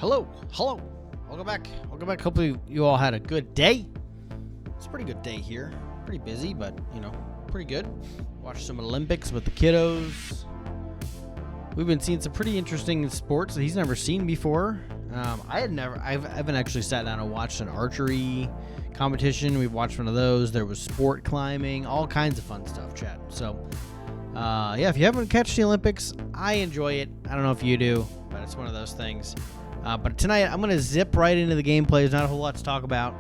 Hello. Welcome back. Hopefully you all had a good day. It's a pretty good day here. Pretty busy, but, pretty good. Watched some Olympics with the kiddos. We've been seeing some pretty interesting sports that he's never seen before. I haven't actually sat down and watched an archery competition. We've watched one of those. There was sport climbing, all kinds of fun stuff, chat. So, if you haven't catched the Olympics, I enjoy it. I don't know if you do, but it's one of those things. But tonight, I'm going to zip right into the gameplay. There's not a whole lot to talk about.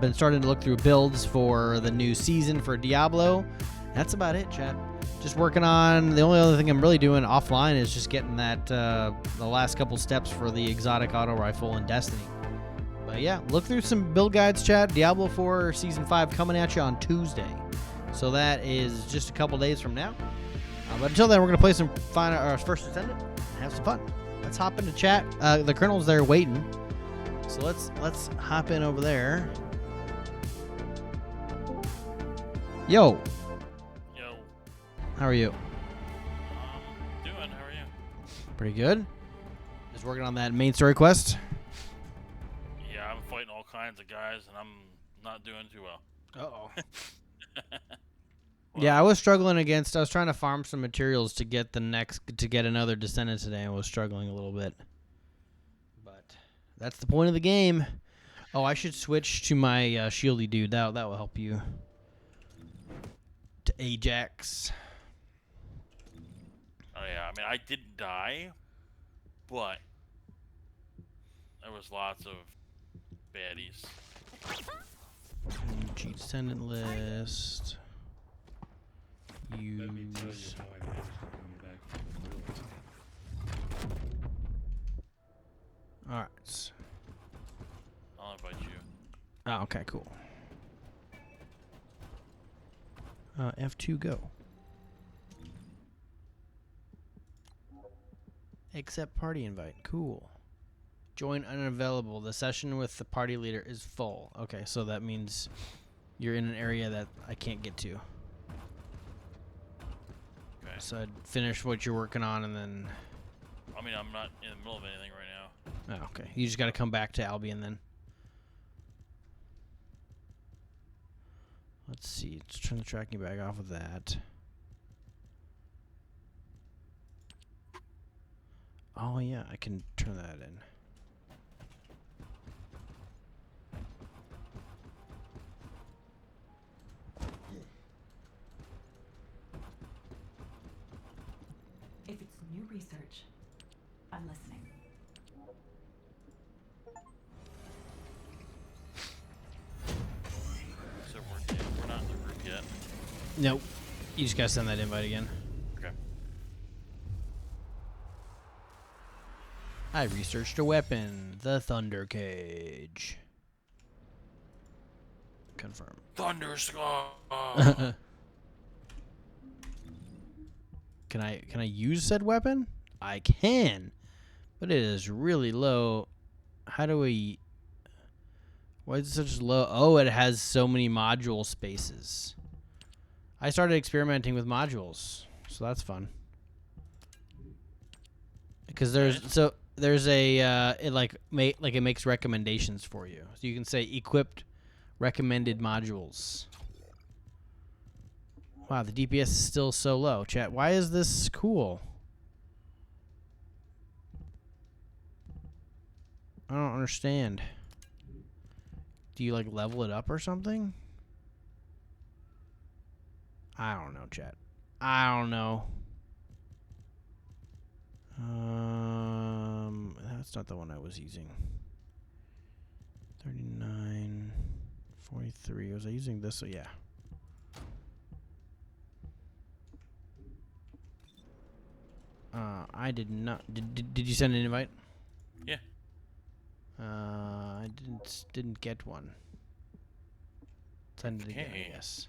Been starting to look through builds for the new season for Diablo. That's about it, chat. Just working on, the only other thing I'm really doing offline is just getting that, the last couple steps for the exotic auto rifle in Destiny. But yeah, look through some build guides, chat. Diablo 4 Season 5 coming at you on Tuesday. So that is just a couple days from now. But until then, we're going to play some first Descendant and have some fun. Let's hop into chat. The Colonel's there waiting. So let's hop in over there. Yo. How are you? Doing. How are you? Pretty good. Just working on that main story quest. Yeah, I'm fighting all kinds of guys, and I'm not doing too well. Uh-oh. Well, Yeah, I was struggling against. I was trying to farm some materials to get another Descendant today, and was struggling a little bit. But that's the point of the game. Oh, I should switch to my shieldy dude. That will help you. To AJAX. Oh yeah, I mean, I didn't die, but there was lots of baddies. Cheat Descendant list. Use. All right. I'll invite you. Oh, okay, cool. F2 go. Accept party invite. Cool. Join unavailable. The session with the party leader is full. Okay, so that means you're in an area that I can't get to. Okay. So I'd finish what you're working on and then... I mean, I'm not in the middle of anything right now. Oh, okay. You just got to come back to Albion then. Let's see. Let's turn the tracking back off of that. Oh, yeah. I can turn that in. If it's new research, I'm listening. So we're not in the group yet. Nope. You just got to send that invite again. Okay. I researched a weapon. The Thunder Cage. Confirm. Thunderstorm. Can I use said weapon? I can, but it is really low. How do we? Why is it such low? Oh, it has so many module spaces. I started experimenting with modules, so that's fun. Because there's a it makes recommendations for you. So you can say equipped recommended modules. Wow, the DPS is still so low. Chat, why is this cool? I don't understand. Do you, level it up or something? I don't know, chat. I don't know. That's not the one I was using. 39, 43. Was I using this? So yeah. I did not. Did you send an invite? Yeah. I didn't get one. Send it again. Okay. Yes.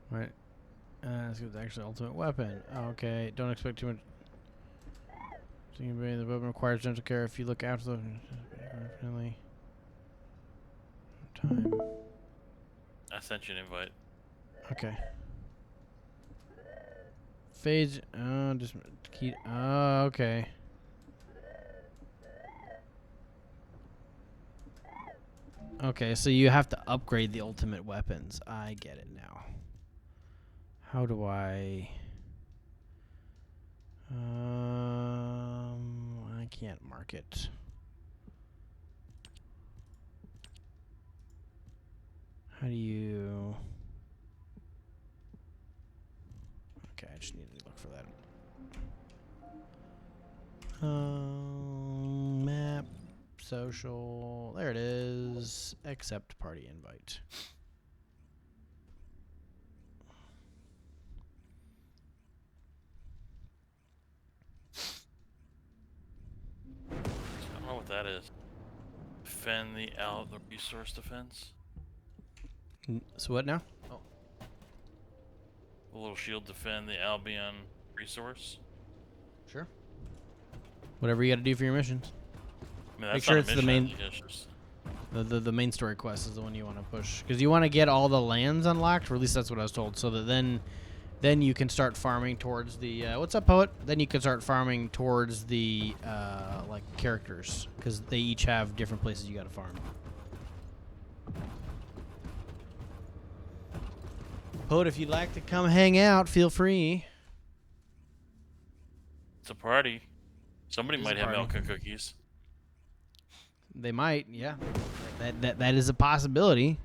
Right. That's actually ultimate weapon. Okay, don't expect too much. The weapon requires gentle care. If you look after the friendly time. I sent you an invite. Okay. Phase. Just key. Oh, okay. Okay, so you have to upgrade the ultimate weapons. I get it now. How do I? I can't mark it. How do you? Okay, I just need to look for that. Map, social. There it is. Accept party invite. I don't know what that is. Defend the resource defense. So what now? Oh. A little shield defend the Albion resource. Sure. Whatever you got to do for your missions. I mean, Make that's sure not it's a the mission, main- I think it's just- The main story quest is the one you want to push because you want to get all the lands unlocked, or at least that's what I was told. So that then you can start farming towards the what's up, poet? Then you can start farming towards the like characters because they each have different places you got to farm. Poet, if you'd like to come hang out, feel free. It's a party. Somebody It is might a have party. milk and cookies. They might, yeah. That is a possibility.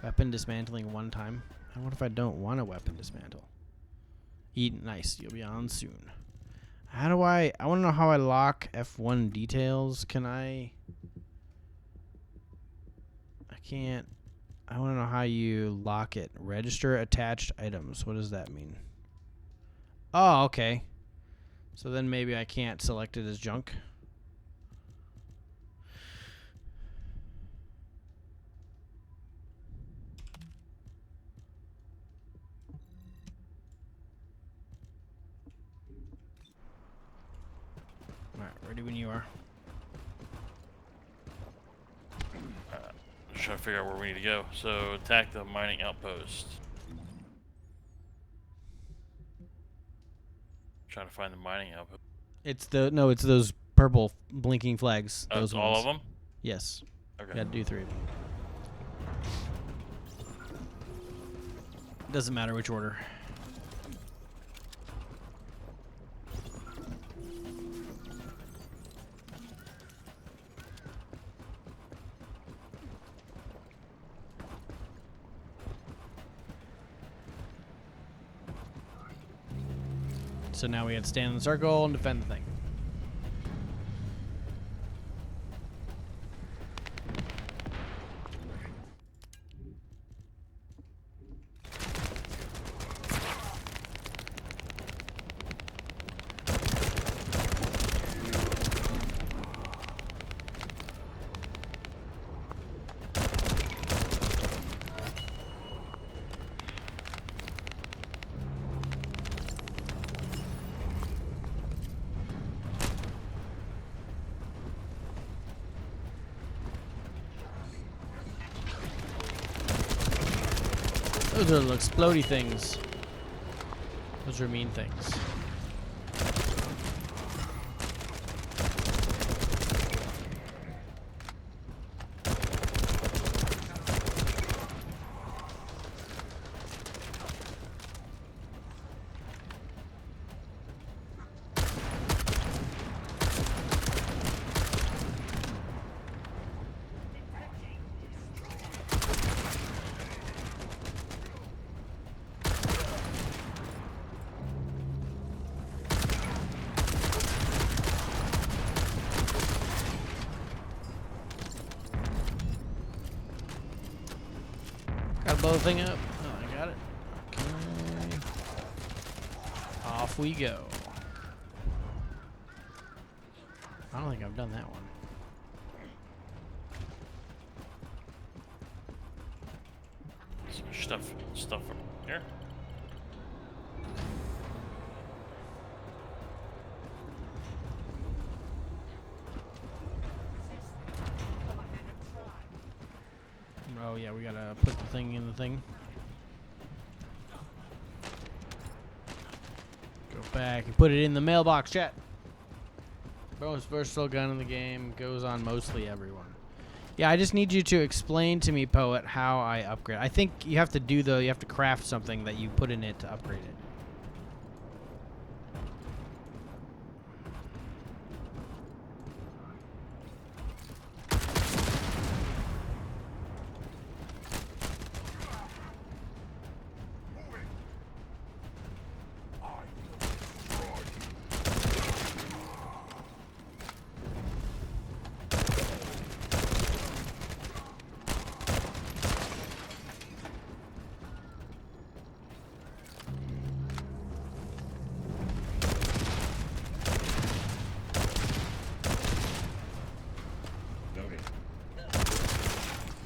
Weapon dismantling one time. What if I don't want a weapon dismantle? Eat nice. You'll be on soon. How do I want to know how I lock F1 details. Can I can't. I want to know how you lock it. Register attached items. What does that mean? Oh, okay. So then maybe I can't select it as junk. Alright, ready when you are. Just trying to figure out where we need to go. So attack the mining outpost. Trying to find the mining outpost. It's those purple blinking flags. Oh, Those it's all ones. of them? Yes. Okay. You gotta do 3 of them. Doesn't matter which order. So now we have to stand in the circle and defend the thing. Those are little explodey things. Those are mean things. Gotta blow the thing up. Oh, I got it. Okay. Off we go. I don't think I've done that one. So stuff over here. Oh yeah, we gotta put the thing in the thing. Go back and put it in the mailbox, chat. Most versatile gun in the game, goes on mostly everyone. Yeah, I just need you to explain to me, Poet, how I upgrade. I think you have to you have to craft something that you put in it to upgrade it.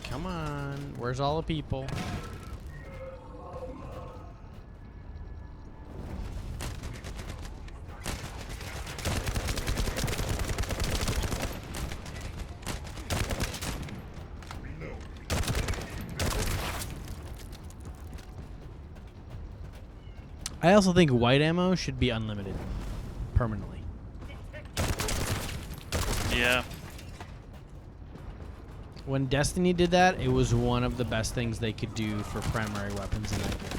Come on, where's all the people? I also think white ammo should be unlimited permanently. Yeah. When Destiny did that, it was one of the best things they could do for primary weapons in that game.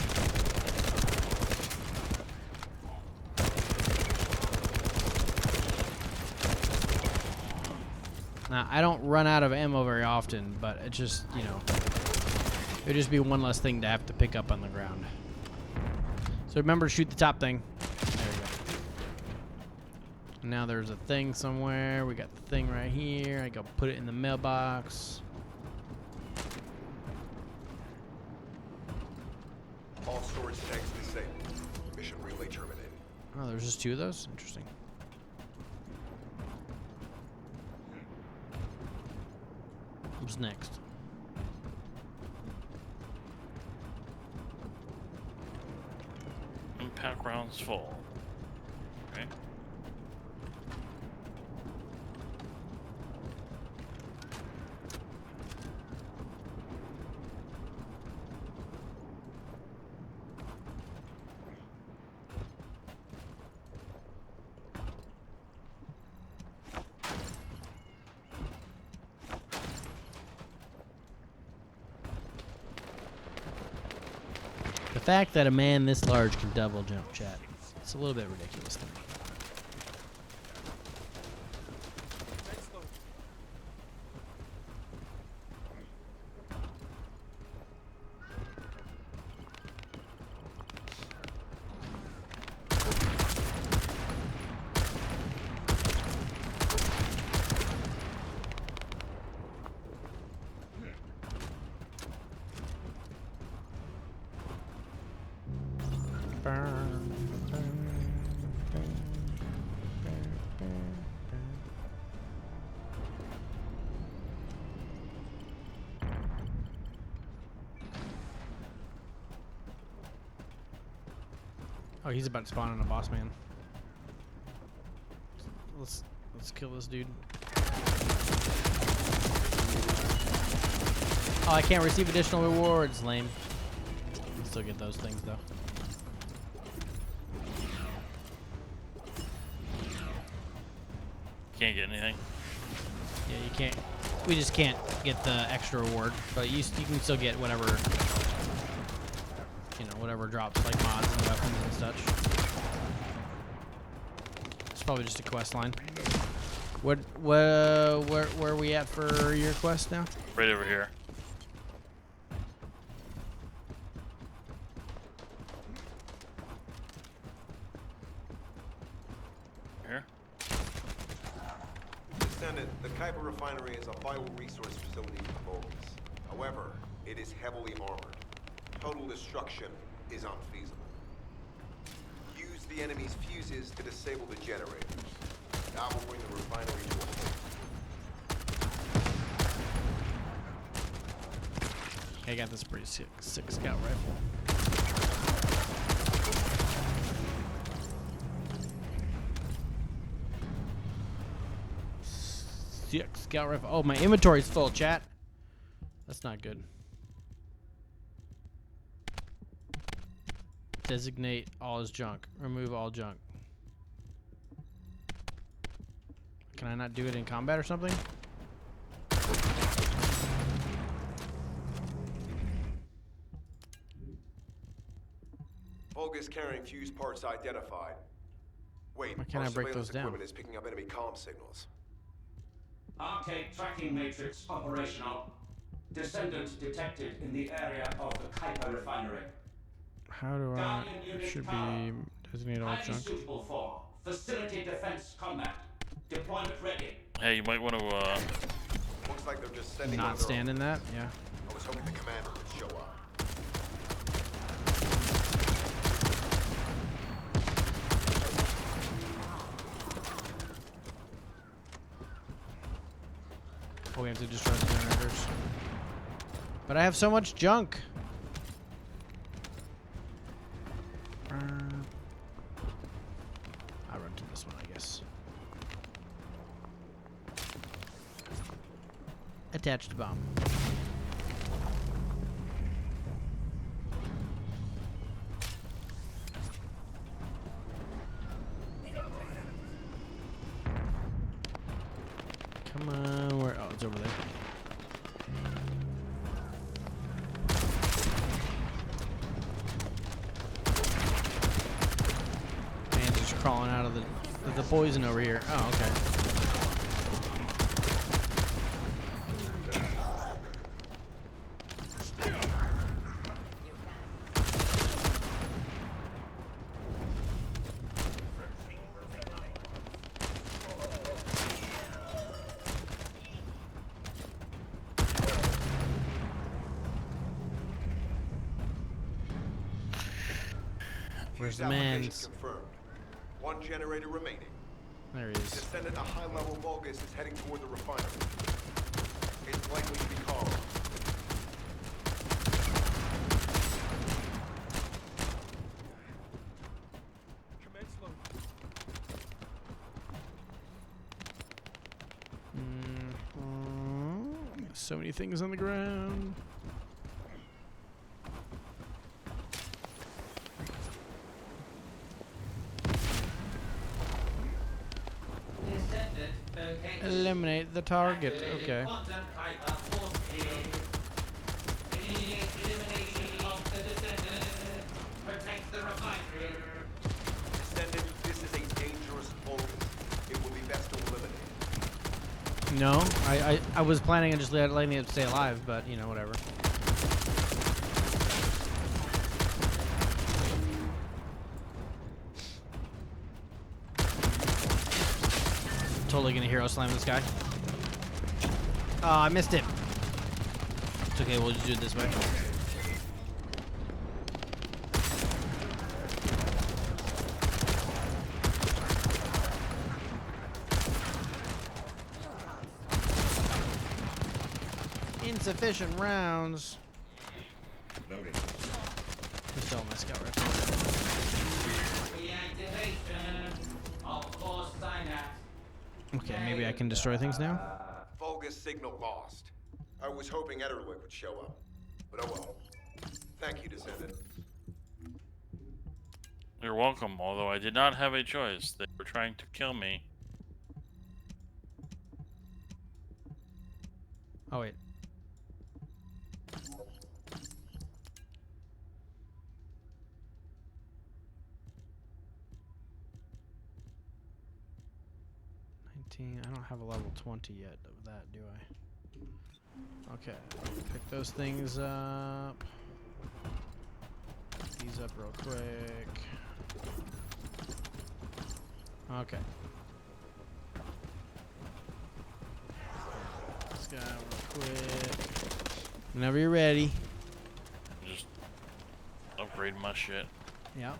Now, I don't run out of ammo very often, but it just, you know, it would just be one less thing to have to pick up on the ground. So remember to shoot the top thing. There we go. Now there's a thing somewhere. We got the thing right here. I go put it in the mailbox. All storage tanks disabled. Mission relay terminated. Oh, there's just 2 of those? Interesting. What's next? Impact rounds full. Okay. The fact that a man this large can double jump, chat, it's a little bit ridiculous to me. Oh, he's about to spawn on a boss man. Let's kill this dude. Oh, I can't receive additional rewards. Lame. Can still get those things though. Can't get anything. Yeah, you can't. We just can't get the extra reward, but you can still get whatever, you know, whatever drops like mods and weapons and such. It's probably just a quest line. Where are we at for your quest now? Right over here. Here. Descendant, the Kuiper refinery is a vital resource facility for Vulcans. However, it is heavily armored. Total destruction is unfeasible. Use the enemy's fuses to disable the generators. That will bring the refinery to a halt. I got this pretty sick scout rifle. AJAX scout rifle. Oh, my inventory's full, chat. That's not good. Designate all as junk. Remove all junk. Can I not do it in combat or something? Vulgus carrying fuse parts identified. Wait, Why can't our I break surveillance those down? equipment is picking up enemy comm signals. Arcade tracking matrix operational. Descendant detected in the area of the Kuiper refinery. How do I? Guardian It unit should power. be designate all Highly junk. suitable for facility defense combat. Deployment ready. Hey, you might want to. Looks like they're just sending Not stand in that. Yeah. I was hoping the commander would show up. Oh, we have to destroy the generators. But I have so much junk. I'll run to this one, I guess. Attached bomb. Come on, where? Oh, it's over there. Man, just crawling out of the poison over here. Oh, okay. Where's Fuse the man? application confirmed. One generator remaining. There he is. Descendant, a high-level Vulgus is heading toward the refinery. It's likely to be called. So many things on the ground. Eliminate the target. Okay. Descendant, this is a dangerous Vulgus. It will be best to eliminate. No, I was planning on just letting it stay alive, but you know, whatever. Totally gonna hero slam this guy. Oh, I missed it. It's okay, we'll just do it this way. Insufficient rounds. Loading. Just all my scout rifle. Okay, maybe I can destroy things now. Vulgus signal lost. I was hoping Ederlick would show up, but oh well. Thank you, Descendant. You're welcome, although I did not have a choice. They were trying to kill me. Oh wait. I don't have a level 20 yet of that, do I? Okay, pick those things up. Pick these up real quick. Okay. This guy real quick. Whenever you're ready. Just upgrade my shit. Yeah.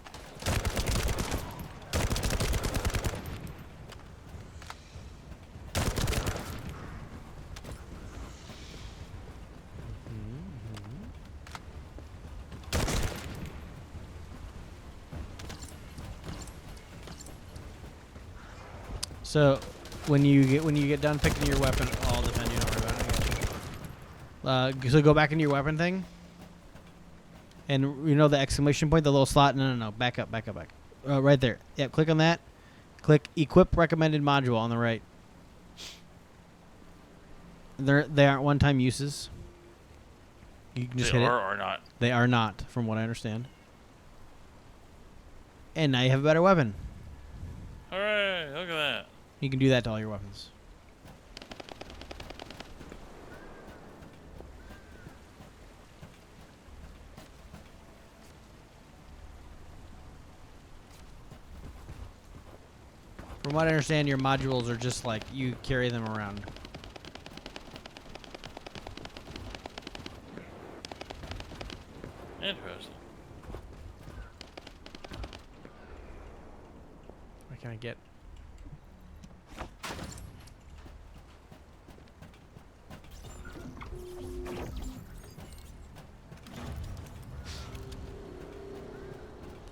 So, when you get done picking your weapon, I'll defend you. Don't worry about it. So go back into your weapon thing, and you know the exclamation point, the little slot. No. Back up. Right there. Yep. Click on that. Click equip recommended module on the right. They aren't one-time uses. You can just hit it. They are or not. They are not, from what I understand. And now you have a better weapon. Alright, look at that. You can do that to all your weapons. From what I understand, your modules are just like you carry them around. Interesting. What can I get?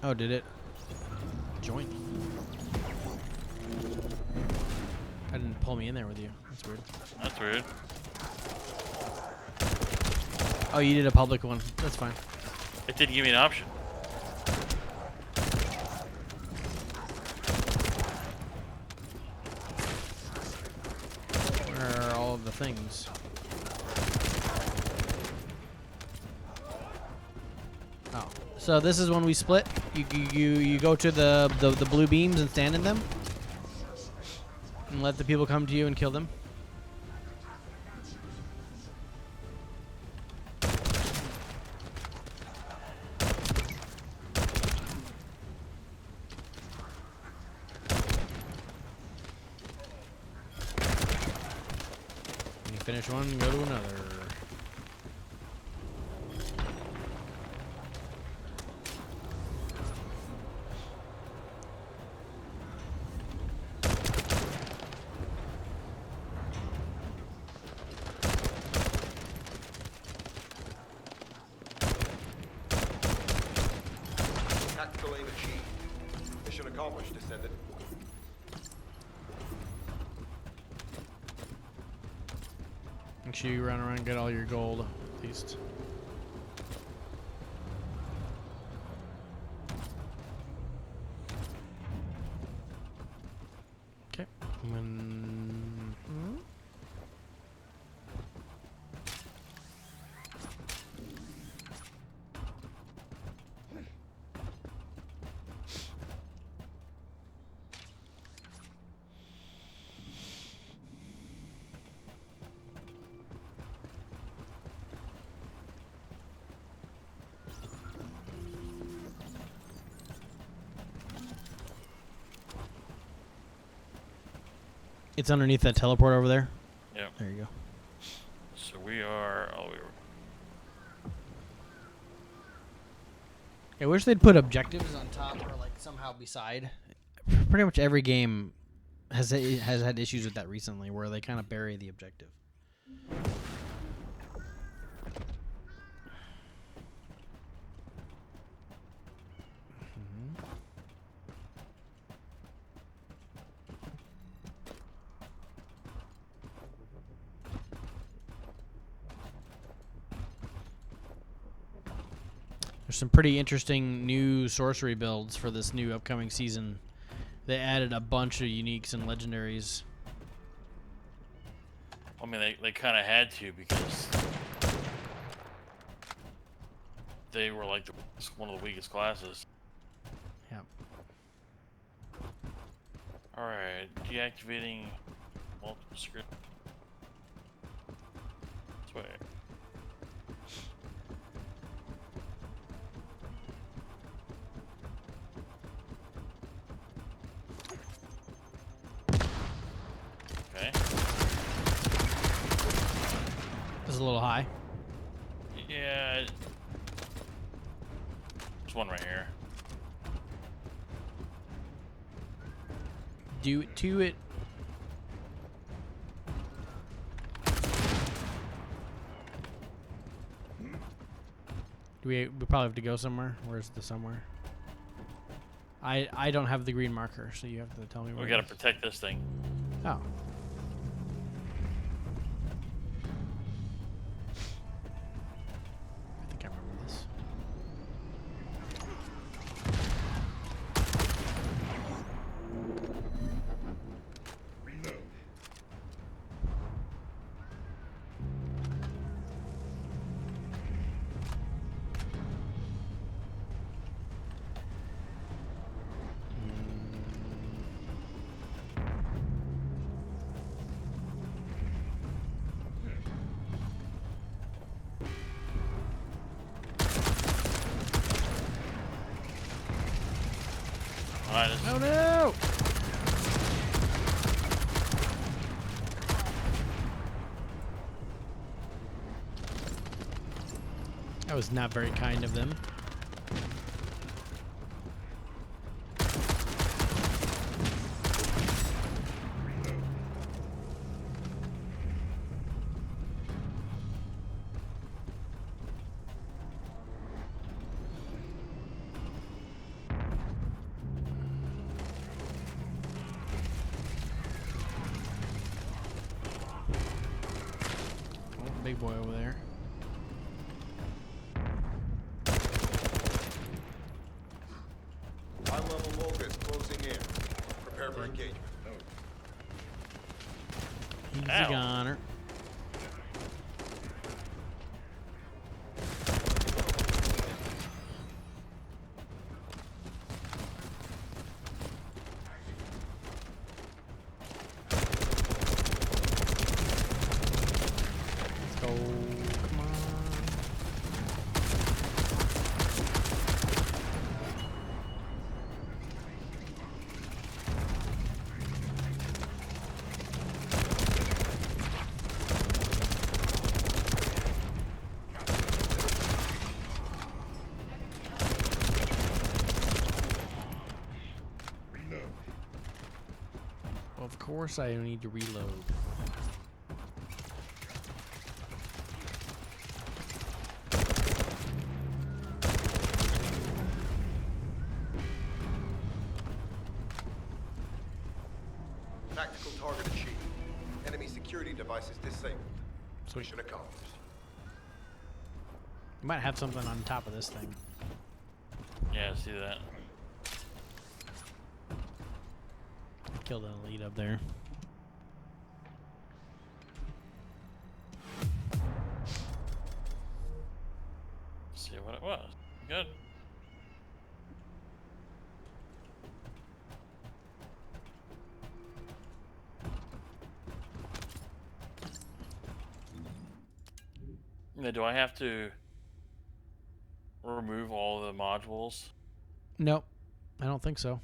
Oh, did it? Join. I didn't pull me in there with you. That's weird. That's weird. Oh, you did a public one. That's fine. It didn't give me an option. Where are all of the things? Oh, so this is when we split. You go to the blue beams and stand in them, and let the people come to you and kill them. Finish one, go to another. Tactical aim achieved. Mission accomplished, Descendant. Make sure you run around and get all your gold, at least. Okay. It's underneath that teleport over there. Yep. There you go. So we are. Oh, we were. I wish they'd put objectives on top or like somehow beside. Pretty much every game has had issues with that recently, where they kind of bury the objective. There's some pretty interesting new sorcery builds for this new upcoming season. They added a bunch of uniques and legendaries. I mean, they kind of had to because they were like one of the weakest classes. Yeah. Alright, deactivating multiple script. This way. Okay. This is a little high. Yeah. There's one right here. Do it to it. We probably have to go somewhere. Where's the somewhere? I don't have the green marker, so you have to tell me where. We gotta protect this thing. Oh. I think I remember this. Alright, Oh no! That was not very kind of them. Oh, big boy over there. High-level locust closing in. Prepare for engagement. Easy Ow. goner. Let's go. Come on. Well, of course I need to reload. Tactical target achieved. Enemy security devices disabled. Sweet. Mission accomplished. You might have something on top of this thing. Yeah, I see that. Killed an elite up there. See what it was. Good. Now, do I have to remove all the modules? Nope. I don't think so.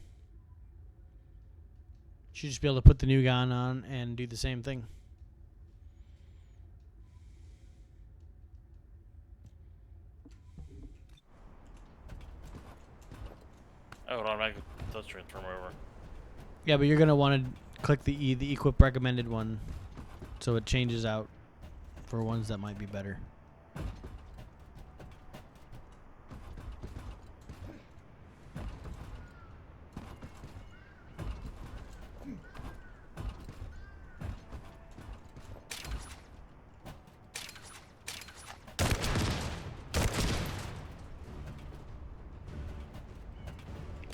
Should just be able to put the new gun on and do the same thing. Oh, it automatically does transform over. Yeah, but you're gonna want to click the equip recommended one, so it changes out for ones that might be better.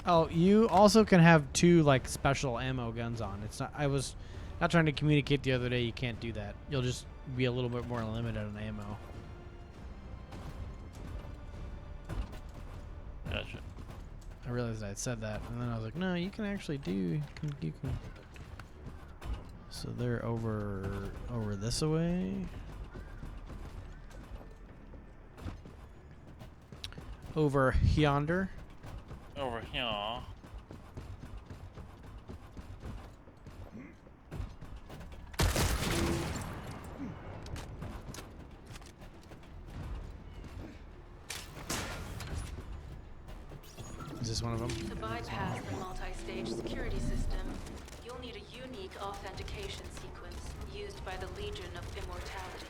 Oh, you also can have two like special ammo guns on. It's not. I was not trying to communicate the other day. You can't do that. You'll just be a little bit more limited on ammo. Gotcha. I realized I said that, and then I was like, no, you can actually do. You can. So they're over this way. Over yonder. Over here. Is this one of them? To bypass the multi-stage security system, you'll need a unique authentication sequence used by the Legion of Immortality.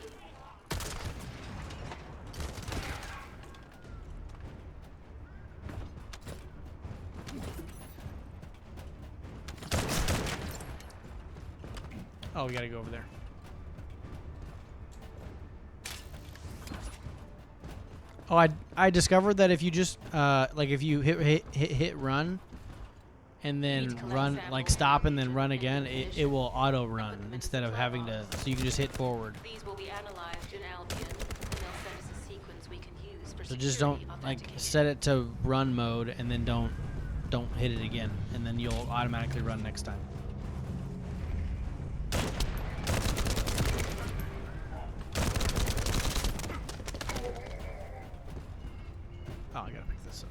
Oh, we gotta go over there. Oh, I discovered that if you just like if you hit run, and then run like stop and then run again, it will auto run instead of having to. So you can just hit forward. These will be analyzed in Albion, and they'll send us a sequence we can use for So just don't like set it to run mode and then don't hit it again, and then you'll automatically run next time. Oh, I gotta pick this up.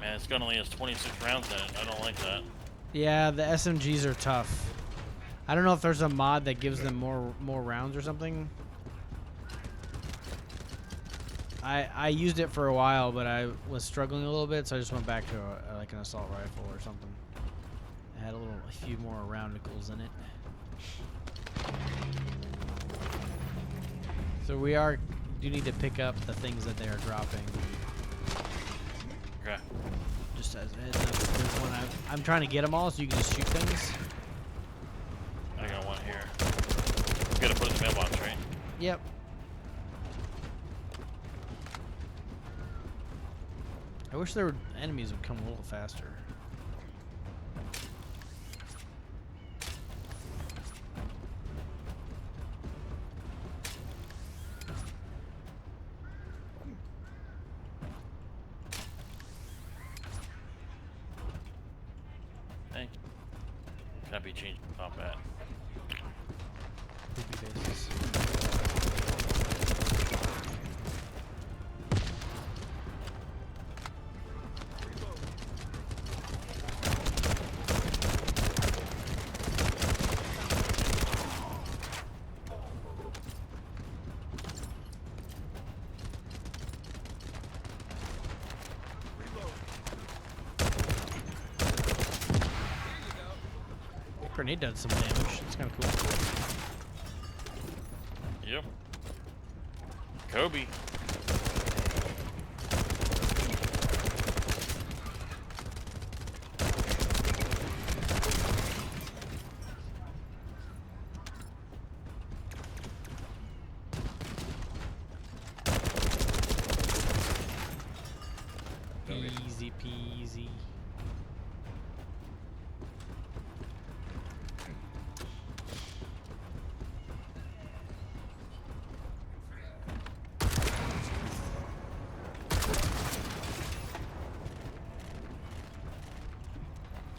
Man, this gun only has 26 rounds in it. I don't like that. Yeah, the SMGs are tough. I don't know if there's a mod that gives them more rounds or something. I used it for a while, but I was struggling a little bit, so I just went back to like an assault rifle or something. It had a few more roundicles in it. So we do need to pick up the things that they are dropping. Okay. Just as a heads up, there's one I'm trying to get them all so you can just shoot things. I got one here. You gotta put it in the mailbox, right? Yep. I wish there were enemies would come a little faster. Thank you. Copy change combat. Creepy faces. Grenade does some damage. It's kind of cool. Yep. Kobe. Easy peasy.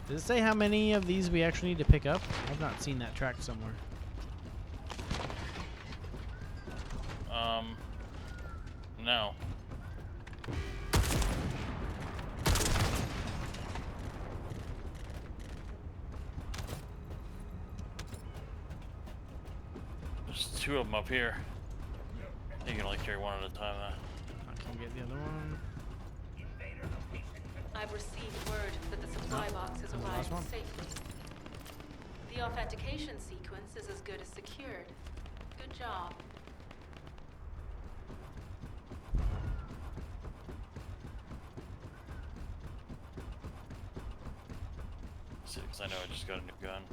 Does it say how many of these we actually need to pick up? I've not seen that track somewhere. No. There's 2 of them up here. You can only carry one at a time, though. I can get the other one. I've received word that the supply box has That was the last arrived one. safely. The authentication sequence is as good as secured. Good job. See, 'cause I know I just got a new gun.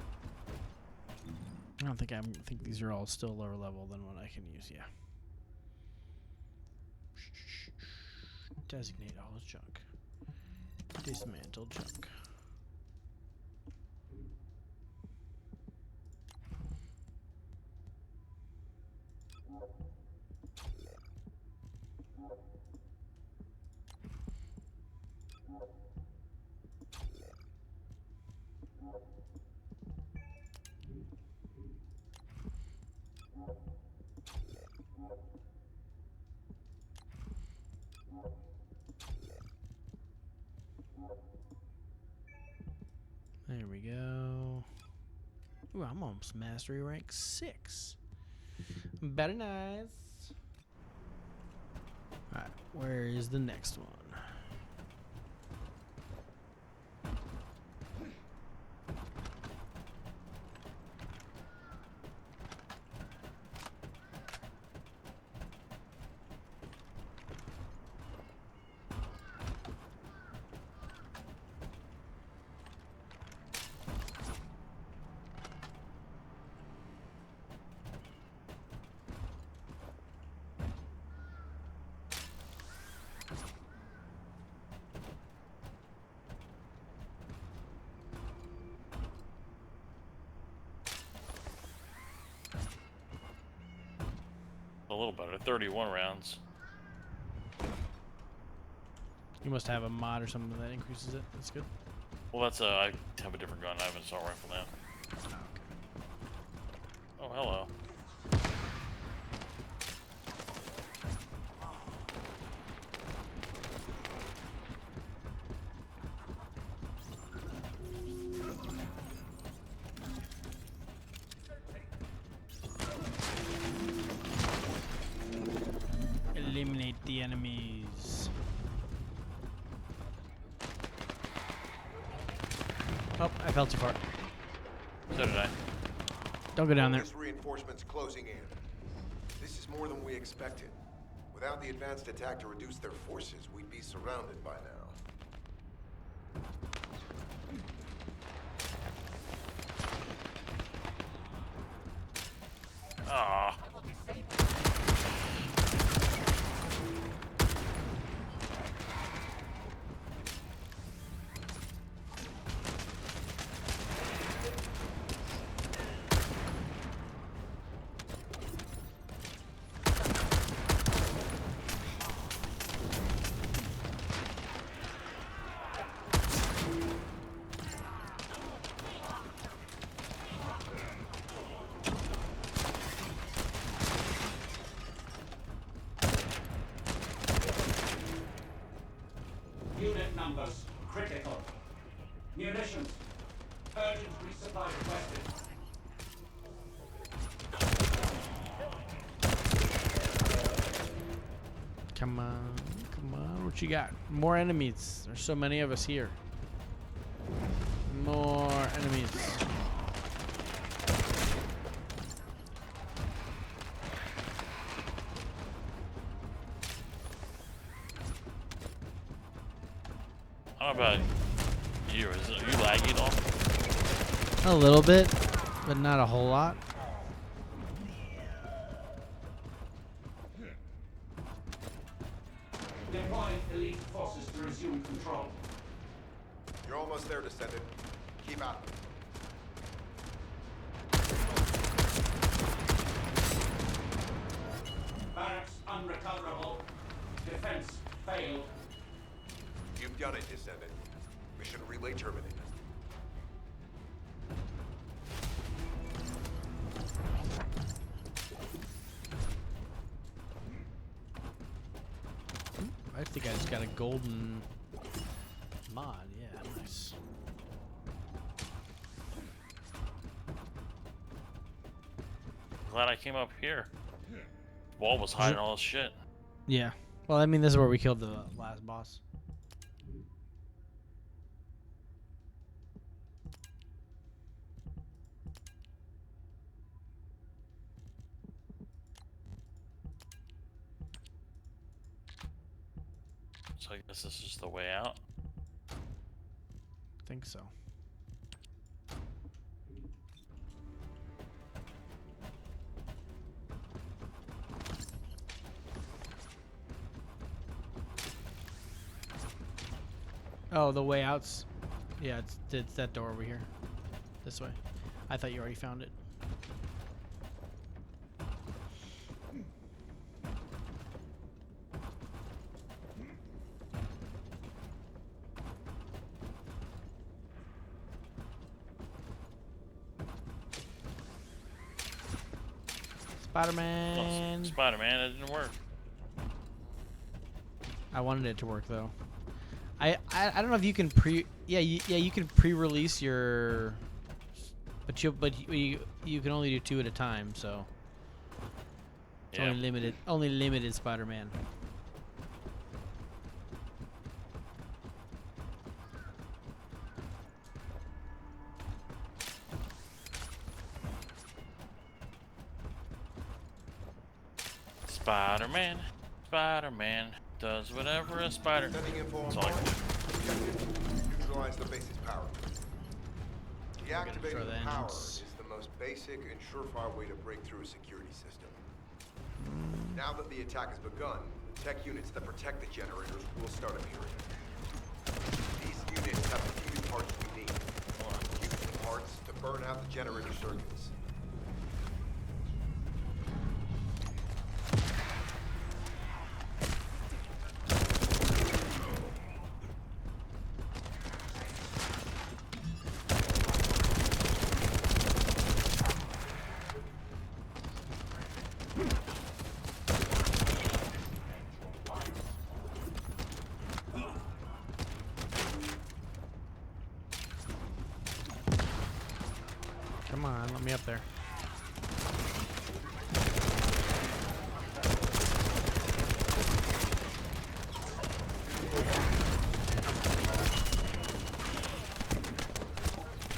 I think these are all still lower level than what I can use. Yeah. Designate all as junk. Dismantle junk. There we go. Ooh, I'm almost mastery rank 6. Very nice. Alright, where is the next one? little better. 31 rounds. You must have a mod or something that increases it. That's good. Well, that's I have a different gun. I have an assault rifle now. Oh, hello. Eliminate the enemies. Oh, I fell too far. So did I. Don't go down there. Focus reinforcements closing in. This is more than we expected. Without the advanced attack to reduce their forces, we'd be surrounded by now. Ah. Unit numbers critical. Munitions. Urgent resupply requested. Come on, come on. What you got? More enemies. There's so many of us here. More enemies. How about you? Are you laggy at all? A little bit, but not a whole lot. Deploying elite forces to resume control. You're almost there, Descendant. Keep out. Barracks unrecoverable. Defense failed. You've done it, Descendant. Mission relay terminated. I think I just got a golden mod. Yeah, nice. Glad I came up here. Wall was hiding all this shit. Yeah. Well, I mean, this is where we killed the last boss. So I guess this is the way out. I think so. Oh, the way out's... Yeah, it's that door over here. This way. I thought you already found it. Spider-Man. Spider-Man, it didn't work. I wanted it to work though. I don't know if you can you can pre-release your, but you can only do 2 at a time, so it's Yeah. only limited Spider-Man. Spider-Man, Spider-Man does whatever a spider. Sending info on That's all I fire. can Objective, neutralize the base's power. Deactivating throw the the power engines. is the most basic and surefire way to break through a security system. Now that the attack has begun, tech units that protect the generators will start appearing. These units have the few parts we need. Use the parts to burn out the generator circuits. let me up there.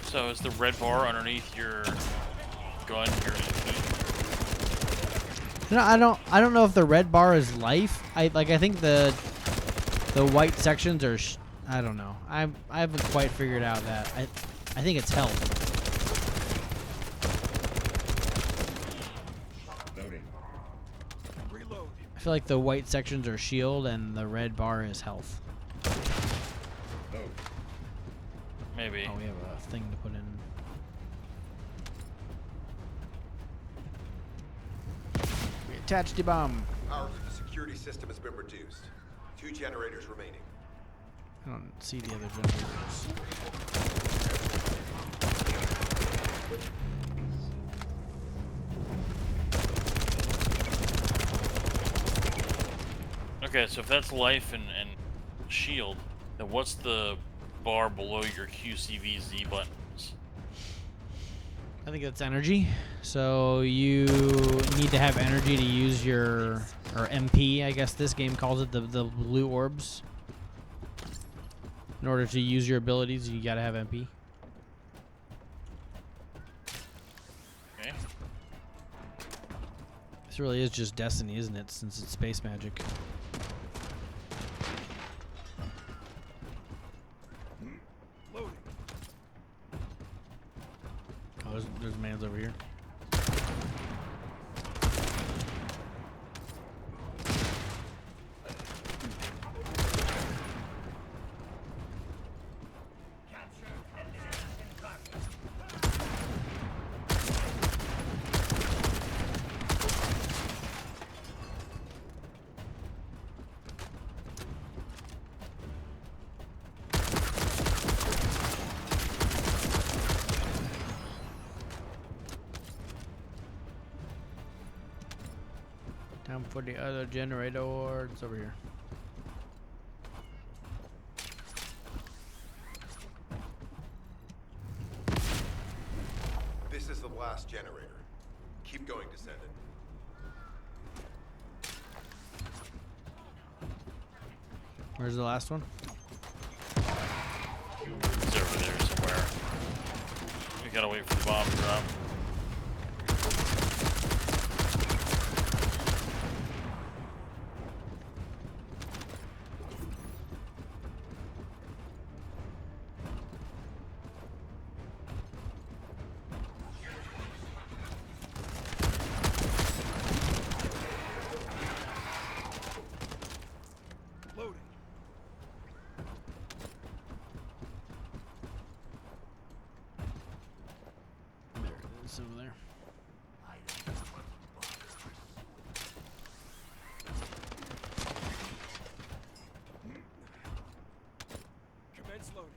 So is the red bar underneath your gun your MP? No, I don't know if the red bar is life. I think the white sections are. I don't know. I haven't quite figured out that. I think it's health. Loading. Reload. I feel like the white sections are shield and the red bar is health. Load. Maybe. Oh, we have a thing to put in. We attached the bomb. Power to the security system has been reduced. 2 generators remaining. I don't see the other generators. Okay, so if that's life and shield, then what's the bar below your QCVZ buttons? I think that's energy. So you need to have energy to use your, or MP, I guess this game calls it, the blue orbs. In order to use your abilities, you gotta have MP. Okay. This really is just Destiny, isn't it? Since it's space magic. Loading. Oh, there's man's over here. Time for the other generator. It's over here. This is the last generator. Keep going, Descendant. Where's the last one? It's over there somewhere. We gotta wait for the bomb to drop. Loading. There it is over there. Commence loading.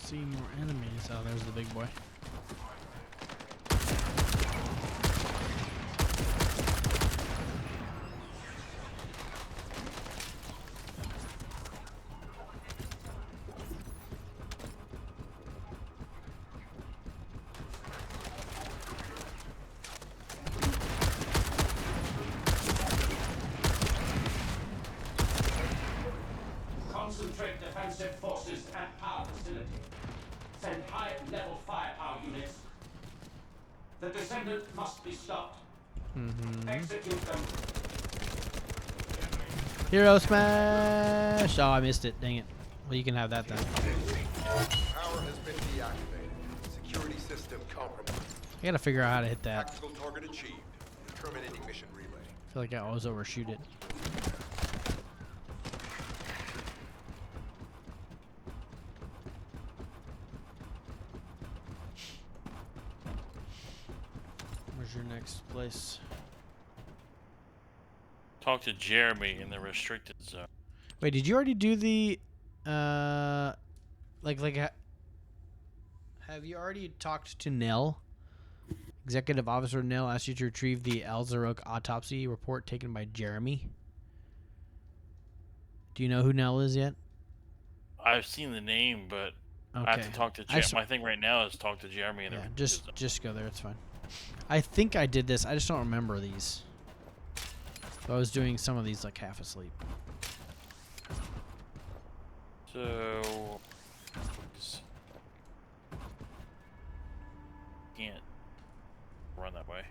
See more enemies. Oh, there's the big boy. Concentrate defensive forces at power facility. Send high-level firepower units. The Descendant must be stopped. Execute them. Hero smash! Oh, I missed it. Dang it. Well, you can have that then. Power has been deactivated. Security system compromised. I gotta figure out how to hit that. Tactical target achieved. Terminating mission relay. I feel like I always overshoot it. place. Talk to Jeremy in the restricted zone. Wait, did you already do the have you already talked to Nell? Executive Officer Nell asked you to retrieve the Alzarok autopsy report taken by Jeremy. Do you know who Nell is yet? I've seen the name, but I have to talk to Jeremy. My thing right now is talk to Jeremy in the restricted zone. Just go there. It's fine. I think I did this. I just don't remember these. So I was doing some of these like half asleep. So can't run that way.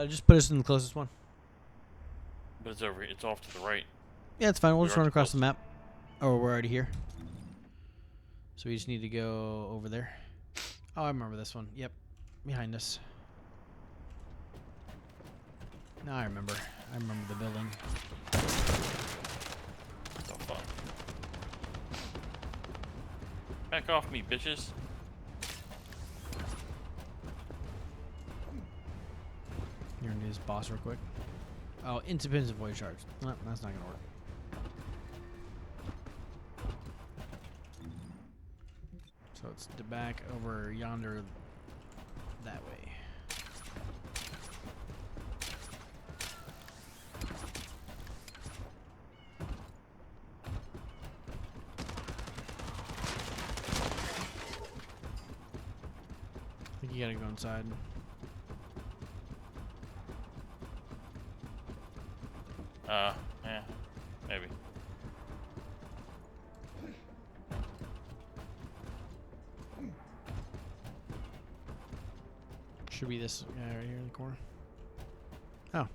Just put us in the closest one. But it's over. It's off to the right. Yeah, it's fine. We'll just run across the close. map. Oh, we're already here. So we just need to go over there. Oh, I remember this one. Yep, behind us. Now I remember. I remember the building. What the fuck? Back off me, bitches. You're gonna do this boss real quick. Oh, insufficient void shards. No, that's not gonna work. So it's the back over yonder that way. I think you gotta go inside. Yeah, maybe. Should be this guy right here in the corner. Oh.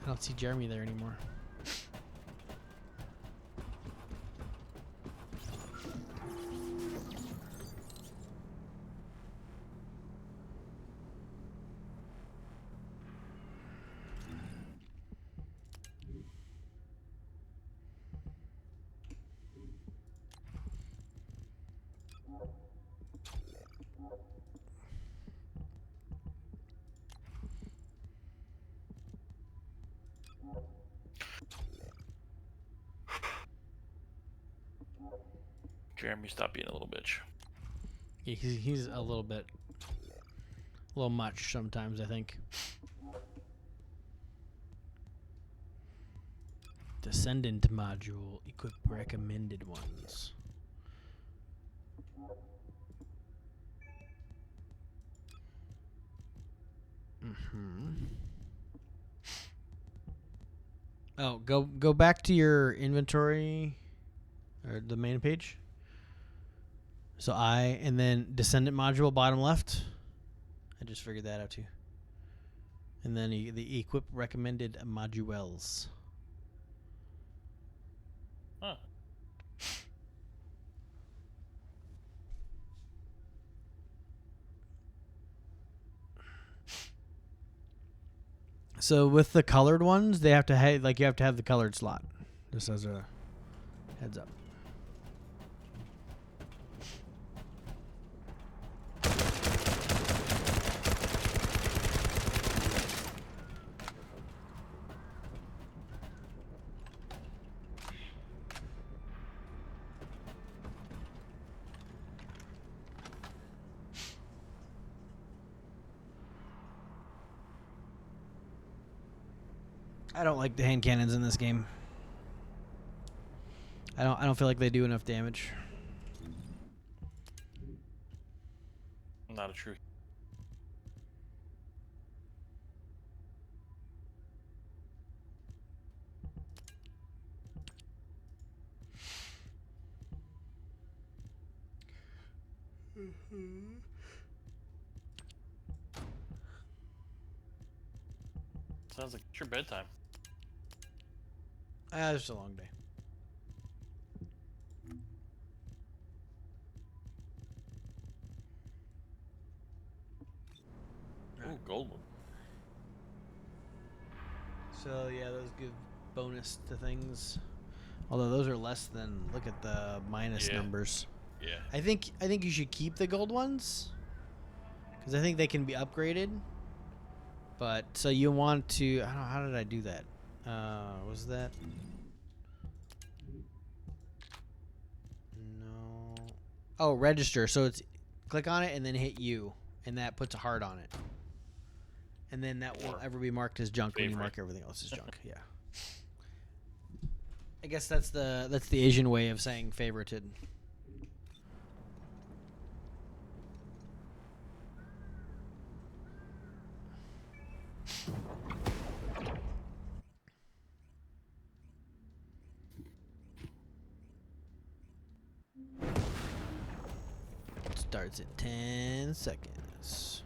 I don't see Jeremy there anymore. Jeremy, stop being a little bitch. He's a little much sometimes, I think. Descendant module, equip recommended ones. Oh, go back to your inventory or the main page. So and then Descendant module bottom left. I just figured that out too. And then the equip recommended modules. Huh. So with the colored ones, they have to have you have to have the colored slot. Just as a heads up. I don't like the hand cannons in this game. I don't feel like they do enough damage. Not a true. Sounds like it's your bedtime. It's just a long day. Ooh, gold one. So yeah, those give bonus to things. Although those are less than, look at the minus numbers. Yeah. I think you should keep the gold ones, Because I think they can be upgraded. But, so you want to... I don't know, how did I do that? Was that... No... Oh, register. So it's... Click on it and then hit U. And that puts a heart on it. And then that won't ever be marked as junk when you mark everything else as junk. Yeah. I guess that's the Asian way of saying favorited. Starts at 10 seconds.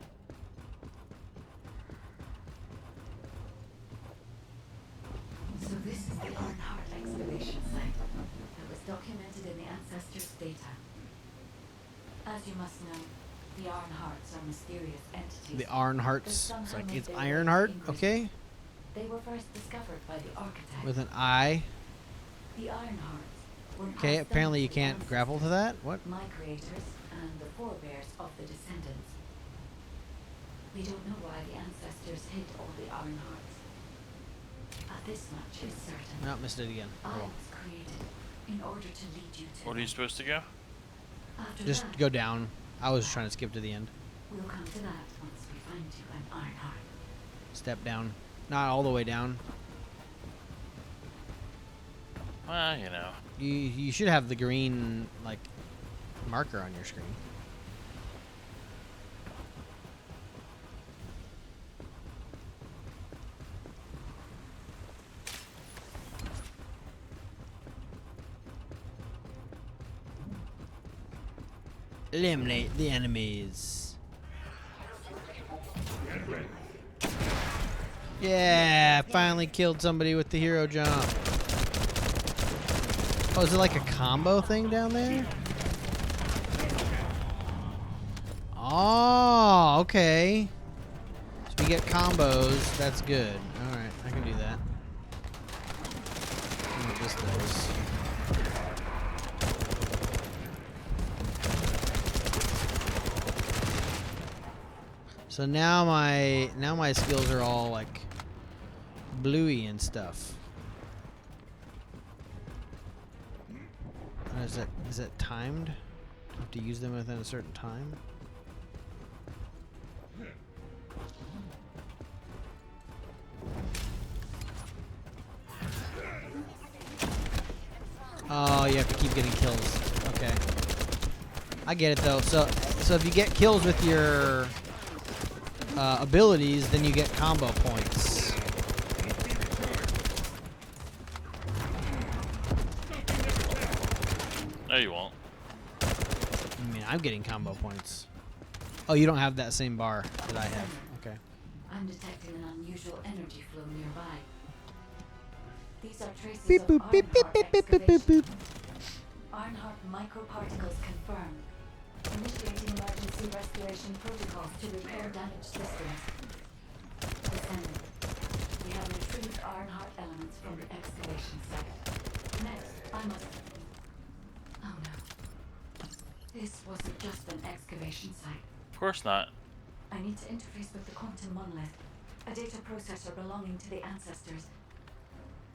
So this is the Arnhart excavation site that was documented in the ancestors' data. As you must know, the Arnharts are mysterious entities. The Arnharts. It's like it's Ironheart, okay? They were first discovered by the architect. With an I. The Ironhearts were Okay, passed apparently down you to can't the grapple to ancestors, that. What? My creators and the forebears of the Descendants. We don't know why the ancestors hid all the Ironhearts. But this much is certain. No, missed it again. I Oh. was created in order to lead you to What are you supposed to go? After Just that, go down. I was trying to skip to the end. we'll come to that once we find you an Ironheart. Step down. Not all the way down. Well, you know. You should have the green like marker on your screen. Eliminate the enemies. Yeah, finally killed somebody with the hero jump. Oh, is it like a combo thing down there? Oh, okay. So we get combos. That's good. All right, I can do that. I don't know what this does. So now my skills are all like bluey and stuff. Is that timed? Do you have to use them within a certain time? Oh, you have to keep getting kills. Okay. I get it though. So if you get kills with your abilities, then you get combo points. No, you won't. I mean, I'm getting combo points. Oh, you don't have that same bar that I have. Okay. I'm detecting an unusual energy flow nearby. These are traces Beep of boop beep beep Arnhart beep beep beep beep boop. excavation. Arnhart microparticles confirmed. Initiating emergency restoration protocols to repair damaged systems. Descendant. We have retrieved Arnhart elements from the excavation site. Next, I must... Oh no. This wasn't just an excavation site. Of course not. I need to interface with the quantum monolith, a data processor belonging to the ancestors.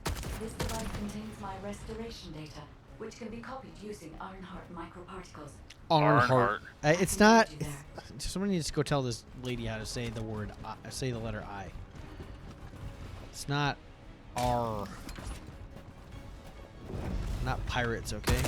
This device contains my restoration data, which can be copied using Arnhart microparticles. Arnhart. It's I can not. read you Someone needs to go tell this lady how to say the word. Say the letter I. It's not R. Not pirates, okay?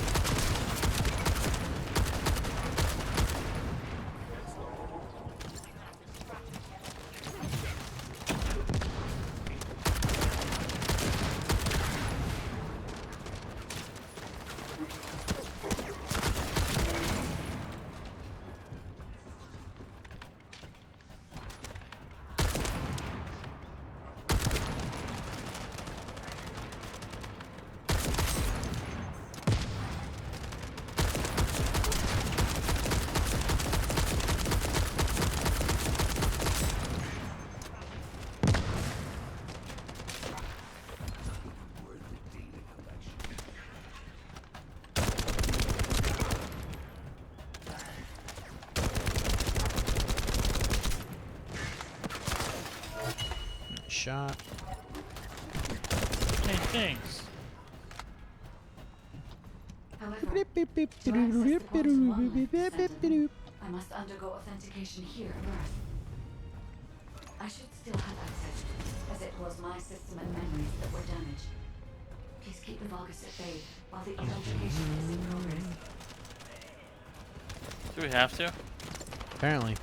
Shot. Hey, thanks. However, to access the quantum one-link Descendant, I must undergo authentication here first. I should still have access, as it was my system and memories that were damaged. Please keep the Vulgus at bay while the authentication is in progress. Do we have to? Apparently.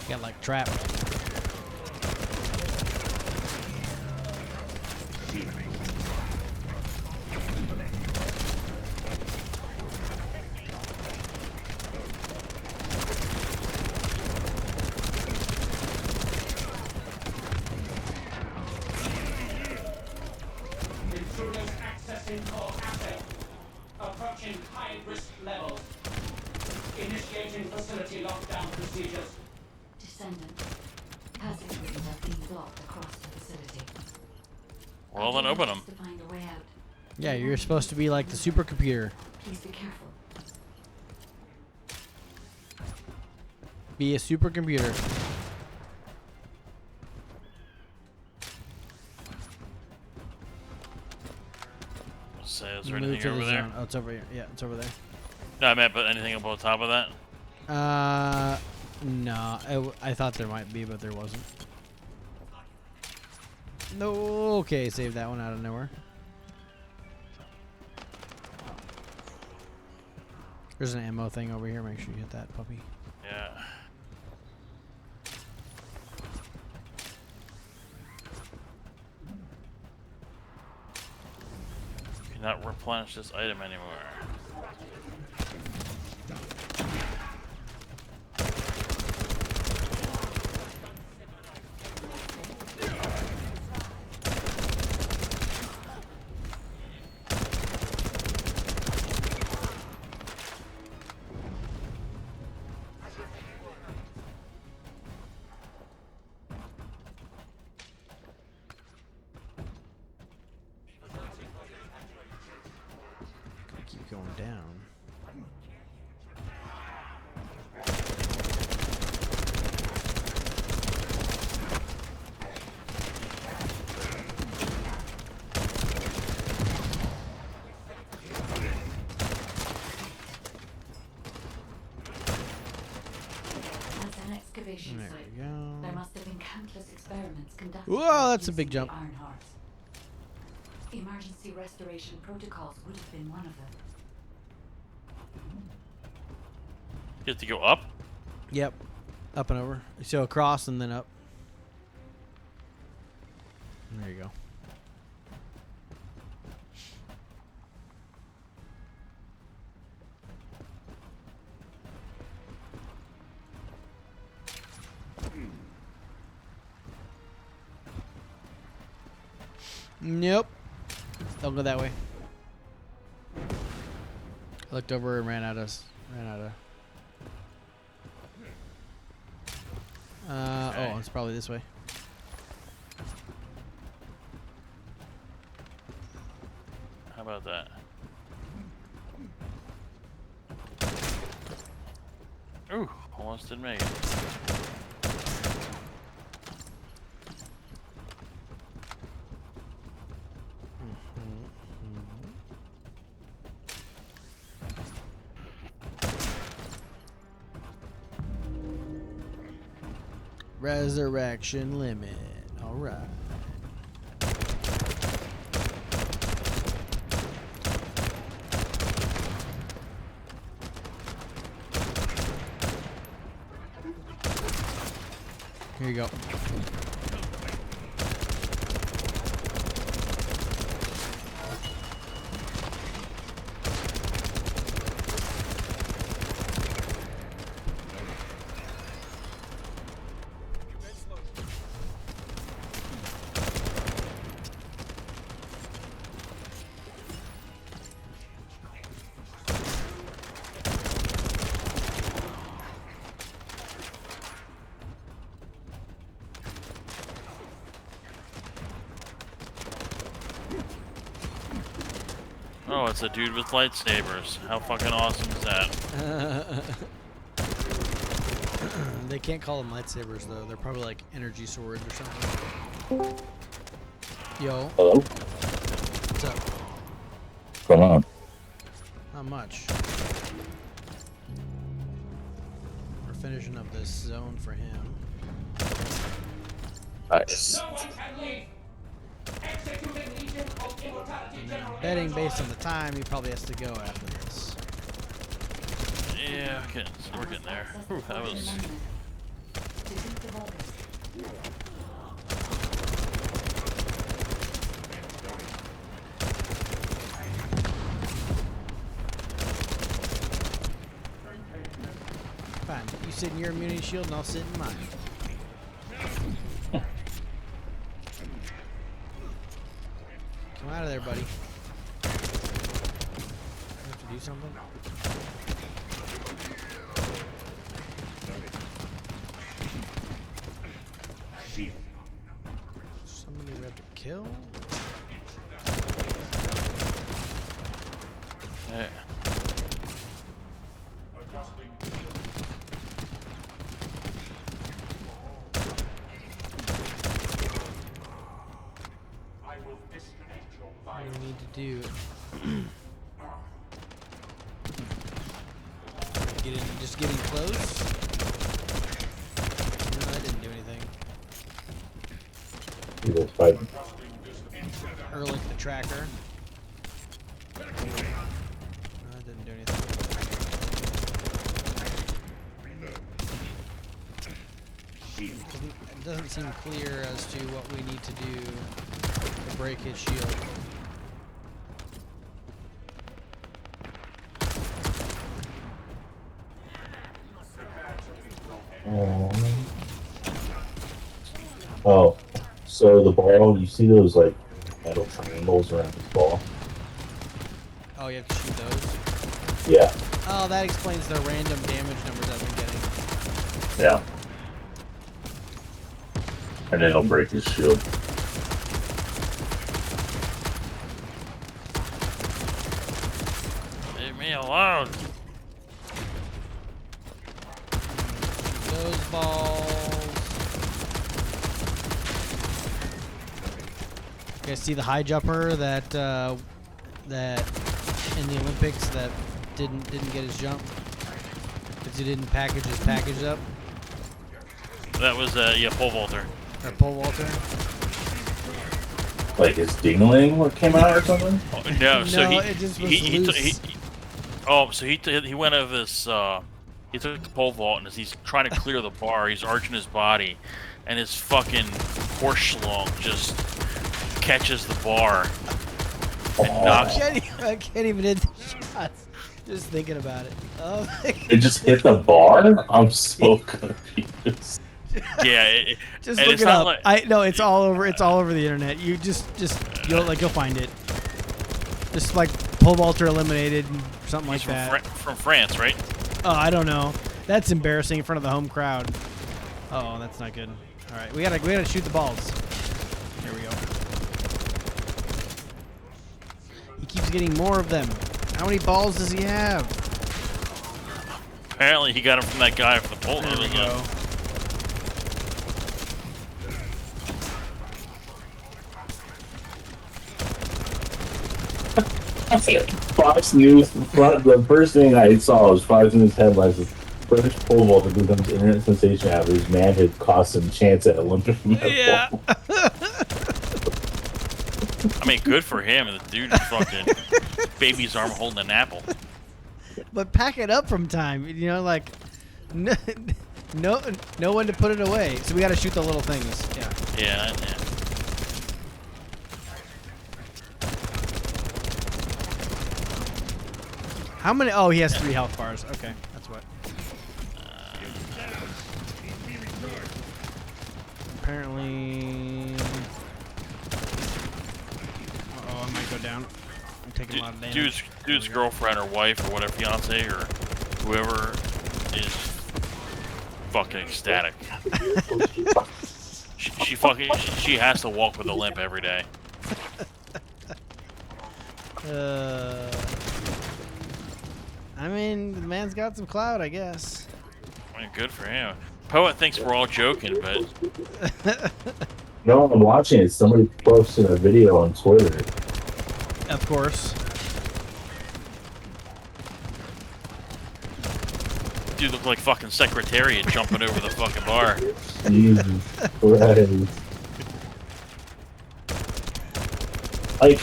Got like trapped. Intruders accessing core asset. Approaching high risk levels. Initiating facility lockdown procedures. Descendant. Passageways have been blocked across the facility. Well, then open them. To find a way out. Yeah, you're supposed to be like the supercomputer. Please be careful. Be a supercomputer. Say, is there Move anything to the over there? zone. Oh, it's over here. Yeah, it's over there. No, I meant, but anything above top of that? No. I thought there might be, but there wasn't. No. Okay, save that one out of nowhere. There's an ammo thing over here. Make sure you hit that, puppy. Yeah. Cannot replenish this item anymore. Keep going down. That's an excavation There site. we go. There must have been countless experiments conducted. Whoa, by that's a using big the jump. Iron Hearts. Emergency restoration protocols would have been one of them. You have to go up? Yep. Up and over. So across and then up. There you go. Nope. Don't go that way. I looked over and ran out of. Okay. Oh, it's probably this way. How about that? Ooh, almost didn't make it. Resurrection limit. All right. Here you go. Oh, it's a dude with lightsabers. How fucking awesome is that? They can't call them lightsabers though. They're probably like energy swords or something. Yo. Hello? What's up? What's going on? Not much. We're finishing up this zone for him. Nice. No one can leave. Executing Legion of Immortality And then General. betting based on the time, he probably has to go after this. Yeah, we're getting there. Whew, that was. Fine. You sit in your immunity shield and I'll sit in mine. Come out of there, buddy. You have to do something? Somebody we have to kill? Hey. What do we need to do? Just getting close? No, that didn't do anything. You guys fighting? Early the tracker. No, that didn't do anything. It doesn't seem clear as to what we need to do to break his shield. Oh, so the ball, you see those like metal triangles around this ball? Oh, you have to shoot those? Yeah. Oh, that explains the random damage numbers I've been getting. Yeah. And then it'll break his shield. Leave me alone. Those balls. You guys see the high jumper that that in the Olympics that didn't get his jump because he didn't package his package up, That was yeah, pole vaulter. or pole vaulter. Like his dingling what came out or something? Oh, no, so No, he it just was he loose. oh, so he went over this. He took the pole vault and as he's trying to clear the bar, he's arching his body, and his fucking horse schlong just catches the bar and knocks. I can't even hit the shots. Just thinking about it. Oh my God. It just hit the bar? I'm so confused. Yeah, Just and look it's it not up. like- No, it's all over. It's all over the internet. You just you'll find it. Just like pole vaulter eliminated, something like he's from that. from France, right? Oh, I don't know. That's embarrassing in front of the home crowd. Oh, that's not good. All right, we gotta shoot the balls. Here we go. He keeps getting more of them. How many balls does he have? Apparently, he got him from that guy from the pole. There we go. Fox News, the first thing I saw was Fox News headlines of British pole vaulter becomes internet sensation after his manhood costs him chance at Olympic medal. Yeah. I mean, good for him. And the dude is fucking baby's arm holding an apple. But pack it up from time. You know, like no one to put it away. So we got to shoot the little things. Yeah. Yeah. How many? Oh, he has 3 health bars. Okay, that's what. Apparently. Uh-oh, I might go down. I'm taking a lot of damage. Dude's girlfriend or wife or whatever, fiance or whoever is fucking ecstatic. she has to walk with a limp every day. I mean, the man's got some clout, I guess. I mean, good for him. Poet thinks we're all joking, but No, I'm watching it. Somebody posted a video on Twitter. Of course. dude looked like fucking Secretariat jumping over the fucking bar. Jesus Christ. Like,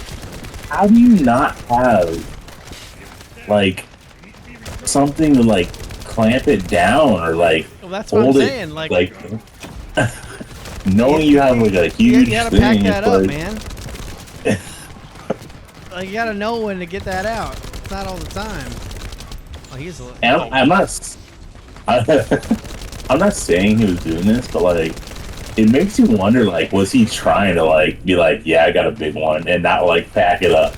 how do you not have, like, something to, like, clamp it down or, like, Well, that's what I'm hold it, saying. Like knowing you have, like, a huge you gotta thing, pack that it's up, like, man. Like, you gotta know when to get that out. It's not all the time. Oh, he's a... And I'm not... I'm not saying he was doing this, but, like, it makes you wonder, like, was he trying to, like, be like, yeah, I got a big one, and not, like, pack it up?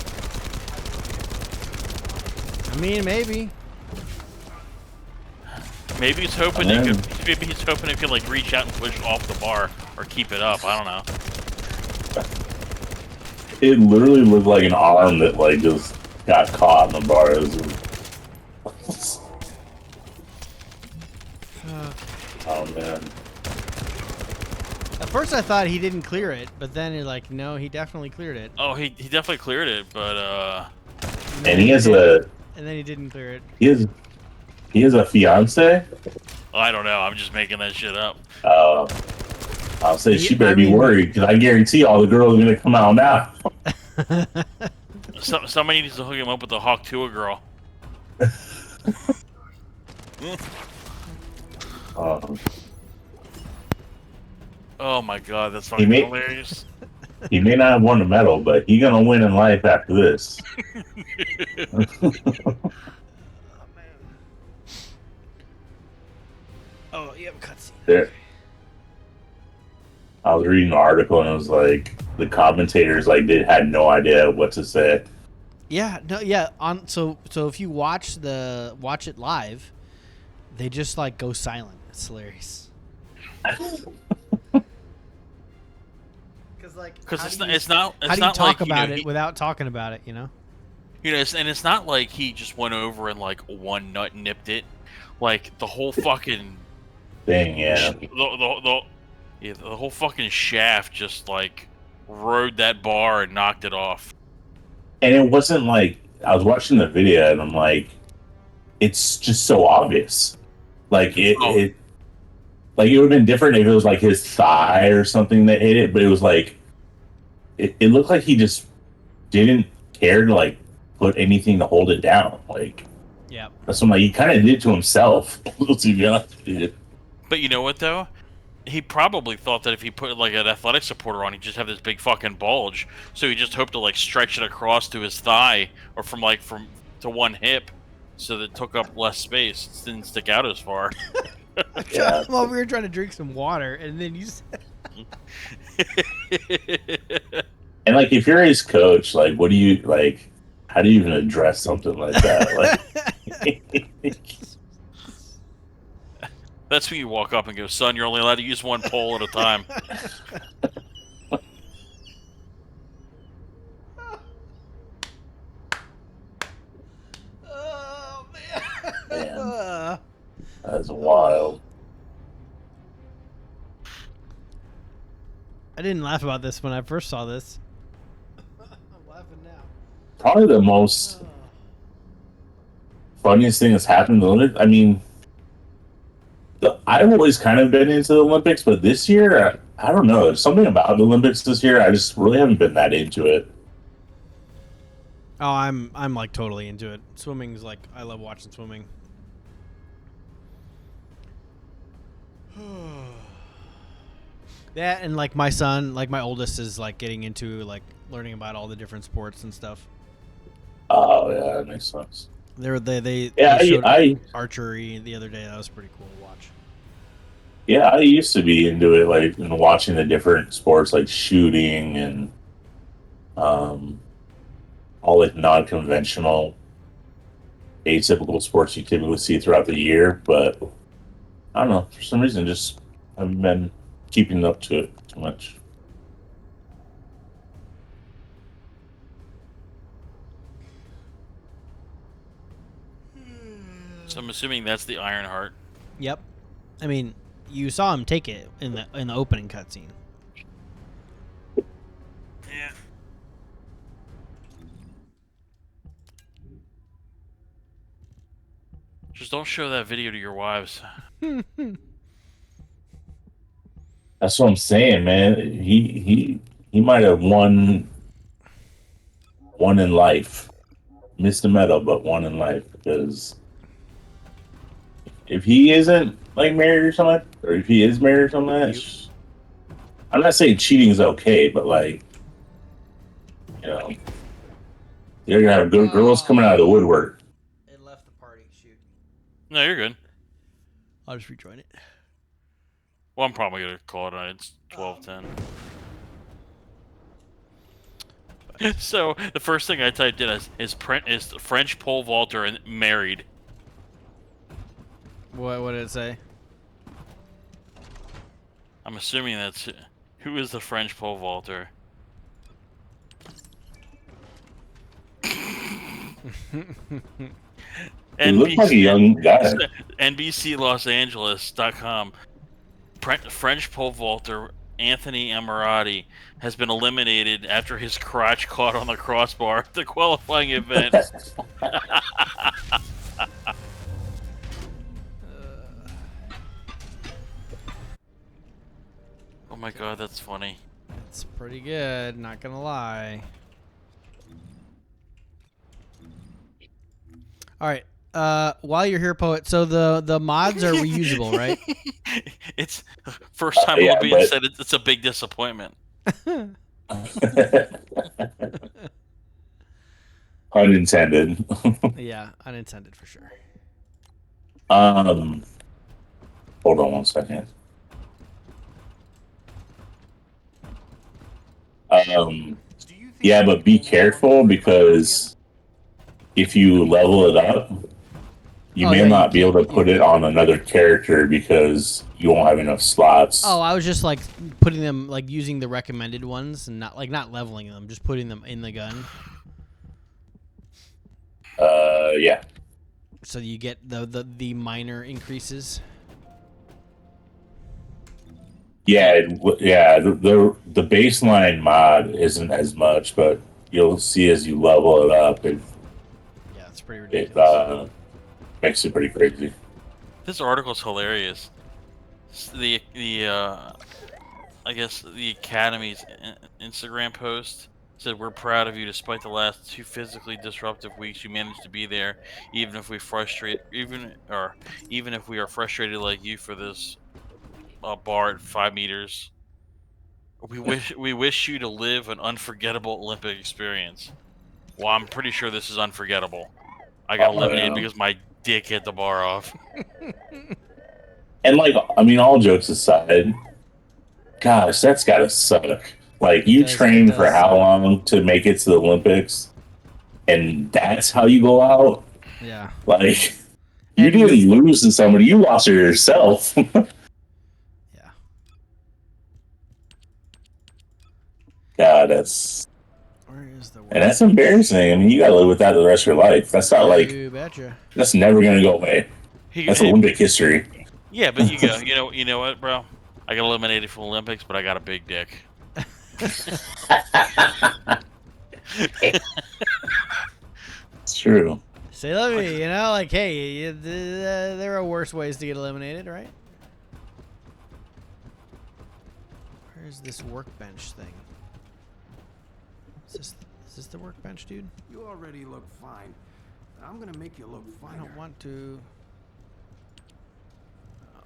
I mean, maybe. Maybe he's hoping he could. Maybe he's hoping he could like reach out and push off the bar or keep it up. I don't know. It literally looked like an arm that like just got caught in the bar. Oh man! At first, I thought he didn't clear it, but then you're like, no, he definitely cleared it. Oh, he definitely cleared it, but And he has a. And then he didn't clear it. He has a fiance. I don't know. I'm just making that shit up. I'll say she better be worried because I guarantee all the girls are gonna come out now. Somebody needs to hook him up with the Hawk Tua girl. Oh my god, that's fucking hilarious. He may not have won a medal, but he's gonna win in life after this. Oh, you have a cutscene. There. I was reading an article and it was like the commentators like they had no idea what to say. Yeah, no, yeah. So if you watch it live, they just like go silent. It's hilarious. Because it's not. How do you talk about it without talking about it? You know. You know, and it's not like he just went over and like one nut nipped it. Like the whole fucking thing, yeah. The whole fucking shaft just like rode that bar and knocked it off. And it wasn't like I was watching the video and I'm like, it's just so obvious. Like it like it would have been different if it was like his thigh or something that hit it, but it was like it looked like he just didn't care to like put anything to hold it down. Like, yeah, that's what he kind of did to himself. To be honest with you. But you know what though? He probably thought that if he put like an athletic supporter on, he'd just have this big fucking bulge. So he just hoped to like stretch it across to his thigh or from to one hip, so that it took up less space. It didn't stick out as far. Yeah. Well, we were trying to drink some water, and then you said... And like, if you're his coach, like, what do you like? How do you even address something like that? Like, that's when you walk up and go, "Son, you're only allowed to use one pole at a time." Oh man. Man. That's wild. I didn't laugh about this when I first saw this. I'm laughing now. Probably the most funniest thing that's happened to the Olympics. I mean, I've always kind of been into the Olympics, but this year, I don't know. There's something about the Olympics this year. I just really haven't been that into it. Oh, I'm like totally into it. Swimming's like, I love watching swimming. That and like my son, like my oldest is like getting into like learning about all the different sports and stuff. Oh yeah, that makes sense. They I archery the other day. That was pretty cool to watch. Yeah, I used to be into it, like watching the different sports, like shooting and all like non-conventional, atypical sports you typically see throughout the year. But I don't know, for some reason, just haven't been keeping up to it too much. So I'm assuming that's the Iron Heart. Yep. I mean, you saw him take it in the opening cutscene. Yeah. Just don't show that video to your wives. That's what I'm saying, man. He might have won in life. Missed the medal, but won in life, because if he isn't like married or something, or if he is married or something, I'm not saying cheating is okay, but like, you know, you're gonna have good girls coming out of the woodwork. It left the party. Shoot. No, you're good. I'll just rejoin it. Well, I'm probably gonna call it on. It's 12:10. So the first thing I typed in is French pole vaulter and married. What did it say? I'm assuming that's who is the French pole vaulter. He looks like a young guy. NBCLosAngeles.com. French pole vaulter Anthony Amorati has been eliminated after his crotch caught on the crossbar at the qualifying event. Oh my god, that's funny. It's pretty good, not gonna lie. All right. While you're here, Poet, so the mods are reusable, right? It's first time Yeah, it'll be said it's a big disappointment. Unintended. Yeah, unintended for sure. Hold on one second. Yeah, but be careful, because if you level it up, you may not be able to put it on another character because you won't have enough slots. Oh, I was just like putting them, like using the recommended ones and not leveling them, just putting them in the gun. Yeah. So you get the minor increases. Yeah, the baseline mod isn't as much, but you'll see as you level it up, Yeah, it's pretty ridiculous. it makes it pretty crazy. This article's hilarious. The I guess the Academy's Instagram post said, "We're proud of you. Despite the last 2 physically disruptive weeks, you managed to be there. Even if we are frustrated like you for this bar at 5 meters. We wish you to live an unforgettable Olympic experience." Well, I'm pretty sure this is unforgettable. I got eliminated because my dick hit the bar off. And like, I mean, all jokes aside, gosh, that's gotta suck. Like, you trained for how long to make it to the Olympics, and that's how you go out? Yeah. Like, you didn't lose to somebody, you lost to yourself. Yeah. God, that's... Where is the And that's embarrassing. I mean, you gotta live with that the rest of your life. That's not like... You betcha. That's never gonna go away. That's Olympic history. Yeah, but you go, you know what, bro? I got eliminated from Olympics, but I got a big dick. It's true. Say let me, you know, like, hey, there are worse ways to get eliminated, right? Where's this workbench thing? Is this the workbench, dude? You already look fine. I'm gonna make you look finer. I don't want to. Oh.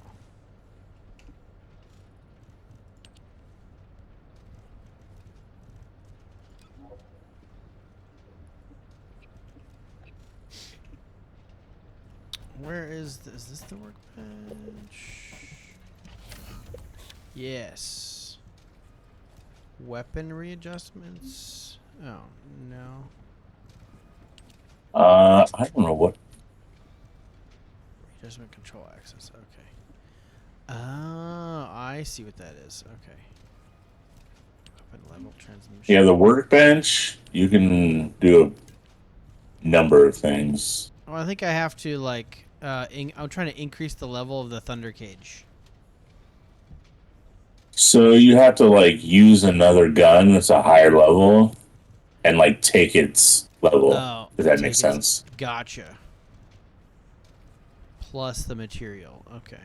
Where is this the workbench? Yes. Weapon readjustments? Oh, no. I don't know what... Readjustment control access, okay. Oh, I see what that is, okay. Weapon level transmission. Yeah, the workbench, you can do a number of things. Oh, I think I have to like. I'm trying to increase the level of the thunder cage. So you have to like use another gun that's a higher level, and like take its level. Oh, If that take makes it- sense. Gotcha. Plus the material. Okay.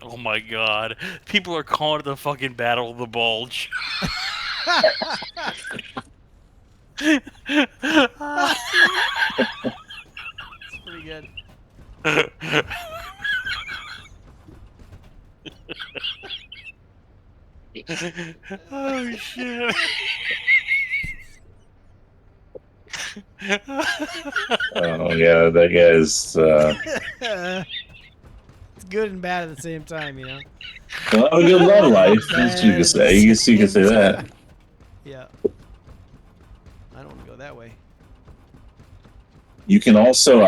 Oh my god. People are calling it the fucking Battle of the Bulge. It's pretty good. Oh shit. Oh yeah, that guy's. It's good and bad at the same time, you know. Well, have a good love life. That's what you Bad can at say. the You can say same that. time. Yeah. I don't want to go that way. You can also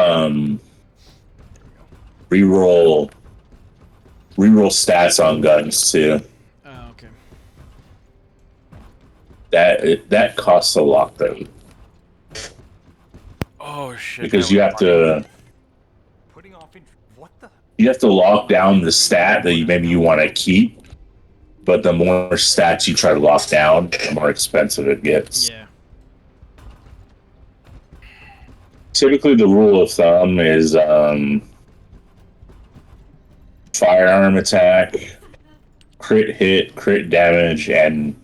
reroll stats on guns too. Oh, okay. That costs a lot though, Oh shit. because that you was have to lock down the stat that maybe you want to keep. But the more stats you try to lock down, the more expensive it gets. Yeah. Typically, the rule of thumb is firearm attack, crit hit, crit damage, and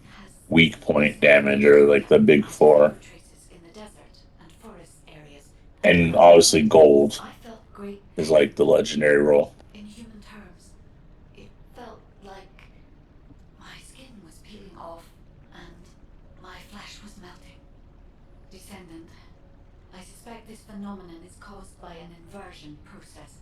weak point damage are like the big four. Traces in the desert and forest areas. And obviously, gold I felt great is like the legendary rule. in human terms. It felt like my skin was peeling off and my flesh was melting. Descendant, I suspect this phenomenon is caused by an inversion process.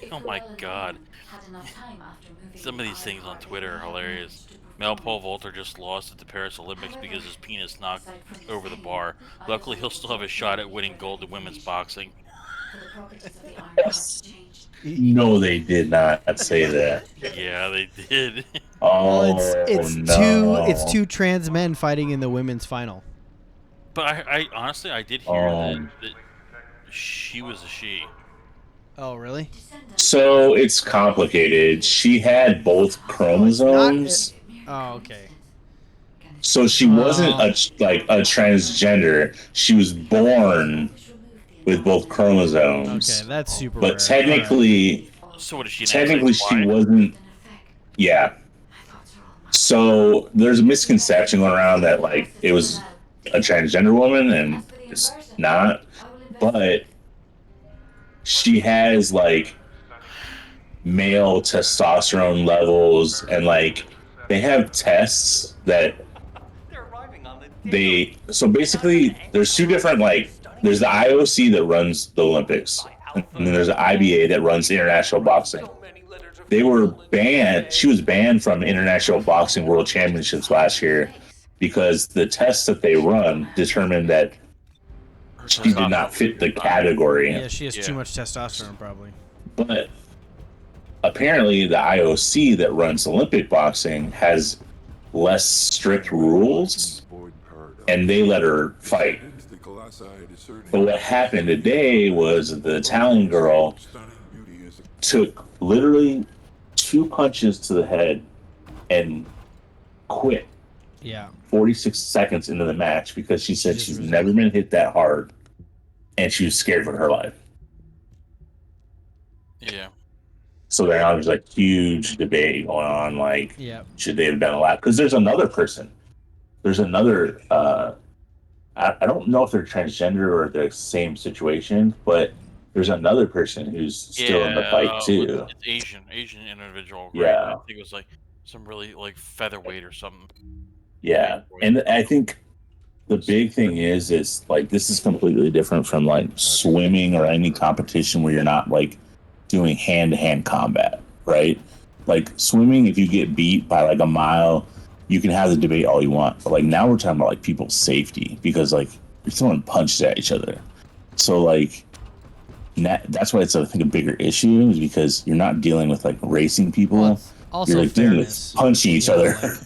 If Oh the my well-informed god. had enough time after moving Some of the these things on island, Twitter they are might have hilarious. managed to Mel perform Paul Volter just lost at the Paris Olympics However, because his penis knocked aside from over the descending, bar. I Luckily, was he'll able still to have a shot at obtain winning further gold in women's information. boxing. For the properties of the iron Yes. heart changed. No, they did not say that. Yeah, they did. Oh, Well, it's no. two trans men fighting in the women's final. But I honestly, I did hear that she was a she. Oh, really? So it's complicated. She had both chromosomes. Oh, okay. So she wasn't a transgender. She was born with both chromosomes. Okay, that's super But rare. technically, So what is she? An technically she XXY? wasn't. Yeah. So there's a misconception going around that like it was a transgender woman, and it's not. But she has like male testosterone levels, and like they have tests that so basically there's two different, like there's the IOC that runs the Olympics, and then there's the IBA that runs international boxing. They were banned. She was banned from International Boxing World Championships last year because the tests that they run determined that she did not fit the category. Yeah, she has too much testosterone, probably. But apparently, the IOC that runs Olympic boxing has less strict rules, and they let her fight. But what happened today was the Italian girl took literally 2 punches to the head and quit. Yeah. 46 seconds into the match because she said she's never been hit that hard, and she was scared for her life. Yeah. So now there's like huge debate going on, like, should they have been allowed? Because there's another person. There's another, I don't know if they're transgender or the same situation, but there's another person who's still in the fight too. It's Asian individual. Right? Yeah. I think it was like some really like featherweight or something. Yeah. And I think the big thing is like, this is completely different from like swimming or any competition where you're not like doing hand-to-hand combat, right? Like swimming, if you get beat by like a mile, you can have the debate all you want. But like now we're talking about like people's safety, because like you're throwing punches at each other. So like that's why it's I think a bigger issue, is because you're not dealing with like racing people. Well, also you're like dealing with punching each other. Like,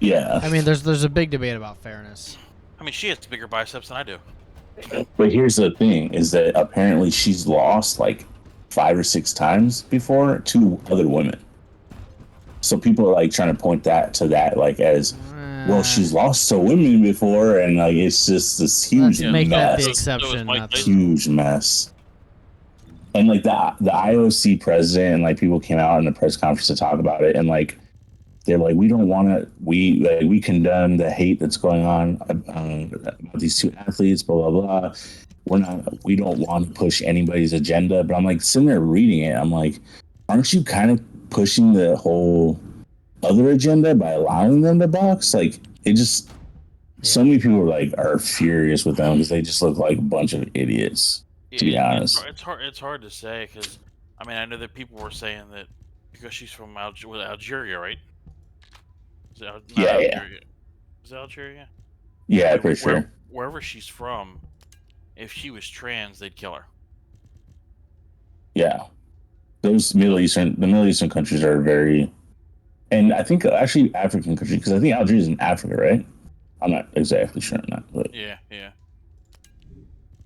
yeah. I mean, there's a big debate about fairness. I mean, she has bigger biceps than I do. But here's the thing: is that apparently she's lost like 5 or 6 times before to other women. So people are like trying to point that to that like as well. She's lost to women before, and like it's just this huge Let's make that the mess. exception, not the Huge mess. And like the IOC president and like people came out in the press conference to talk about it, and like they're like, we don't want to. We condemn the hate that's going on about these two athletes. Blah blah blah. We don't want to push anybody's agenda. But I'm like sitting there reading it. I'm like, aren't you kind of pushing the whole other agenda by allowing them to box? Like it just. So many people are furious with them because they just look like a bunch of idiots. To be honest, it's hard to say because I mean I know that people were saying that because she's from Algeria, right? Is it, not Algeria. Is it Algeria? Yeah, anyway, pretty sure. Wherever she's from, if she was trans, they'd kill her. Yeah, those the Middle Eastern countries are very, and I think actually African countries because I think Algeria is in Africa, right? I'm not exactly sure on that, but yeah.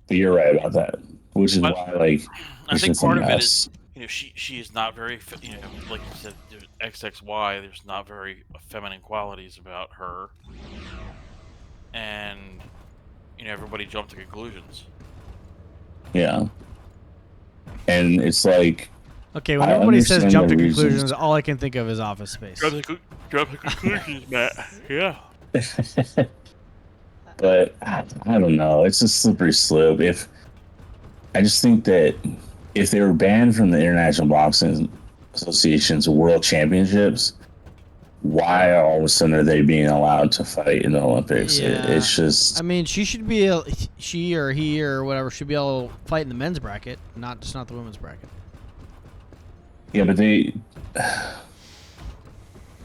But you're right about that, which is why like I think part of it is she is not very like you said XXY. There's not very feminine qualities about her, and everybody jumped to conclusions. Yeah, and it's like okay. When everybody says jump to conclusions, all I can think of is Office Space. Jump to conclusions, Matt. Yeah. But I don't know. It's a slippery slope. I just think that if they were banned from the International Boxing Association's World Championships, why all of a sudden are they being allowed to fight in the Olympics? Yeah. It's just. I mean, she should be she or he or whatever should be able to fight in the men's bracket, not the women's bracket. Yeah,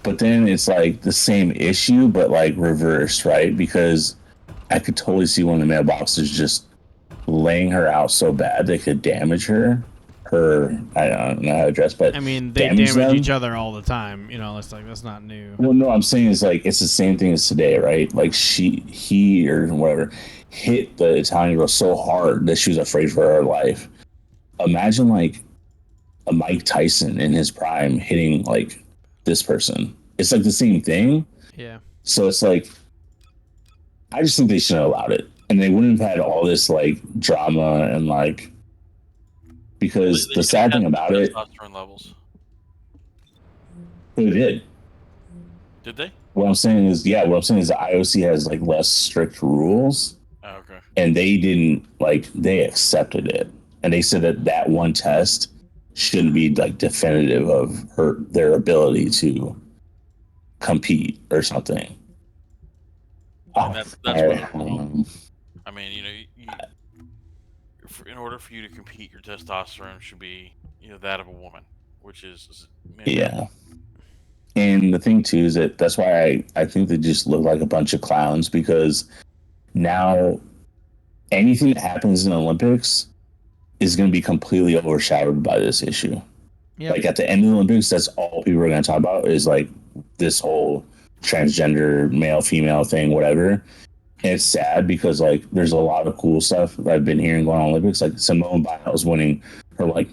but then it's like the same issue, but like reversed, right? Because I could totally see one of the male boxers just laying her out so bad they could damage her. I don't know how to address, but I mean, they damage each other all the time. It's like that's not new. Well, no, I'm saying is like it's the same thing as today, right? Like he or whatever hit the Italian girl so hard that she was afraid for her life. Imagine like a Mike Tyson in his prime hitting like this person. It's like the same thing. Yeah. So it's like I just think they should have allowed it, and they wouldn't have had all this like drama and like because the sad thing about it. Testosterone levels. They did. Did they? What I'm saying is the IOC has like less strict rules. Oh, okay. And they didn't they accepted it, and they said that one test shouldn't be like definitive of their ability to compete or something. That's what I mean, in order for you to compete, your testosterone should be that of a woman, which is yeah. And the thing too is that's why I think they just look like a bunch of clowns, because now anything that happens in the Olympics is going to be completely overshadowed by this issue. Yep. Like at the end of the Olympics, that's all people are going to talk about is like this whole transgender male female thing, whatever. And it's sad because like there's a lot of cool stuff that I've been hearing going on Olympics. Like Simone Biles winning her like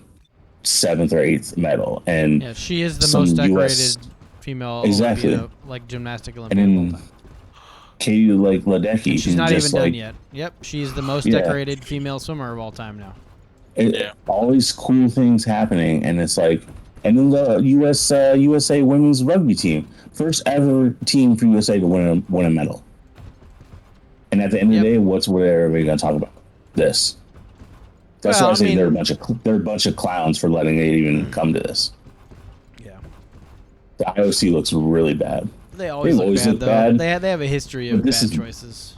7th or 8th medal, and yeah, she is the most decorated female Olympia, like gymnastic Olympian. And then Katie Ledecky, she's not even done yet. Yep, she's the most decorated female swimmer of all time now. All these cool things happening, and it's like, and then the USA women's rugby team, first ever team for USA to win a medal. And at the end of the day, what are we going to talk about? This. That's why I say they're a bunch of clowns for letting it even come to this. Yeah. The IOC looks really bad. They always look bad. They have a history of bad choices.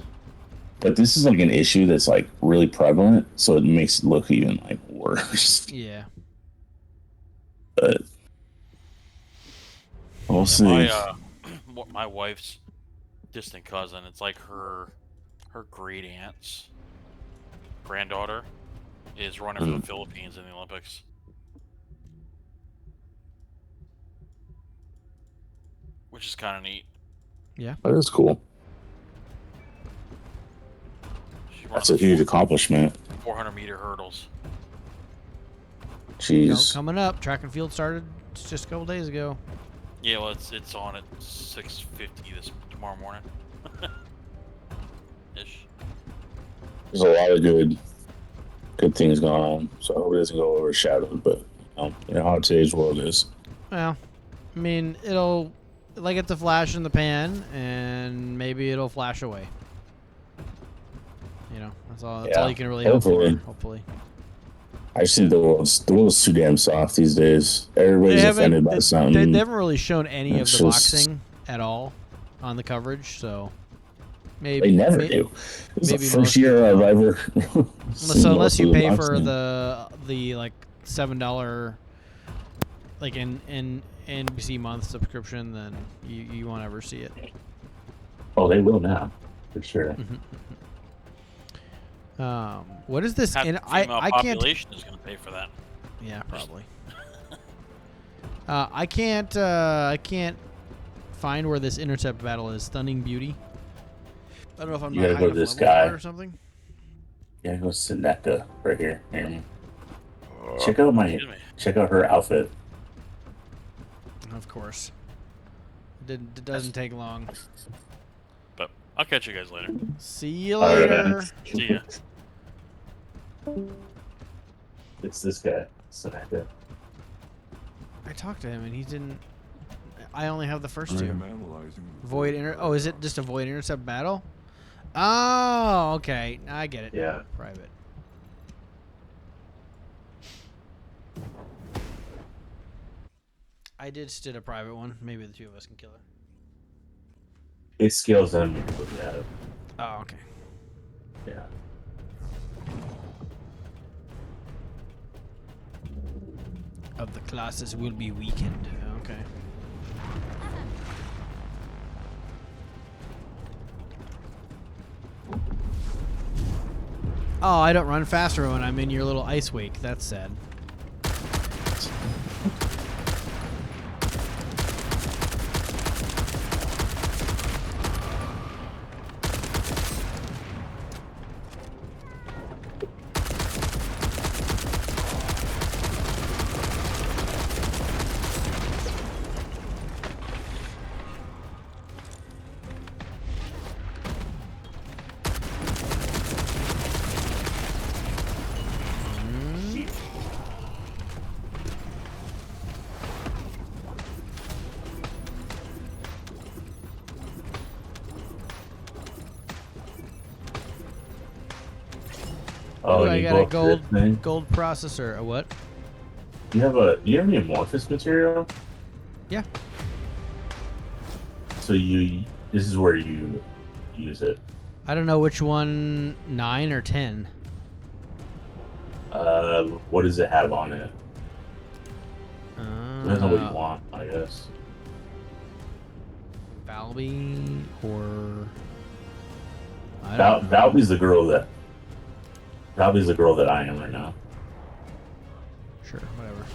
But this is like an issue that's like really prevalent, so it makes it look even like worse. Yeah. But we'll see. My wife's distant cousin, it's like her great aunt's granddaughter is running for the Philippines in the Olympics. Which is kind of neat. Yeah. That is cool. That's a huge accomplishment. 400-meter hurdles. Jeez. Coming up. Track and field started just a couple days ago. Yeah, well, it's on at 6:50 tomorrow morning. Ish. There's a lot of good things going on, so I hope it doesn't go overshadowed. But you know how today's world is. Well, I mean, it'll like it's a flash in the pan, and maybe it'll flash away. You know, that's all you can really hope for. Hopefully. I just think the world's too damn soft these days. Everybody's offended by something. They haven't really shown any of the boxing at all on the coverage, so maybe they never do. It's the first year I've ever. So unless you pay for the like $7 like in NBC month subscription, then you won't ever see it. Oh, they will now, for sure. What is this? Half And the female I can't. population is going to pay for that. Yeah, probably. I can't find where this intercept battle is. Stunning beauty. I don't know if I'm You not gotta high go to enough this level for guy. it or something. Yeah, go Seneca right here. Check out her outfit. Of course. It doesn't take long. But I'll catch you guys later. See you later. Right. See ya. It's this guy, Seneca. I talked to him and he didn't. I only have the first two. Void inter. Oh, is it just a void intercept battle? Oh, okay. I get it. Yeah. Private. I did a private one. Maybe the two of us can kill it. It scales them when you look at it. Oh, okay. Yeah. Of the classes will be weakened. Okay. Oh, I don't run faster when I'm in your little ice wake. That's sad. Oh, I got a gold processor. A what? Do you have any amorphous material? Yeah. So this is where you use it. I don't know which one, 9 or 10. What does it have on it? Depends on what you want, I guess. Valby or Valby's the girl that I am right now. Sure, whatever.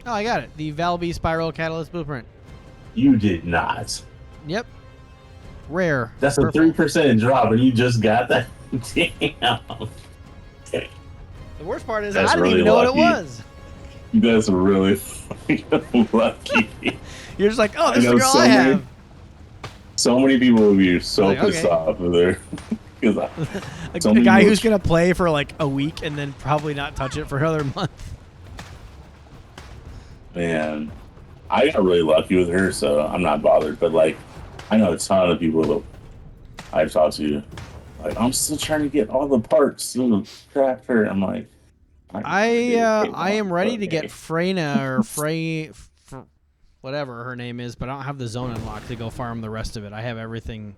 Oh, I got it. The Valby Spiral Catalyst Blueprint. You did not. Yep. Rare. That's Purple. a 3% drop, and you just got that. Damn. Okay. The worst part is That's I didn't really even know lucky. what it was. You guys are really lucky. You're just like, oh, this is the girl I have. So many people will be so Like, pissed okay. off with her. A guy who's gonna play for like a week and then probably not touch it for another month. Man, I got really lucky with her, so I'm not bothered. But like, I know a ton of people that I've talked to. Like, I'm still trying to get all the parts to craft her. I'm like, I am ready to get Freyna or whatever her name is, but I don't have the zone unlocked to go farm the rest of it. I have everything,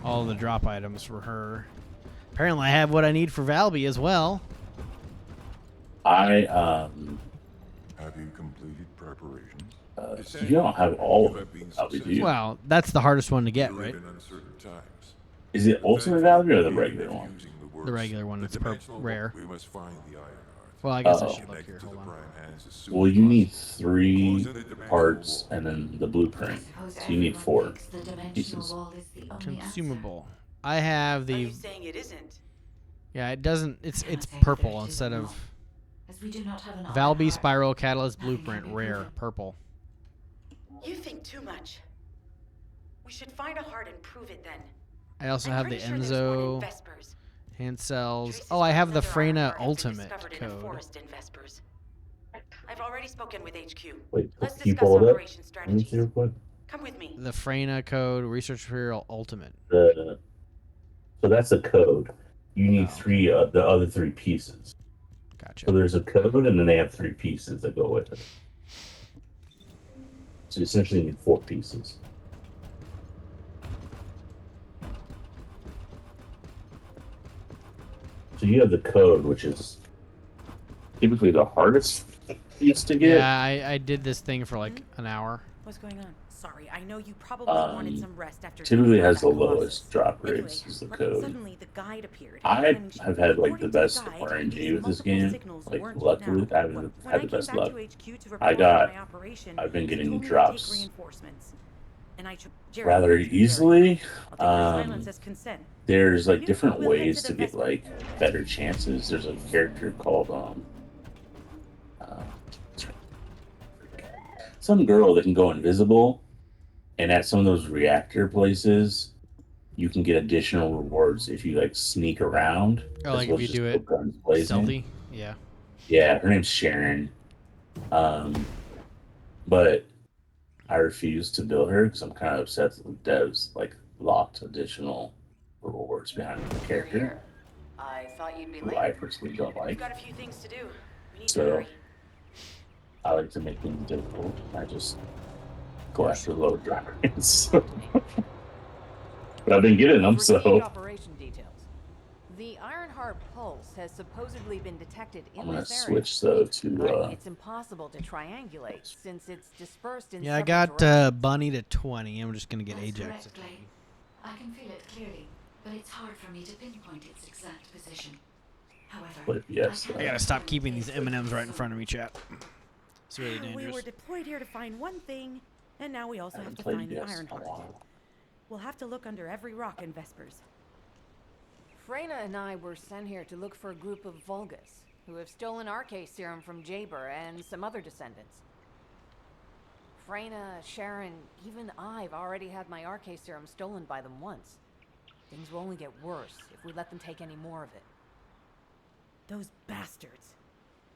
all the drop items for her. Apparently, I have what I need for Valby as well. Have you completed preparations? You don't have all of it, Valby, do you? Well, that's the hardest one to get, We right? live in uncertain times. Is it Ultimate Valby or the regular one? The regular one. It's rare. We must find the iron heart. Well, I guess I Uh-oh. should look here. Hold on. Well, you need 3 parts and then the blueprint. So you need 4 pieces. Consumable. I have Are the. you saying it isn't? Yeah, it doesn't. It's Cannot say purple whether it is instead or of not, as we do not have an Valby iron heart. Spiral Catalyst Nothing can Blueprint be Rare proven. purple. You think too much. We should find a heart and prove it then. I also I'm have the pretty sure there's one in Enzo Vespers. hand cells. Traces Oh, I from have the another iron Freyna heart have been Ultimate discovered in a code. forest in Vespers. I've already spoken with HQ. Wait, Let's can you discuss pull it up? operation Let me see strategies. real quick. Come with me. The Freyna code, Research Material Ultimate. So that's a code. You need Oh, three the other three pieces. Gotcha. So there's a code, and then they have three pieces that go with it. So you essentially need 4 pieces. So you have the code, which is typically the hardest piece to get. Yeah, I did this thing for like an hour. What's going on? Sorry, I know you probably wanted some rest after Typically taking on has the that Colossus. lowest drop Anyway, rates is the code. suddenly the guide appeared. I and she- have had like the according to best guide, RNG these with this multiple game. signals Like weren't luckily, now. I haven't When had I the came best back luck. to HQ to I report got- on my operation, I've been they getting told me to drops take reinforcements. And I rather easily. I'll take your silence as consent. There's like You different will head ways to to the get festival. like better chances. There's a character called some girl that can go invisible, and at some of those reactor places, you can get additional rewards if you like sneak around. Oh, like as well if you as just do go it guns blazing. stealthy. Yeah. Yeah, her name's Sharon. But I refuse to build her because I'm kind of upset that the devs like locked additional rewards behind the You're character, here. I thought you'd be who late. I personally don't We've like. got a few things to do. We need to So hurry. I like to make things difficult. I just go after low drop rates. But I've been getting them, Received so operation details. The Ironheart pulse has supposedly been detected in I'm gonna this area. switch though But to it's impossible to triangulate since it's dispersed in Yeah, I several got directions. Bunny to 20. I'm just gonna get That's Ajax correct, to Clay. 20. I can feel it clearly, but it's hard for me to pinpoint its exact position. However, What yes, can I gotta stop keeping these M&Ms right in front of me, chat. It's really We dangerous. were deployed here to find one thing, and now we also I have haven't to played find the yes in a Ironheart. while. We'll have to look under every rock in Vespers. Freyna and I were sent here to look for a group of Vulgus who have stolen RK serum from Jaber and some other descendants. Freyna, Sharon, even I've already had my RK serum stolen by them once. Things will only get worse if we let them take any more of it. Those bastards.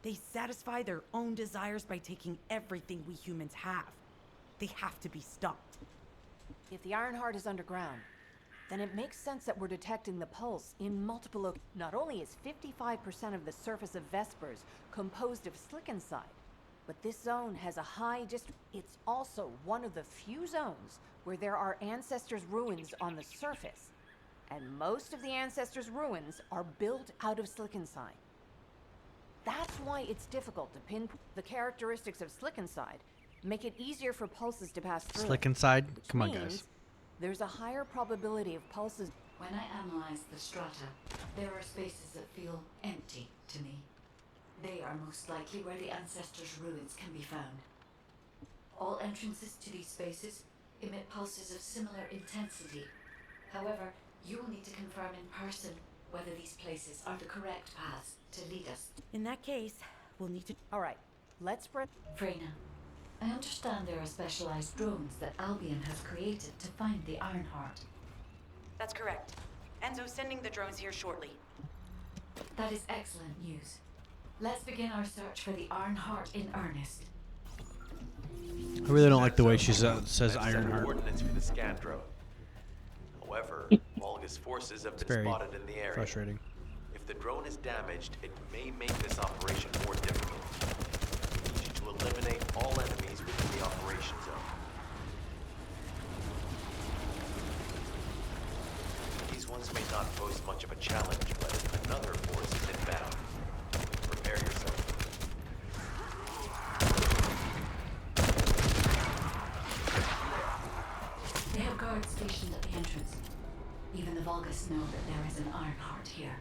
They satisfy their own desires by taking everything we humans have. They have to be stopped. If the Ironheart is underground, then it makes sense that we're detecting the pulse in multiple Not only is 55% of the surface of Vespers composed of slickenside, but this zone has a high It's also one of the few zones where there are Ancestors' ruins on the surface. And most of the Ancestors' ruins are built out of slickenside. That's why it's difficult to pinpoint. The characteristics of slickenside make it easier for pulses to pass through. Slick inside. Which Come on, means guys. there's a higher probability of pulses. when I analyze the strata, there are spaces that feel empty to me. They are most likely where the ancestors' ruins can be found. All entrances to these spaces emit pulses of similar intensity. However, you will need to confirm in person whether these places are the correct paths to lead us. In that case, we'll need to. All right, let's spread. Freyna, I understand there are specialized drones that Albion has created to find the Ironheart. That's correct. Enzo's sending the drones here shortly. That is excellent news. Let's begin our search for the Ironheart in earnest. I really don't like the way she says I've sent Ironheart. coordinates for the scan drone. However, Vulgus forces have It's been very spotted in the area. frustrating. If the drone is damaged, it may make this operation more difficult. We need you to eliminate all enemies within the operation zone. These ones may not pose much of a challenge, but another force is inbound. Prepare yourself. They have guards stationed at the entrance. Even the Vulgus know that there is an Ironheart here.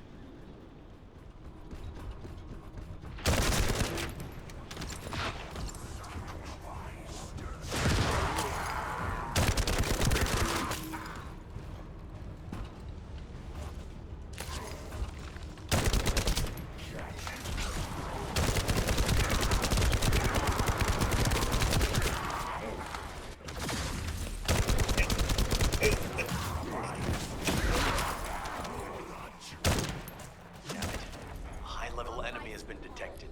has been detected.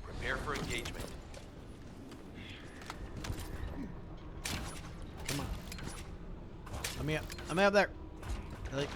Prepare for engagement. Come on. Let me up there. Really?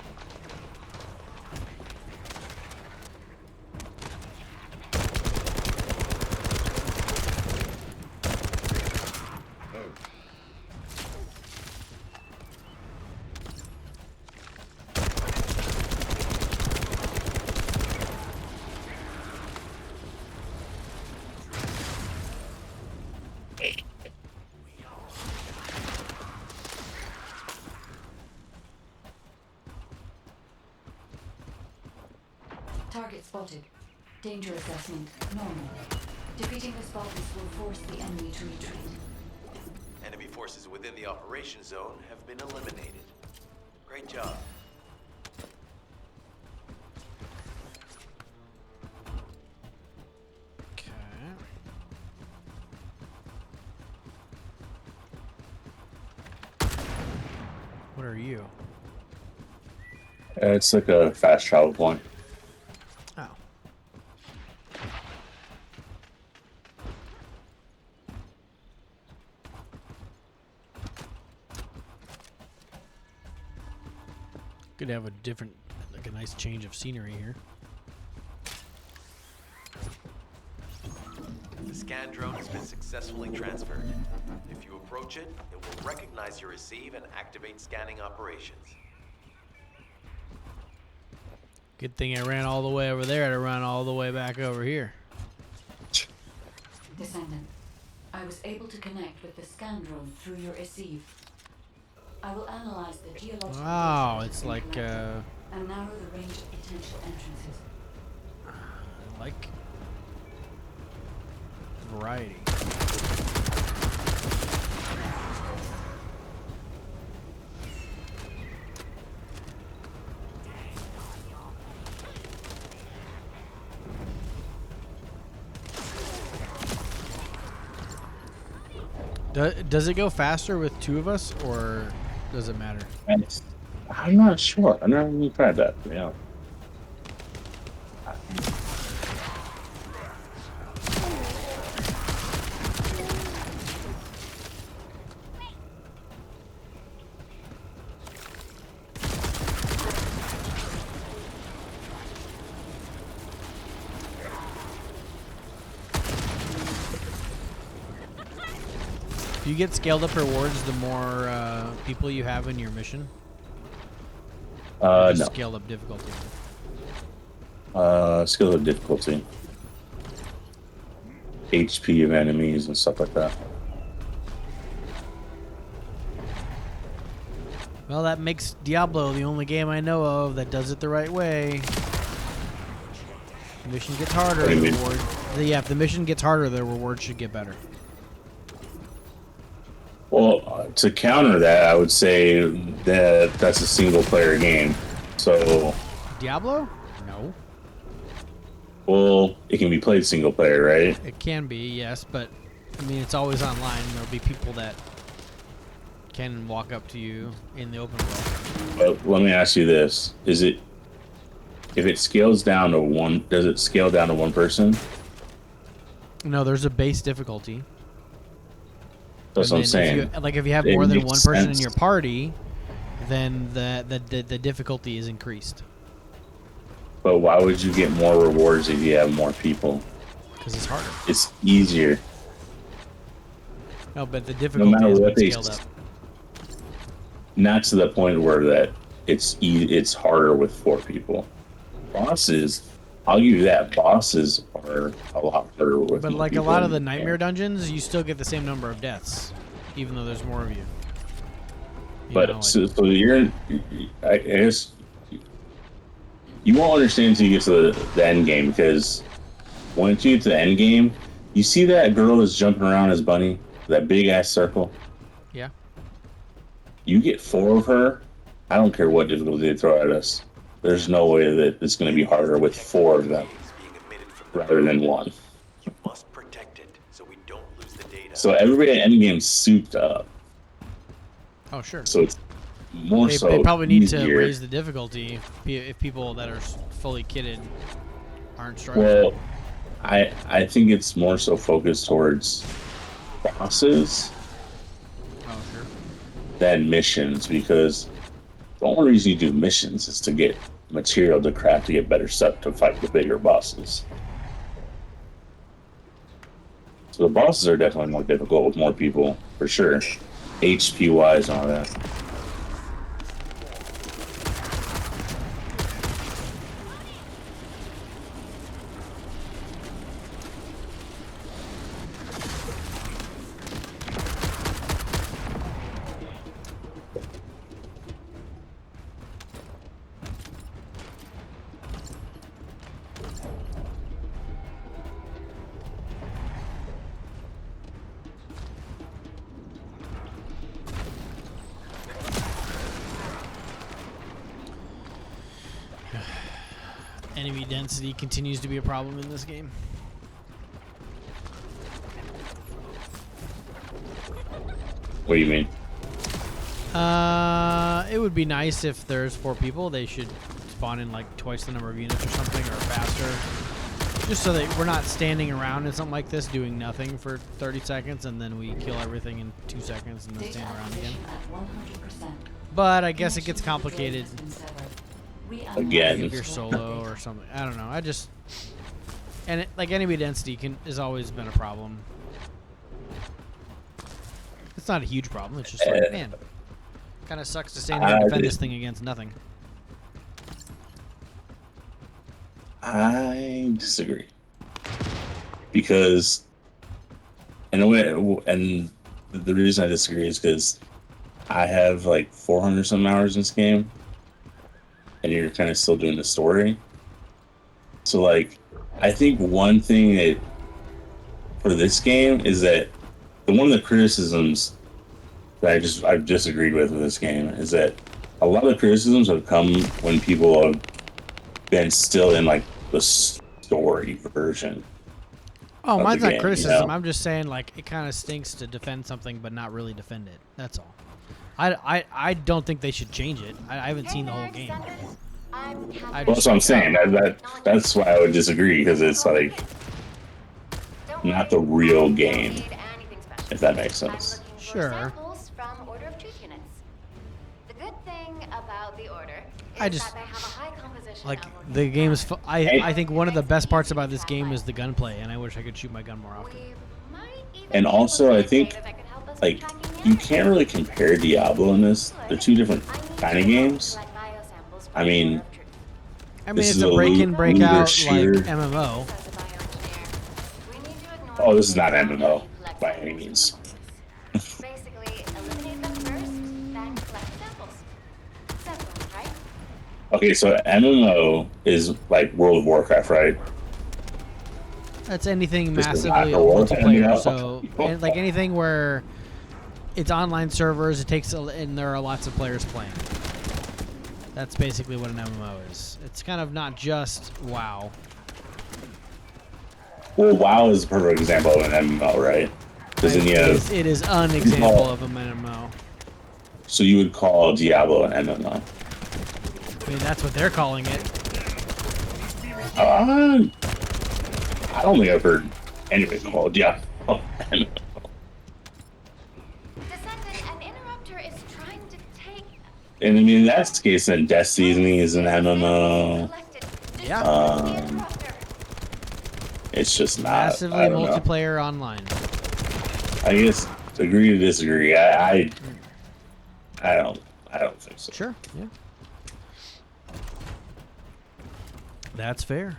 Target spotted. Danger assessment normal. Defeating the spotters will force the enemy to retreat. Enemy forces within the operation zone have been eliminated. Great job. Okay. What are you? It's like a fast travel point. Oh. Could have a different, like a nice change of scenery here. The scan drone has been successfully transferred. If you approach it, it will recognize your receive and activate scanning operations. Good thing I ran all the way over there to run all the way back over here. Descendant, I was able to connect with the scan drone through your receive. I will analyze the geological Wow, data it's that's been like collected and narrow the range of potential entrances. I like variety. Does it go faster with two of us, or does it matter? I'm not sure. I never really tried that. Yeah. Do you get scaled up rewards the more people you have in your mission? No. Scaled up difficulty. Skill of difficulty. HP of enemies and stuff like that. Well, that makes Diablo the only game I know of that does it the right way. The mission gets harder. What do you mean? Yeah, if the mission gets harder, the rewards should get better. Well, to counter that, I would say that that's a single-player game. So, Diablo? No. well, it can be played single-player, right? It can be, yes, but I mean, it's always online. There'll be people that can walk up to you in the open world. But let me ask you this: is it, if it scales down to one, does it scale down to one person? No, there's a base difficulty. That's what I'm saying. If you have It more than makes one person in sense. your party, then the difficulty is increased. But why would you get more rewards if you have more people? Because it's harder. It's easier. No, but the No difficulty matter has what been they, scaled up. not to the point where that it's harder with 4 people. Bosses, I'll give you that. Bosses are a lot harder with. But more like a people lot of the than- nightmare dungeons, you still get the same number of deaths, even though there's more of you. But know, like- so you're, I guess, you won't understand until you get to the end game, because once you get to the end game, you see that girl that's jumping around as Bunny, that big ass circle. Yeah. You get 4 of her. I don't care what difficulty they throw at us. There's no way that it's going to be harder with 4 of them rather than 1. You must protect it so we don't lose the data. So everybody at endgame's souped up. Oh, sure. So it's more They, so they probably need to easier. raise the difficulty if people that are fully kitted aren't struggling. Well, I think it's more so focused towards bosses than missions, because the only reason you do missions is to get material to craft to get better stuff to fight the bigger bosses. So the bosses are definitely more difficult with more people, for sure. HP wise and all that. Enemy density continues to be a problem in this game. What do you mean? It would be nice if there's 4 people. They should spawn in like twice the number of units or something, or faster. Just so that we're not standing around in something like this doing nothing for 30 seconds and then we kill everything in 2 seconds and then stand around again. But I guess it gets complicated again if you're solo or something. I don't know. And it, like, enemy density has always been a problem. It's not a huge problem. It's just like, man, kind of sucks to stand here and defend this thing against nothing. I disagree, because in a way, and the reason I disagree is because I have like 400 some hours in this game, and you're kind of still doing the story. So like, I think one thing that for this game is that one of the criticisms that I've disagreed with this game is that a lot of the criticisms have come when people have been still in like the story version. Oh, mine's not game, criticism. you know? I'm just saying, like, it kind of stinks to defend something but not really defend it. That's all. I don't think they should change it. I haven't seen the whole game. Well, that's what I'm saying. That's why I would disagree, because it's like not the real game, if that makes sense. Sure. I just like the game is. I think one of the best parts about this game is the gunplay, and I wish I could shoot my gun more often. And also, I think like you can't really compare Diablo in this. They're two different kind of games. I mean, it's a break-in, break-out like MMO. Oh, this is not MMO by any means. Okay, so MMO is like World of Warcraft, right? That's anything massively multiplayer. So, and like anything where it's online servers, and there are lots of players playing. That's basically what an MMO is. It's kind of not just WoW. Well, WoW is a perfect example of an MMO, right? Because then you have, it is an example of an MMO. So you would call Diablo an MMO? I mean, that's what they're calling it. I don't think I've heard anybody call Diablo MMO. And I mean, in that case, then Death Seasoning is an MMO. Yeah. It's just not massively multiplayer online. I guess agree to disagree. I don't think so. Sure. Yeah. That's fair.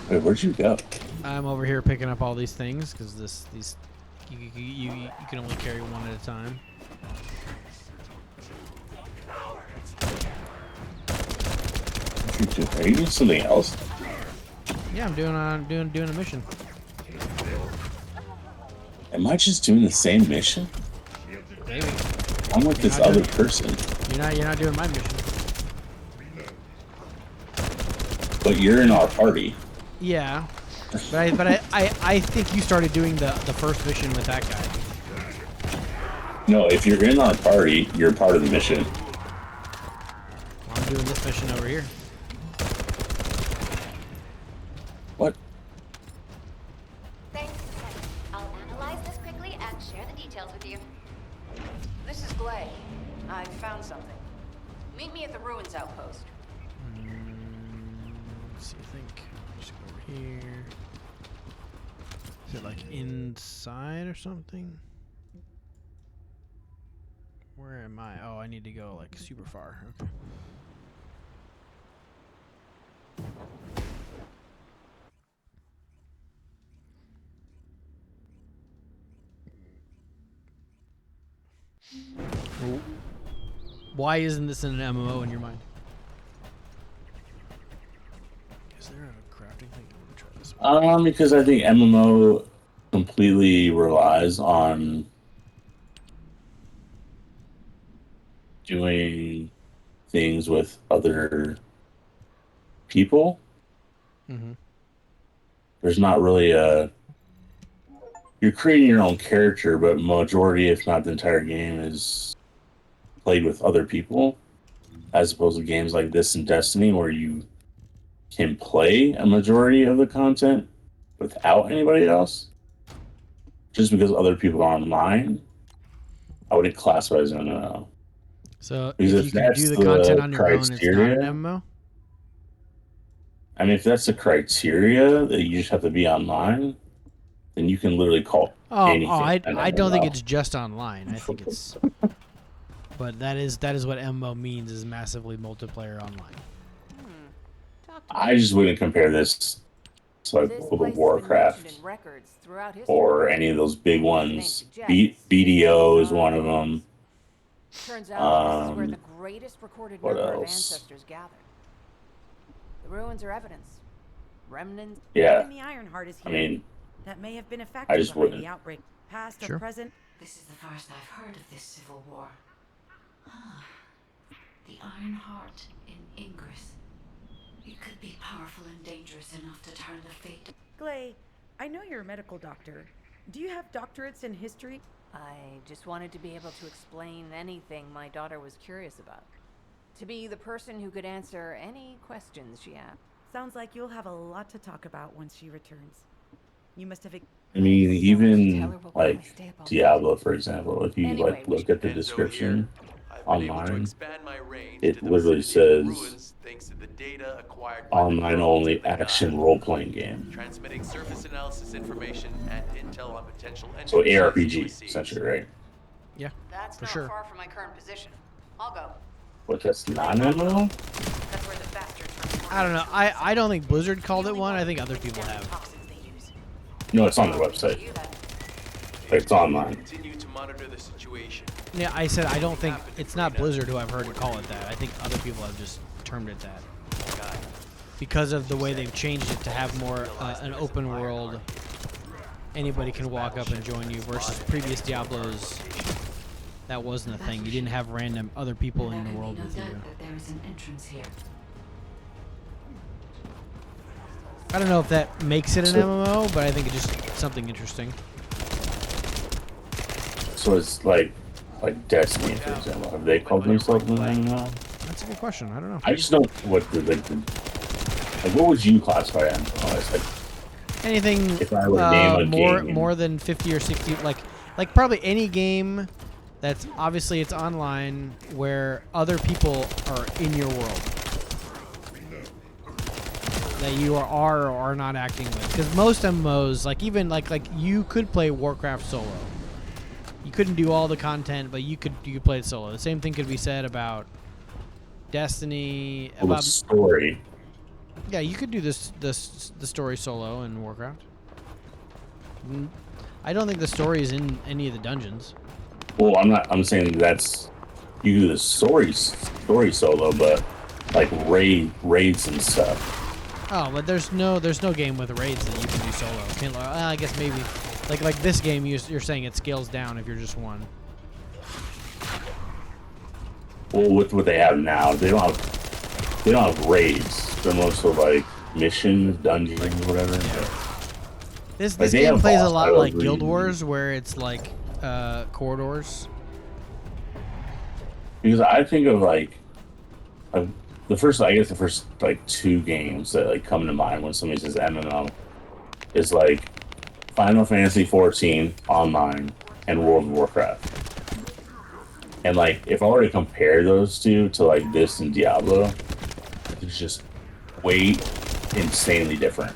Wait, where'd you go? I'm over here picking up all these things because you can only carry one at a time. Are you doing something else? Yeah, I'm doing a mission. Am I just doing the same mission? Maybe. I'm with this other person. You're not doing my mission. But you're in our party. Yeah. But I think you started doing the first mission with that guy. No, if you're in our party, you're part of the mission. I'm doing this mission over here. What? Thanks. I'll analyze this quickly and share the details with you. This is Glay. I found something. Meet me at the ruins outpost. Let's see, I think. Just go over here. Is it like inside or something? Where am I? Oh, I need to go like super far. Okay. Why isn't this in an MMO in your mind? Is there a crafting thing? I'm gonna try this one. Because I think MMO completely relies on doing things with other people. Mm-hmm. There's not really a... You're creating your own character, but majority, if not the entire game, is played with other people, as opposed to games like this and Destiny, where you can play a majority of the content without anybody else. Just because other people are online, I wouldn't classify as an MMO. So Because if you can do the content on your own, it's not an MMO? I mean, if that's the criteria that you just have to be online, then you can literally call anything. I don't think it's just online. I think it's... But that is what MMO means, is massively multiplayer online. I just wouldn't compare this to like World of Warcraft or any of those big ones. BDO is one of them. Turns out this is where the greatest recorded what number of else? ancestors gathered. The ruins are evidence. Remnants. Yeah. Even the Ironheart is here. I mean, that may have been a I factor just behind wouldn't. the outbreak. Past Sure. or present. This is the first I've heard of this civil war. The Ironheart in Ingress. It could be powerful and dangerous enough to turn the fate. Glay, I know you're a medical doctor. Do you have doctorates in history? I just wanted to be able to explain anything my daughter was curious about. To be the person who could answer any questions she asked. Sounds like you'll have a lot to talk about once she returns. You must have... I mean, even like Diablo, for example, if you like look at the description online, it literally says online only action role-playing game. Transmitting surface analysis information and intel on potential So enemies ARPG, essentially, right? Yeah, That's for not sure. far from my current position. I'll go. But that's not an MMO? That's where the bastards from I don't know. I don't think Blizzard called it one. I think other people have. No, it's on the website. It's online. Continue to monitor the situation. Yeah, I said I don't think it's not Blizzard who I've heard call it that. I think other people have just termed it that because of the way they've changed it to have more an open world. Anybody can walk up and join you versus previous Diablos. That wasn't a thing. You didn't have random other people in the world with you. That there is an entrance here. I don't know if that makes it an MMO, but I think it's just something interesting. So it's like Destiny, for example. Have they called themselves an MMO? That's a good question. I don't know. I just don't know what the like what would you classify as MMO as? Like, anything if I were to name a game, more than 50 or 60, like probably any game that's obviously it's online where other people are in your world that you are or are not acting with. Because most MMOs, like even like you could play Warcraft solo. You couldn't do all the content, but you could play it solo. The same thing could be said about Destiny. well, About the story. yeah, you could do the story solo in Warcraft. I don't think the story is in any of the dungeons. Well, I'm saying that's you do the story solo, but like raids and stuff. Oh, but there's no game with raids that you can do solo. I guess maybe like this game you're saying it scales down if you're just one. Well, with what they have now, they don't have raids. They're mostly like missions, dungeons, whatever. Yeah. This Like, game plays a lot like battles Guild where you- Wars, where it's like corridors, Because I think of like the first like 2 games that like come to mind when somebody says MMO is like Final Fantasy 14 Online and World of Warcraft. And like if I were to compare those two to like this and Diablo, it's just way insanely different.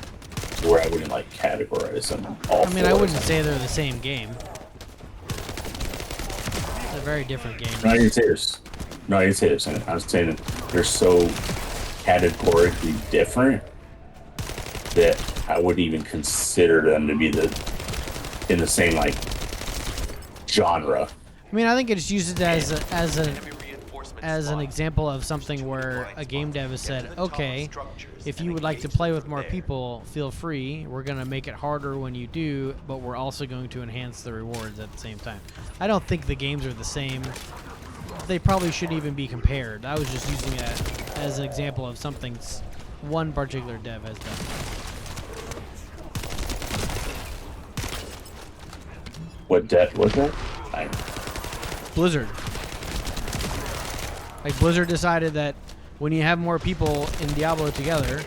Where I wouldn't like categorize them all. I mean, I wouldn't say they're the same game. They're very different games. No, I didn't say this. No, I didn't say this. I was saying that they're so categorically different that I wouldn't even consider them to be in the same like genre. I mean, I think it's used as an example of something where a game dev has said, okay, if you would like to play with more people, feel free. We're going to make it harder when you do, but we're also going to enhance the rewards at the same time. I don't think the games are the same. They probably shouldn't even be compared. I was just using it as an example of something one particular dev has done. What dev was that? Blizzard. Like, Blizzard decided that when you have more people in Diablo together,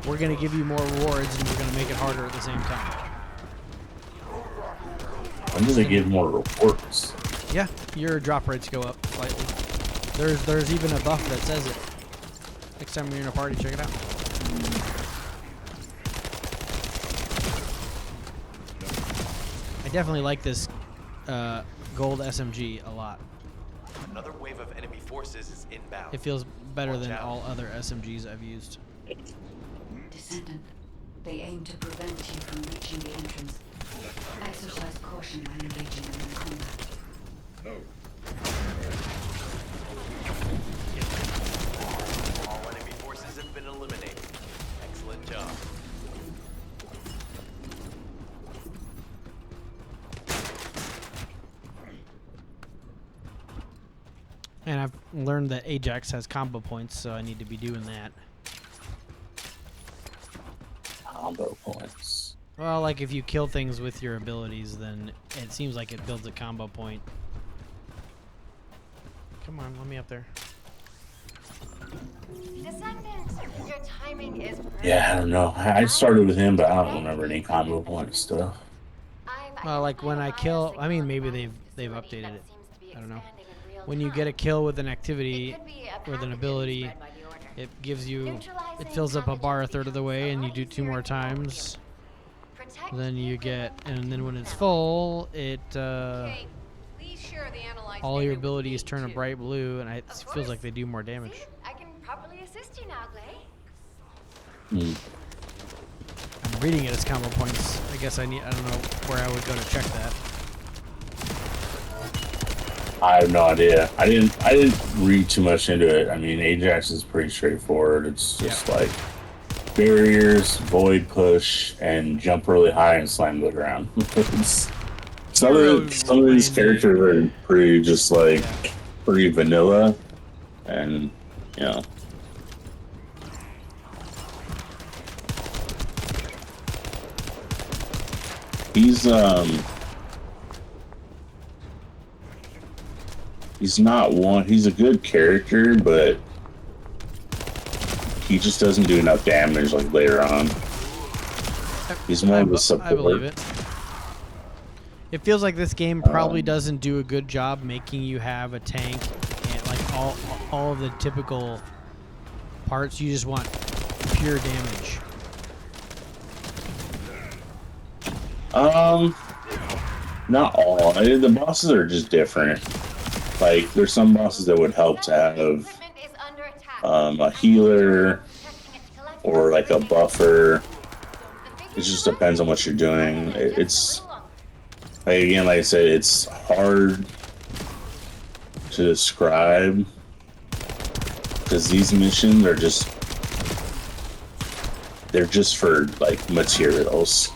we're going to give you more rewards and we're going to make it harder at the same time. When do they give more rewards? Yeah, your drop rates go up slightly. There's even a buff that says it. Next time you're in a party, check it out. I definitely like this gold SMG a lot. Another wave of enemy forces is inbound. It feels better than all other SMGs I've used. Descendant, they aim to prevent you from reaching the entrance. Exercise caution when engaging them in combat. All enemy forces have been eliminated. Excellent job. And I've learned that AJAX has combo points, so I need to be doing that. Combo points. Well, like if you kill things with your abilities, then it seems like it builds a combo point. Come on, let me up there. Descendant, your timing is perfect. Yeah, I don't know. I started with him, but I don't remember any combo point stuff. Well, like when I kill, I mean maybe they've updated it. I don't know. When you get a kill with an activity, with an ability, it gives you, it fills up a bar a third of the way, and you do 2 more times. Then you get, and then when it's full, it all your abilities turn a bright blue, and it feels like they do more damage. I can properly assist you now, Glay. I'm reading it as combo points. I guess I don't know where I would go to check that. I have no idea. I didn't read too much into it. I mean, AJAX is pretty straightforward. It's just like barriers, void push, and jump really high and slam to the ground. Some of these characters are pretty just like pretty vanilla, and you know. He's not one. He's a good character, but he just doesn't do enough damage like later on. He's more of a support. I believe it. It feels like this game probably doesn't do a good job making you have a tank and like all of the typical parts. You just want pure damage. Not all. The bosses are just different. Like, there's some bosses that would help to have a healer or like a buffer. It just depends on what you're doing. It's like, again, like I said, it's hard to describe because these missions are they're just for like materials,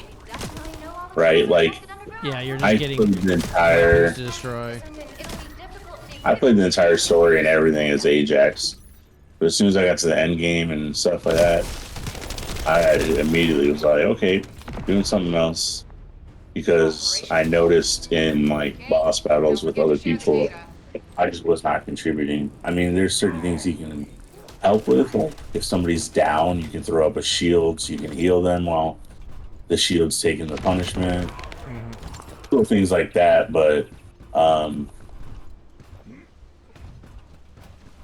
right? Like, yeah, you're just getting the entire to destroy. I played the entire story and everything as AJAX, but as soon as I got to the end game and stuff like that, I immediately was like, okay, doing something else, because I noticed in like boss battles with other people, I just was not contributing. I mean, there's certain things he can help with. Like if somebody's down, you can throw up a shield so you can heal them while the shield's taking the punishment. Little things like that, but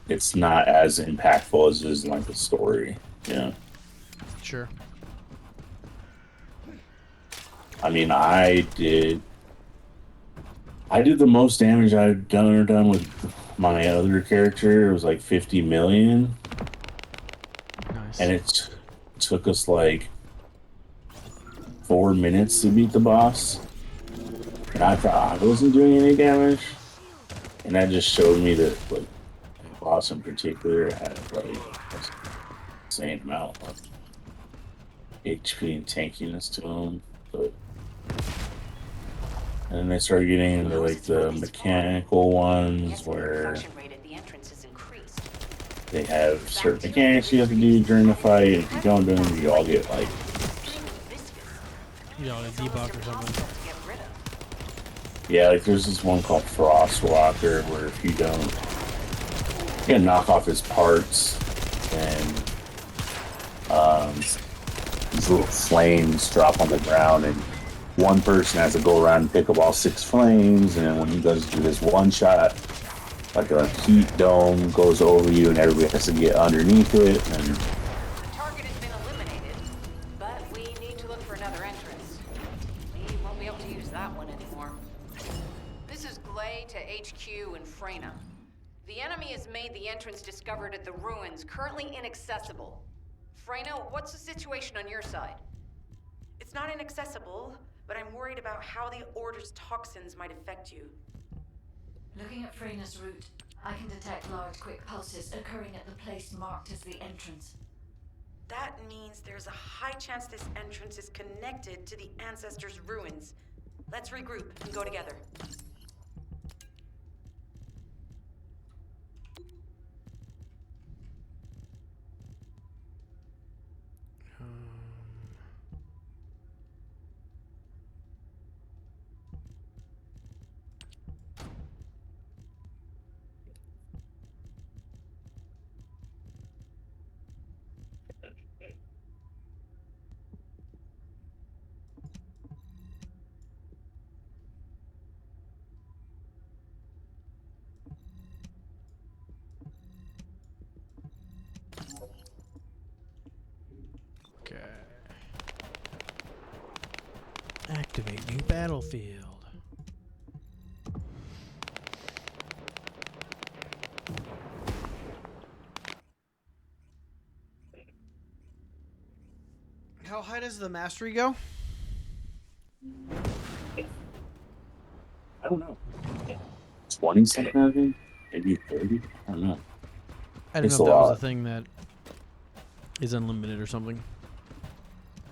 it's not as impactful as it is like the story. Yeah. Sure. I mean, I did the most damage I've done with my other character. It was like 50 million. Nice. And it took us like 4 minutes to beat the boss. And I thought I wasn't doing any damage. And that just showed me that like the boss in particular had like an insane amount of HP and tankiness to him. But and then they started getting into like the mechanical ones where they have certain mechanics you have to do during the fight, and if you don't do them, you all get like a debuff or something. Yeah, like there's this one called Frostwalker where if you don't, you can knock off his parts, and these little flames drop on the ground, and one person has to go around and pick up all 6 flames, and then when he does do this one shot, like a heat dome goes over you, and everybody has to get underneath it. And The target has been eliminated, but we need to look for another entrance. We won't be able to use that one anymore. This is Glay to HQ and Freyna. The enemy has made the entrance discovered at the ruins currently inaccessible. Freyna, what's the situation on your side? It's not inaccessible, but I'm worried about how the Order's toxins might affect you. Looking at Freyna's route, I can detect large quick pulses occurring at the place marked as the entrance. That means there's a high chance this entrance is connected to the Ancestors' ruins. Let's regroup and go together. Okay. Activate new battlefield. How high does the mastery go? I don't know. 20 something, I think? Maybe 30? I don't know. I don't know if that was a thing that is unlimited or something.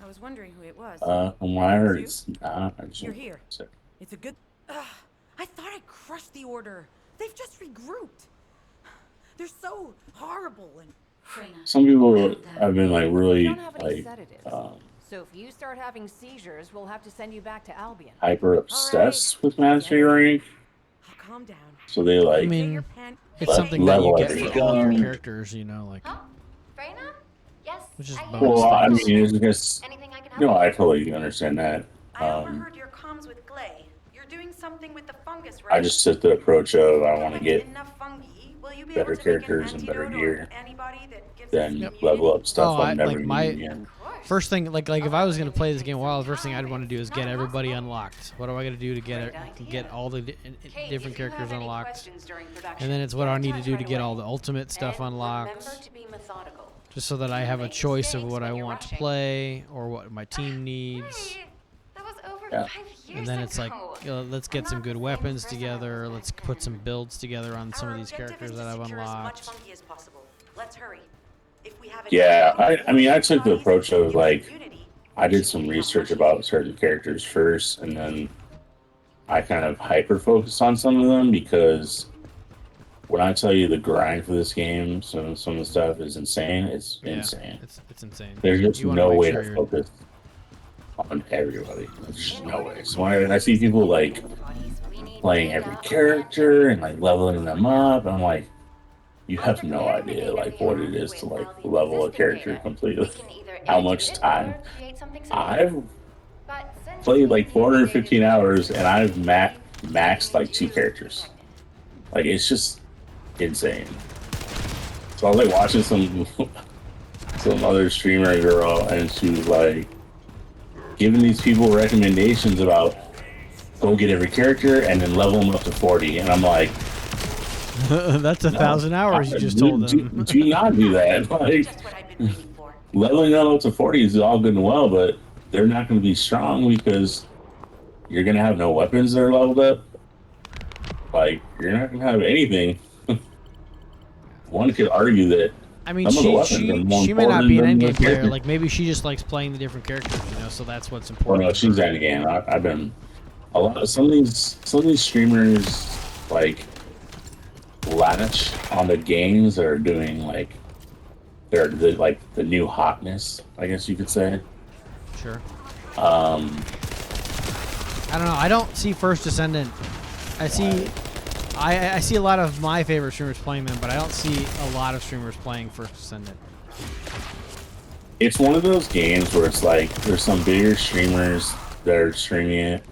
I was wondering who it was. From what I heard, it's not. You're here. It's a good... I thought I crushed the Order. They've just regrouped. They're so horrible and... Some people have been like really like so if you start having seizures, we'll have to send you back to Albion. hyper obsessed with mastery rank. I'll calm down. So they like I mean, it's something that you get for all your characters, you know, like. Huh? Freyna? Yes. Which is well, I mean, it's just no, I totally understand that. I overheard your comms with Glay. You're doing something with the fungus, right? I just took the approach of I want to get enough fungi. Will you be better able to make an characters and better gear, antibody that gives then us level up stuff Oh, I'm never like my using again. first thing, like if I was gonna play this game a while, the first thing I'd want to do is get everybody unlocked. What do I gotta do to get all the different characters unlocked? And then it's what I need to do to get all the ultimate stuff unlocked. Just so that I have a choice of what I want to play or what my team needs. That was over Yeah. 5 years And then it's like, ago. let's get some good weapons together. Let's put some builds together on some of these characters that I've unlocked. Let's hurry. If we have Yeah, I mean, I took the approach of like I did some research about certain characters first, and then I kind of hyper focused on some of them because when I tell you the grind for this game, some of the stuff is insane. It's insane. It's insane. There's just You wanna no make way sure to you're- focus on everybody. There's just no way. So when I see people like playing every character and like leveling them up. I'm like, you have no idea like what it is to like level a character completely. How much time? I've played like 415 hours and I've maxed like 2 characters. Like it's just insane. So I was like watching some other streamer girl, and she was like giving these people recommendations about go get every character and then level them up to 40, and I'm like, that's 1,000 hours you just told them. Do not do that. Like, leveling them up to 40 is all good and well, but they're not going to be strong because you're going to have no weapons that are leveled up. Like, you're not going to have anything. One could argue that I mean, she may not be an endgame player. Like, maybe she just likes playing the different characters, you know, so that's what's important. Well, no, she's endgame. I've been... Some of these streamers, like, latch on the games that are doing, like, they're like the new hotness, I guess you could say. Sure. I don't know. I don't see First Descendant. I see a lot of my favorite streamers playing them, but I don't see a lot of streamers playing First Descendant. It's one of those games where it's like there's some bigger streamers that are streaming it,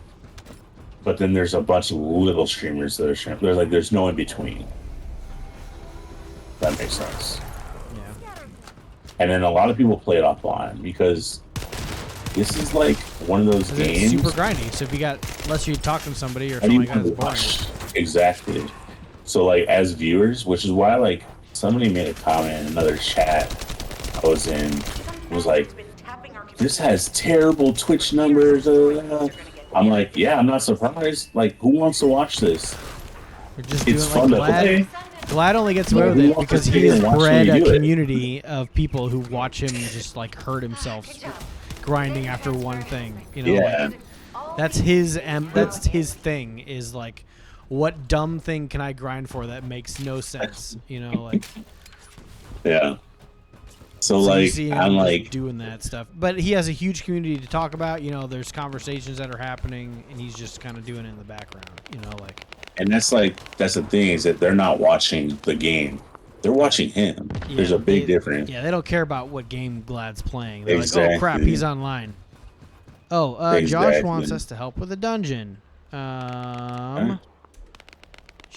but then there's a bunch of little streamers that are streaming. There's no in between. That makes sense. Yeah. And then a lot of people play it offline because this is like one of those games. It's super grindy. So if you got, unless you're talking to somebody or something like that, it's boring. Exactly. So like as viewers, which is why like somebody made a comment in another chat I was in, was like, this has terrible Twitch numbers. I'm like, yeah, I'm not surprised. Like, who wants to watch this? It's fun to play. Glad only gets away with it because he has bred a community of people who watch him just like hurt himself grinding after one thing. You know, yeah. Like, that's his thing is like, what dumb thing can I grind for that makes no sense? You know, like. Yeah. So like, I'm like doing that stuff, but he has a huge community to talk about. You know, there's conversations that are happening, and he's just kind of doing it in the background. You know, like. And that's the thing is that they're not watching the game; they're watching him. Yeah, there's a big difference. Yeah, they don't care about what game Glad's playing. They're exactly. like, oh crap, he's online. Oh, exactly. Josh wants us to help with a dungeon.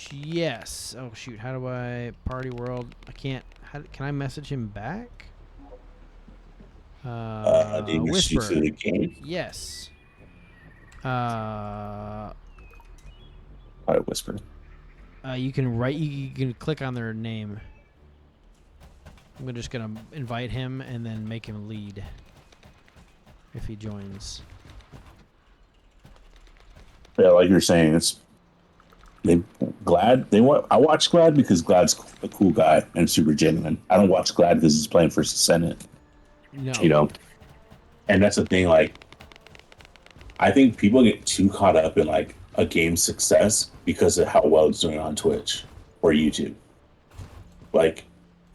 Yes. Oh shoot, how do I party world? I can't. Can I message him back? Do you Whisper. To the game? Yes. All right, Whisper. You can write. You can click on their name. I'm just gonna invite him and then make him lead. If he joins. Yeah, like you're saying, I watch Glad because Glad's a cool guy and super genuine. I don't watch Glad because he's playing for Descendant. No. You know, and that's the thing. Like, I think people get too caught up in like a game's success because of how well it's doing on Twitch or YouTube. Like,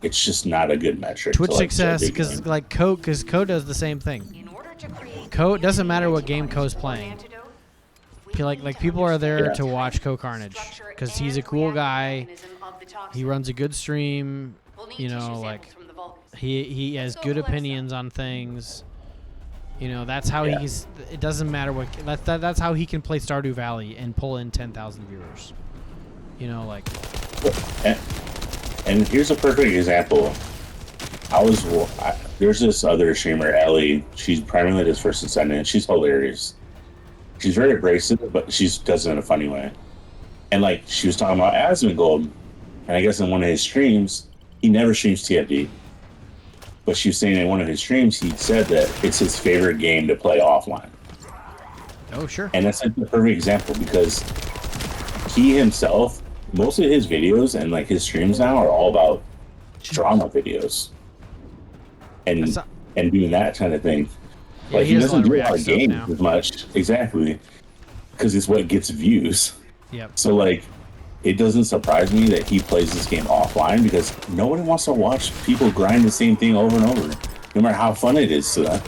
it's just not a good metric. Twitch success, because like Code does the same thing. Code doesn't matter what game Code's playing. Like people are there to watch Carnage because he's a cool guy. He runs a good stream. You know, like he has good opinions on things. You know, that's how he's. It doesn't matter what. That's how he can play Stardew Valley and pull in 10,000 viewers. You know, like. And here's a perfect example. There's this other streamer, Ellie. She's primarily this First Descendant. She's hilarious. She's very abrasive, but she does it in a funny way. And like she was talking about Asmongold, and I guess in one of his streams, he never streams TFD. But she was saying in one of his streams, he said that it's his favorite game to play offline. Oh, sure. And that's like the perfect example because he himself, most of his videos and like his streams now are all about drama videos and doing that kind of thing. Yeah, like he doesn't do a lot of games now. as much, exactly, because it's what gets views. Yep. So like, it doesn't surprise me that he plays this game offline because nobody wants to watch people grind the same thing over and over, no matter how fun it is to them.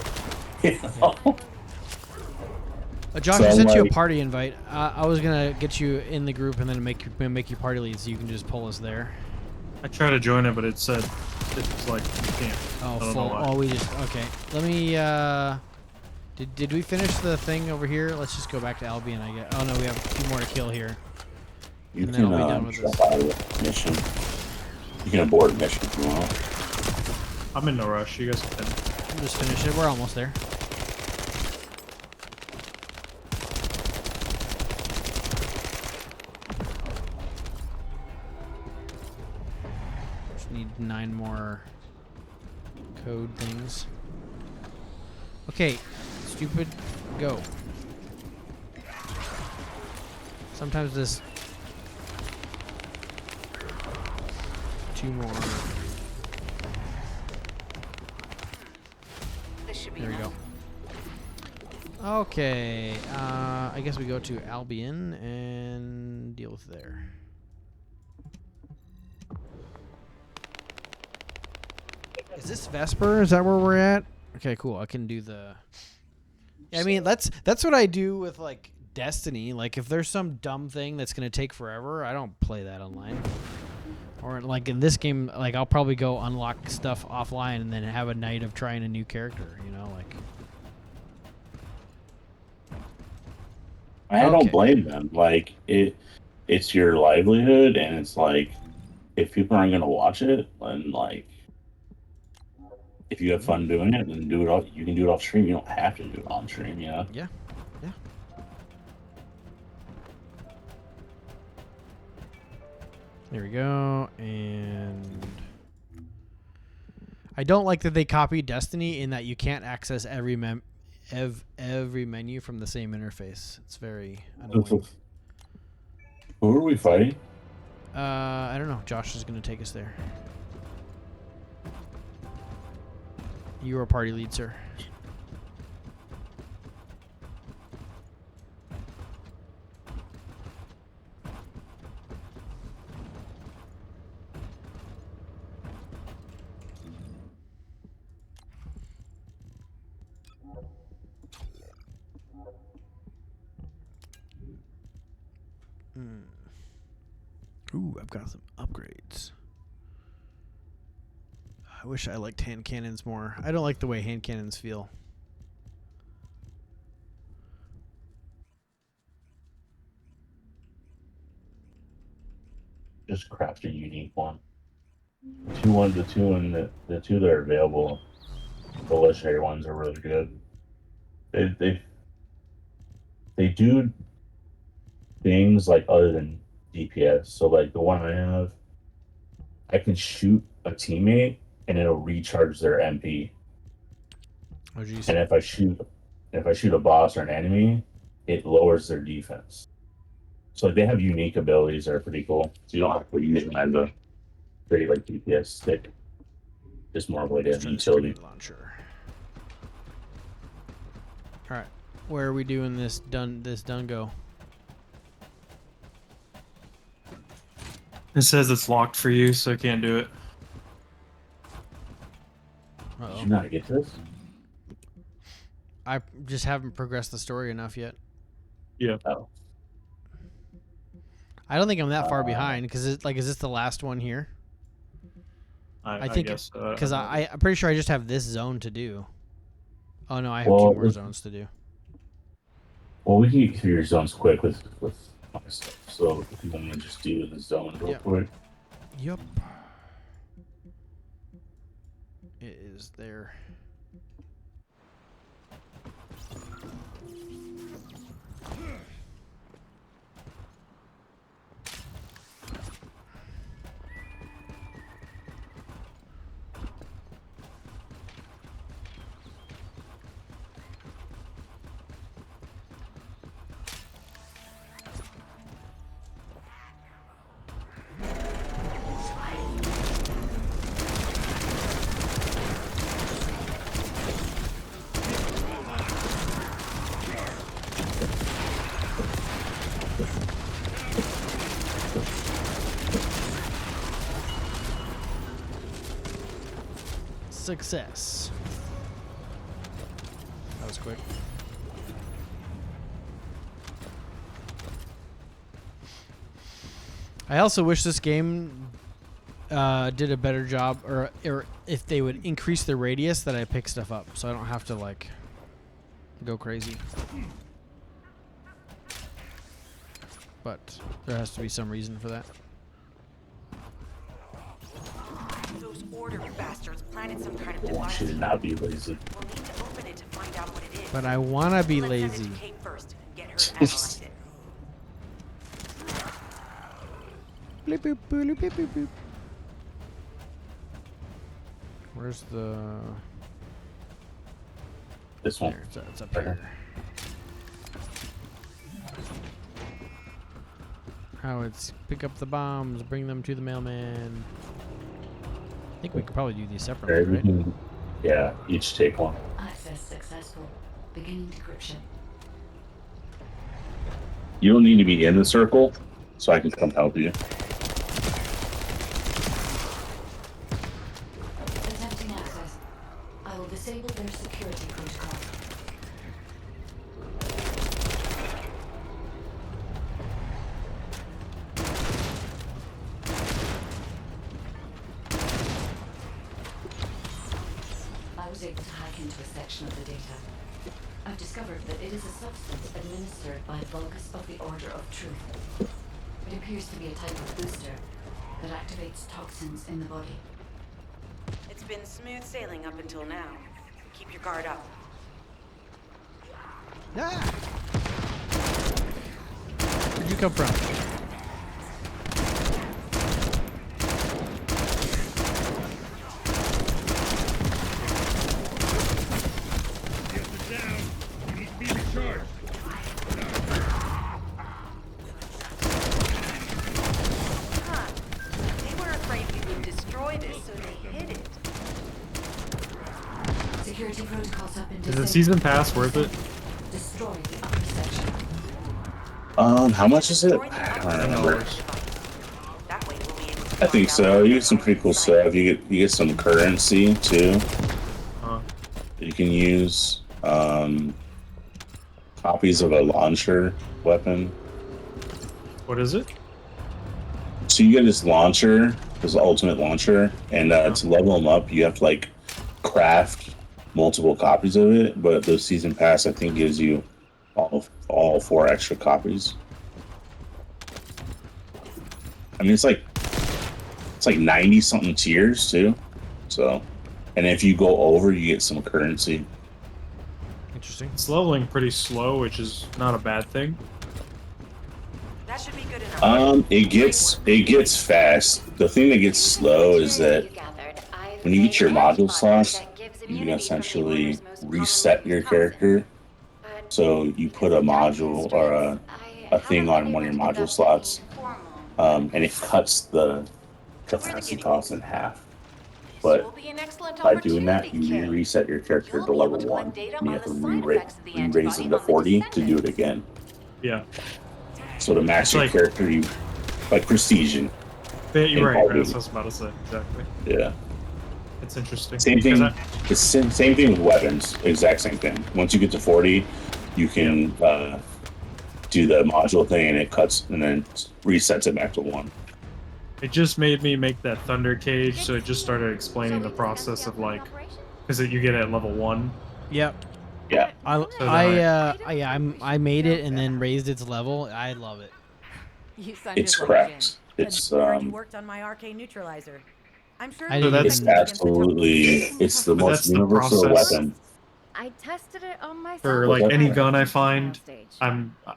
You know? Josh, So I I'm sent you a like- party invite. I was gonna get you in the group and then make you party lead, so you can just pull us there. I tried to join it, but it said it's like you can't. Oh, I don't know full. why. Oh, we just okay. Let me. Did we finish the thing over here? Let's just go back to Albion. I guess. Oh no, we have a few more to kill here. You And then can I'll be done with drop this. out of the mission. You can abort mission if you want. I'm in no rush. You guys can finish. We'll just finish it. We're almost there. Just need 9 more code things. Okay, stupid, go. Sometimes this 2 more. This should be There we enough. go. Okay, I guess we go to Albion and deal with there. Is this Vesper? Is that where we're at? Okay, cool. I can do the. I mean, that's what I do with like Destiny. Like, if there's some dumb thing that's gonna take forever, I don't play that online. Or like in this game, like I'll probably go unlock stuff offline and then have a night of trying a new character. You know, like. I don't blame them. Like it's your livelihood, and it's like if people aren't gonna watch it, then like if you have fun doing it, then do it off. You can do it off stream. You don't have to do it on stream. You know. Yeah. Yeah. There we go, and I don't like that they copied Destiny in that you can't access every menu from the same interface. It's very annoying. Who are we fighting? I don't know. Josh is going to take us there. You are party lead, sir. Ooh, I've got some upgrades. I wish I liked hand cannons more. I don't like the way hand cannons feel. Just craft a unique one. The two that are available. The legendary ones are really good. They do things like other than DPS. So like the one I have, I can shoot a teammate and it'll recharge their MP. Oh, geez. And if I shoot a boss or an enemy, it lowers their defense. So like, they have unique abilities that are pretty cool. So you don't have to use them as a very like DPS stick. Just more of like a utility. Launcher. All right, where are we doing this? Dungo. It says it's locked for you, so I can't do it. Did you not get this? I just haven't progressed the story enough yet. Yeah. Oh. I don't think I'm that far behind because is this the last one here? I think guess because I'm pretty sure I just have this zone to do. Oh no, I have 2 more zones to do. Well, we can get through your zones quick with my stuff. So if you want to just do the zone real quick. Yup. It is there. Success. That was quick. I also wish this game did a better job, or if they would increase the radius that I pick stuff up, so I don't have to like go crazy. But there has to be some reason for that. Those order bastards planted some kind of I want device. you to not be lazy. We'll need to open it to find out what it is. But I wanna be Let's send it lazy. to Kate first and get her to analyze it. Bleep, boop, boop, boop, boop, boop. Where's the? This one. There, it's up here. How it's pick up the bombs, bring them to the mailman. I think we could probably do these separately, right? Yeah, each take one. Access successful. Beginning decryption. You don't need to be in the circle, so I can come help you. Attempting access. I will disable their security protocol. I was able to hack into a section of the data. I've discovered that it is a substance administered by Vulgus of the Order of Truth. It appears to be a type of booster that activates toxins in the body. It's been smooth sailing up until now. Keep your guard up. Ah! Where'd you come from? They were afraid we would destroy this, so they hid it. Security protocols have been Is the season pass worth it? Destroy the upper section. How much is it? I don't remember. I think so. You get some pretty cool stuff. You get some currency too. You can use copies of a launcher weapon. What is it? So you get this launcher, this ultimate launcher, and to level them up, you have to like craft multiple copies of it. But the season pass, I think, gives you all 4 extra copies. I mean, it's like 90 something tiers too. So, and if you go over, you get some currency. Interesting. It's leveling pretty slow, which is not a bad thing. That should be good enough. It gets fast. The thing that gets slow is that when you get your module slots, you can essentially reset your character. So you put a module or a thing on one of your module slots, and it cuts the capacity cost in half. But by doing that, you reset your character to level 1. And you have to re-raise it to 40 to do it again. Yeah. So to max your character, you like prestige. Yeah, you're right. That's what I was about to say. Exactly. Yeah. It's interesting. Same thing. It's same thing with weapons. Exact same thing. Once you get to 40, you can do the module thing, and it cuts and then resets it back to 1. It just made me make that thunder cage, so it just started explaining the process of like, because you get it at level 1. Yep. Yeah. I made it and then raised its level. I love it. It's correct. It's You worked on my arcane neutralizer. I'm sure it's absolutely it's the most universal weapon. I tested it on myself. For like any gun I find,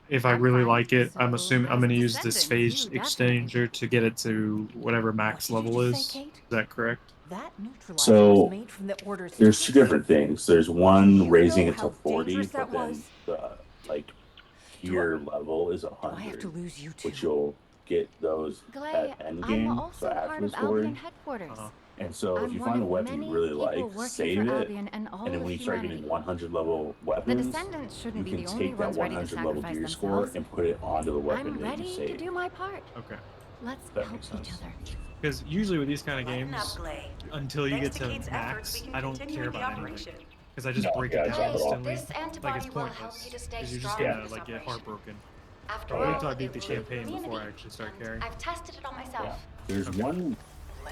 if I really like it, I'm assuming I'm going to use this phase exchanger to get it to whatever max level is. Is that correct? So there's 2 different things. There's one raising it to 40, but then the like tier level is 100, which you'll get those at end game, so after the story. And so if you find a weapon you really like, save it, and then when you start getting 100 level weapons, you can take that 100 level gear score and put it onto the weapon that you saved. Okay. Let's That help makes each sense. other. Because usually with these kind of games, until you get to max, I don't care about anything. Because I just break it down instantly. Like it's pointless. Because you're just gonna like get heartbroken. After Wait all, till I beat it the was good campaign for before I immunity. actually start carrying. I've tested it on myself. There's one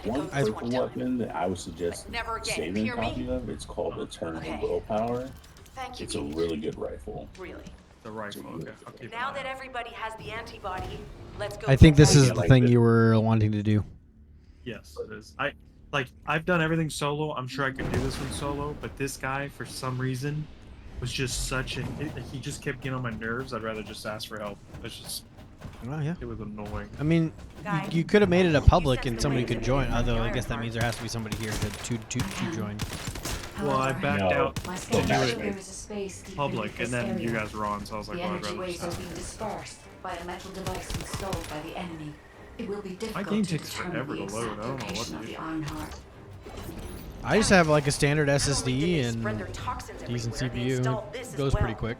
purple weapon that I would suggest Never again. saving a Hear me? copy of. It's called Eternal Okay. Willpower. Thank you, It's a Gage. really good rifle. Really. The rifle. Okay, I'll keep Now an eye that out. everybody has the antibody, let's go. I think this Yeah, is the like thing the- you were wanting to do. Yes, it is. I've done everything solo. I'm sure I could do this one solo, but this guy, for some reason, was just such an. He just kept getting on my nerves. I'd rather just ask for help. It's just. Oh yeah. It was annoying. I mean, you could have made it a public and somebody could join. Although I guess that means there has to be somebody here to join. Well, I backed out My to state do there it is a space deep public, beneath and this then you area. guys were on, so I was like, The well, I'd energy rather waves just are ask. being dispersed by a metal device installed by the enemy. It will be difficult game to takes determine forever the to load. exact I don't know what location to of do. the Ironheart. I just have like a standard SSD they and spread their toxins decent everywhere, they CPU. installed this It as goes pretty well. quick.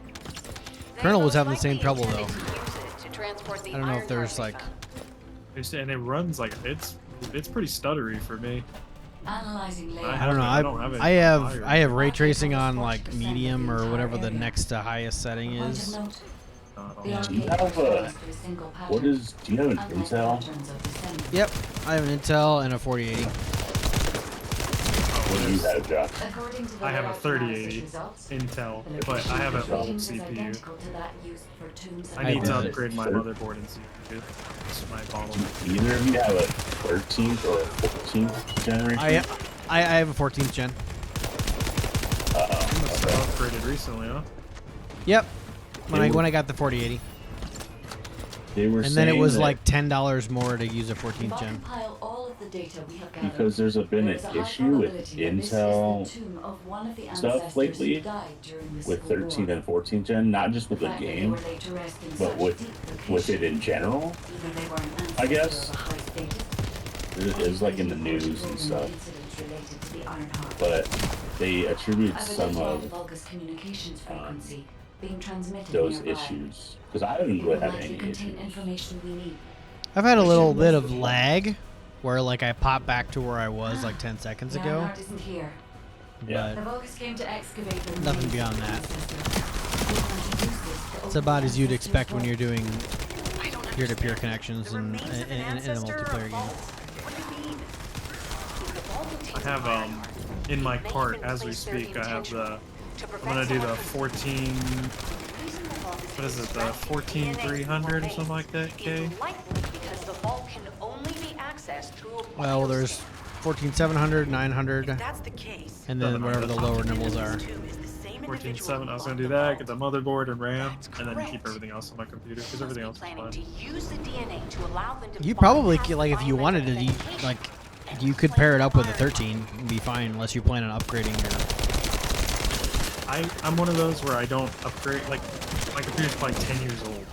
They Colonel was most having the same likely trouble though. intended to use it to transport the I don't know if Ironheart there's they like. found. And it runs like it's pretty stuttery for me. Analyzing layout. I don't know. I don't have it I have ray tracing on like medium or whatever the next to highest setting Point of is. note, I the don't Do you arcade have refers to a single pattern, do you have an unlike Intel? patterns of Descendant. Yep, I have an Intel and a 4080. What do you have, Josh? According to the I have a layout 3080 analysis results, Intel, the but I have an location of old the stream is CPU. identical to that used for Tomb's I need to have upgrade my it. motherboard and CPU. That's my bottle. Either of you have a 13th or a 14th generation? I have a 14th gen. You must have upgraded recently, huh? Yep. When I got the 4080. They were And then it saying was that like $10 more to use a 14th If I gen. compile all of the data we have gathered, because there's been there an is a high issue with probability that this is the Intel tomb of one of the stuff ancestors lately who died during the with Civil 13 War. and 14 gen, not just with the fact that they game, were laid to rest in but such with deep it location, in general. either they were an I ancestor guess. of a high status, It was like in the news and stuff, incidents related to the Ironheart. but they attribute I've some identified of Vulgus communications frequency being transmitted those nearby. issues because I haven't It really will had likely any contain issues. information we need. I've had a little bit of lag where like I pop back to where I was like 10 seconds The ago. Ironheart isn't here. Yeah. The Vulgus came to excavate the Nothing remains beyond of the that. ancestors. They want to use this to It's open about the as you'd ancestors' expect when you're vault. doing I don't peer-to-peer understand. connections The in remains of an a ancestor multiplayer or game. vault? What do you mean? The vault I contains have the Ironheart. in my It may have cart been as we placed there speak. I have the. intentionally to I'm prevent gonna do the someone from 14. using the vault as What is it? The extracting DNA 14300 or remains. something like that. K. It's likely because the vault can only be accessed through a Well, there's 14700, 900, That's the case. and then whatever the lower nibbles are. 14.7. I was gonna do that. Get the motherboard and RAM, and then keep everything else on my computer because everything else is planning fine. to use the DNA to allow them to You probably bypass could, like if you wanted to, like you could pair it up with a 13 and be fine unless you plan on upgrading your. I'm one of those where I don't upgrade. Like my computer's probably 10 years old,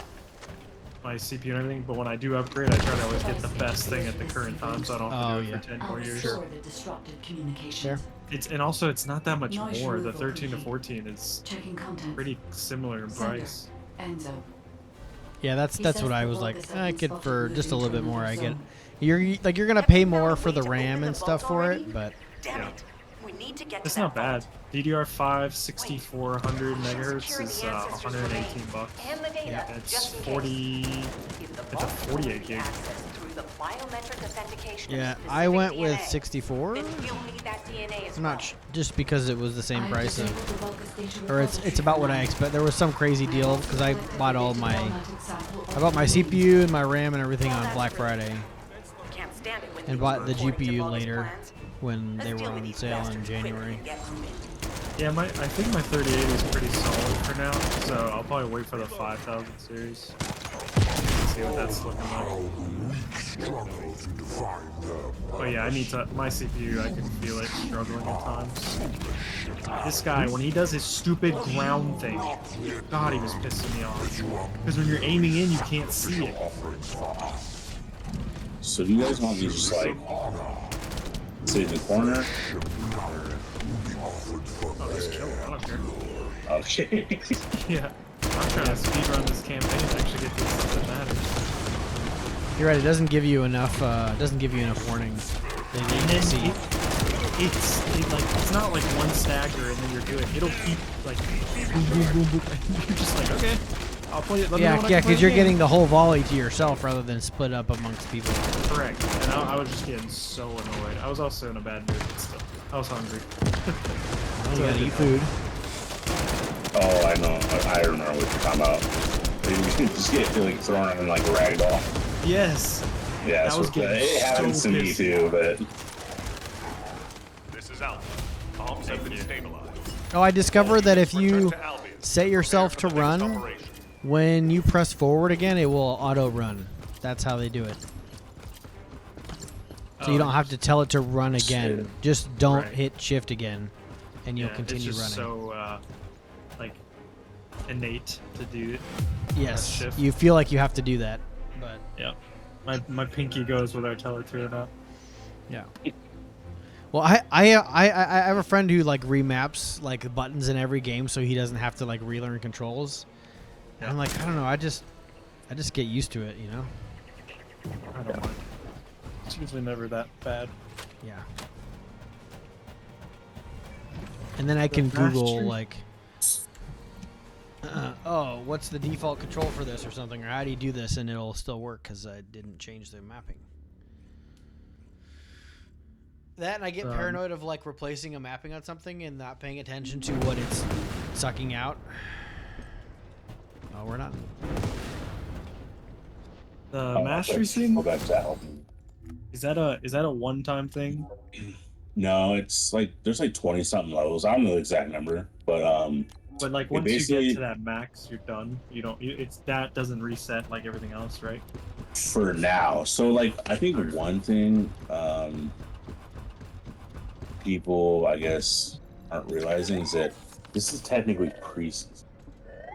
my CPU and everything. But when I do upgrade, I try to always get the best thing at the current time, so I don't have to do it for 10 more years. Restore the disrupted communications. Sure. It's not that much Noise more. The removal 13 to complete. 14 is Checking content. pretty similar in Sender. price. Enzo. Yeah, that's He what says I the was vault like. is I open could spot for to just a move little bit into more. another I get. zone. You're gonna pay more for the RAM and stuff for it, but Damn Yeah. it. We need to get It's to not that bad. vault. DDR5 6400 megahertz is 118 bucks. and the data Yeah, it's just in case. 40. If the It's a vault 48 gig. access through the biometric authentication yeah, of I specific went with DNA, 64. then we'll need that DNA as I'm well. not just because it was the same I price disabled the of, Vulgus data or it's repository about for what I now. expect. There was some crazy deal because I bought all my, Formatted sample of I bought my the CPU and my RAM and everything on Black Friday, Can't stand it when and things bought go the according to GPU Vulgus later plans. when Let's they were deal with on these sale in bastards quickly January. and get moving. Yeah, I think my 38 is pretty solid for now, so I'll probably wait for the 5000 series. See what that's looking like. But yeah, I need to. My CPU, I can feel it struggling at times. This guy, when he does his stupid ground thing, God, he was pissing me off. Because when you're aiming in, you can't see it. So do you guys want me to just like sit in the corner? Oh, just chill. I don't care. Okay. Yeah, I'm trying to speedrun this campaign to actually get to stuff that matters. You're right. It doesn't give you enough. Doesn't give you enough warnings. They need to see. It's not like one stagger and then you're good. It'll keep like boom, boom, boom, boom. And you're just like, okay. I'll play it. Let me know when I Yeah, can play because the you're game. getting the whole volley to yourself rather than split up amongst people. Correct. And I was just getting so annoyed. I was also in a bad mood, but still. I was hungry. You gotta eat food. Oh, I know. I remember what you're talking about. You just get like thrown in like a ragdoll. Yes. Yeah, I was getting it happens so to me pissed. too, but This is Alpha. Comms have been stabilized. Oh, I discovered that if you set yourself to run, when you press forward again, it will auto-run. That's how they do it. So you don't have to tell it to run again. Just don't hit shift again, and you'll continue it's just running. so like innate to do it. Yes, Shift. you feel like you have to do that, but Yeah. My pinky goes whether I tell it to or not. yeah. Well, I have a friend who like remaps like buttons in every game so he doesn't have to like relearn controls. And I'm like, I don't know, I just get used to it, you know? I don't mind. It's usually never that bad. Yeah. And then I can Google like, oh, what's the default control for this or something, or how do you do this, and it'll still work because I didn't change the mapping. That, and I get paranoid of like replacing a mapping on something and not paying attention to what it's sucking out. Oh, we're not. The mastery scene. Is that a one-time thing? no, it's like there's like 20 something levels. I don't know the exact number, but But like once you get to that max, you're done. You don't. It's that doesn't reset like everything else, right? for now. So like I think one thing people I guess aren't realizing is that this is technically pre-season.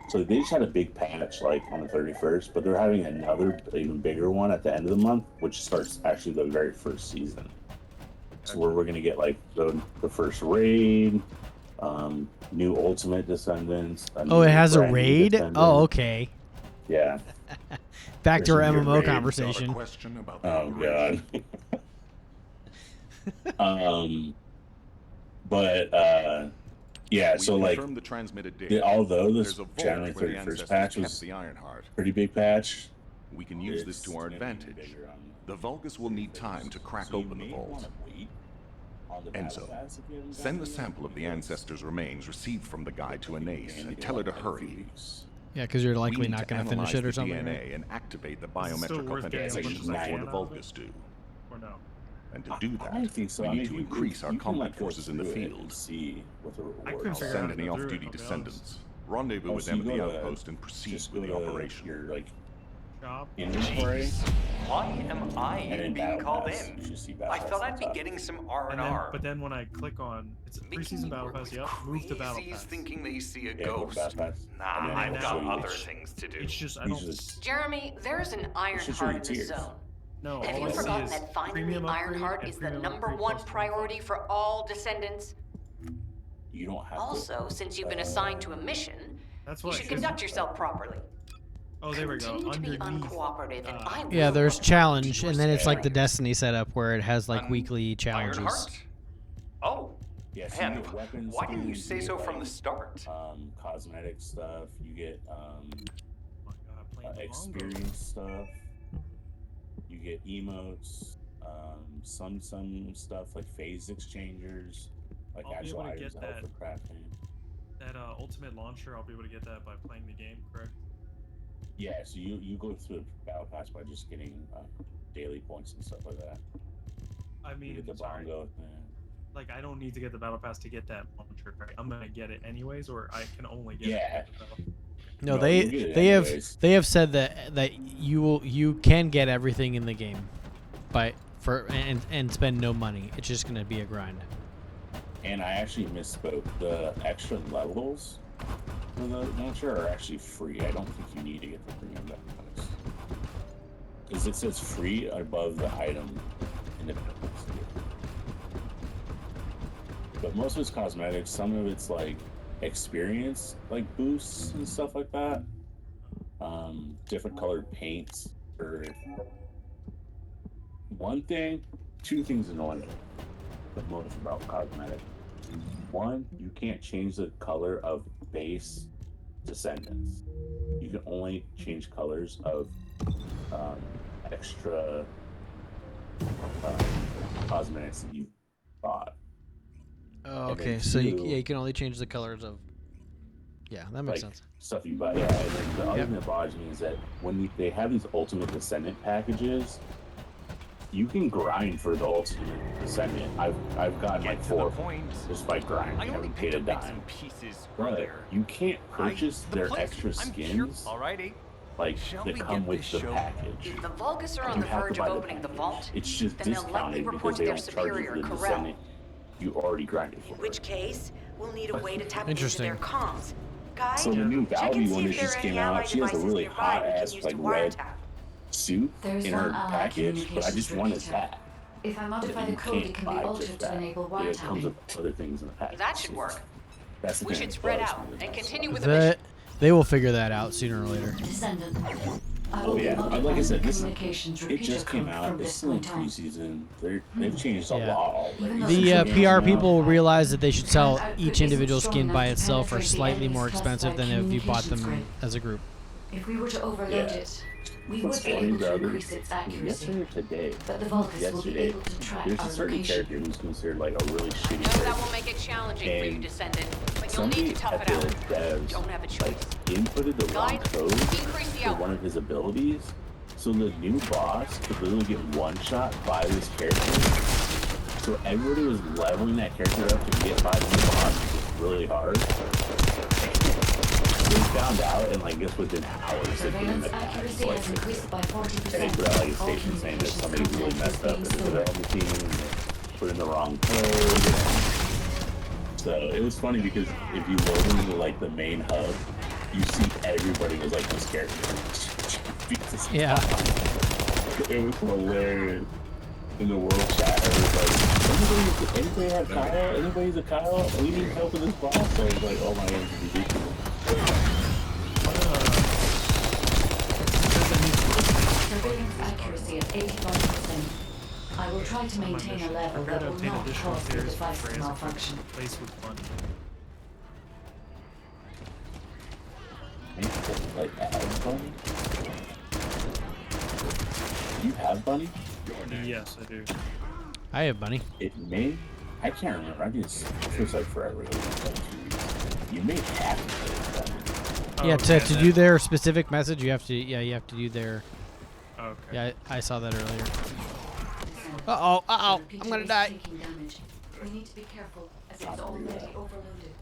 So they just had a big patch like on the 31st, but they're having another even bigger one at the end of the month, which starts actually the very first season. So where we're gonna get like the first raid, new Ultimate Descendants. Oh, it has a brand new raid? Descendant. Oh, okay. Yeah. Back to our There's a new MMO raid. conversation. Oh god. But yeah, so like confirmed the transmitted data. although this There's a vault January where the 31st ancestors patch kept was the Ironheart. pretty big patch, We can use this to our advantage. The Vulgus will need time to crack open the vault. Enzo, send the sample of the ancestors' remains received from the guide to Anais and tell her to hurry. Yeah, because you're likely We need not going to finish analyze it or the something. DNA right? and activate the Is it still biometric worth getting a authentication bunch of before the mana out of it? Vulgus do. Or no? And to do that, I think so. we I need mean, to you increase can- our you can, combat like, go forces in the through it field. and see what the I reward couldn't is. figure out Send how to any go through off-duty it, I'll be descendants. Rendezvous Oh, with so them you at the go to- outpost and proceed just with go the to operation. your like Shop. inventory. Why am I And in being Battle called Pass, in? you should see Battle I Pass thought on I'd be top. getting some And then, R&R. but then when I click on it's a preseason battle pass, yep, move to battle Crazies pass. thinking they see a Yeah, go to ghost. Battle Pass. Nah, And then I've it'll got show you other which- things to do. It's just I Usually- don't. Jeremy, there's an should show Ironheart you in the tiers. zone. No, Have all you I see forgotten is that finding premium the upgrade Ironheart and is the premium number upgrade one plus priority for all Descendants? You don't have Also, to. since you've been assigned to a mission, That's you what. should conduct yourself properly. Oh, there we go. Continue to be Underneath. uncooperative, and I Yeah, will there's report challenge, your and then it's like the superiors. Destiny setup where it has like An weekly challenges. Ironheart? Oh, Yeah, so you man, get weapons. why didn't you skins, say get, so from like, the start? Cosmetic stuff. You get Oh my God, playing the Mongo. experience stuff. You get emotes. Some stuff like phase exchangers, like I'll be actual able to items get that help that. for crafting. That ultimate launcher, I'll be able to get that by playing the game, correct? Yeah, so you go through the battle pass by just getting daily points and stuff like that. I You mean, get the sorry. bongo. Like I don't need to get the battle pass to get that launcher, right? I'm gonna get it anyways, or I can only get Yeah. it. So. No, No, you get it they anyways. have said that you can get everything in the game, and spend no money. It's just gonna be a grind. And I actually misspoke. The extra levels for the launcher are actually free. I don't think you need to get the premium weapons. Because it says free above the item in the weapons. But most of it's cosmetics. Some of it's like experience, like boosts and stuff like that. Different colored paints. Or two things annoying me the most about cosmetics. One, you can't change the color of base Descendants. You can only change colors of extra cosmetics that you bought. Oh, okay, so you can only change the colors of. Yeah, that makes sense. Stuff you buy. Yeah, and then the other thing that bothers me is that when they have these Ultimate Descendant packages, you can grind for the Ultimate Descendant. I've gotten like 4 just by grinding. I haven't paid a dime. But you can't purchase their extra skins. Like that come with the package. The Vulgus are on the verge of opening the vault. It's just then they'll likely discounted report because to they their don't charge you superior, for the Corel. Descendant you already grinded for. In which case, we'll need a way to tap into Interesting. their comms. Guy, So the new check and Valve see one if that there just are came any out, allied she has a devices really nearby hot we can ass use like to red wiretap. suit There is in one her allied package, but I just communications wanted repeater. that. If I But modify the you code, it can't can be buy altered just to that. enable It comes wiretapping. with other things in the package. That should work. That's the We thing should that spread bugs out me the and most. continue with the mission. That they will figure that out sooner or later. Descendant. I Oh will yeah, be like I modifying said, the this communications it repeater just came code out. from It's this still in point on. preseason. They've changed a Yeah. lot already. The PR people now. realize that they should sell Output each isn't individual strong skin by enough to itself or penetrate the slightly enemy's more expensive classified than if you bought communications them grid. as a group. If we were to overload Yeah. it, we What's would be funny able to about it? increase its accuracy. Yesterday or today? But the Vulgus will be Yesterday, able to track there's our a certain location. character who's considered like a really I shitty know that character. will make it challenging for you, And Descendant, but you'll somebody need to tough at it the out. devs Don't have a choice. like inputted the wrong Guide, code increase the for one output. of his abilities, so the new boss could literally get one shot by this character. So everybody was leveling that character up to get by the new boss, which is really hard. They found out, and like just within hours, they put in the Surveillance patch. accuracy Like, has increased by and 40%. they put out like a All statement saying that communications somebody really contact messed is up in being the stored. development team, and put in the wrong code. So it was funny because if you load into like the main hub, you see everybody was like this character. Yeah. It was hilarious. In the world chat, everybody, anybody have Kyle? Anybody's a Kyle? We need help with this boss. So I was like, oh my god, this is ridiculous. Surveillance accuracy at 81%. I will try to maintain a level We're that gonna will obtain not additional cause the theories for device to Fraser malfunction. replaced with Bunny. Like, have Bunny? Do you have Bunny? Yes, I do. I have Bunny. It may. I can't remember. It feels like forever. Like 2 weeks. You may have to. Yeah, to do their specific message, you have to. Yeah, you have to do their. Okay. Yeah, I saw that earlier. Uh oh! I'm gonna die. Taking damage. We need to be careful as it's already overloaded.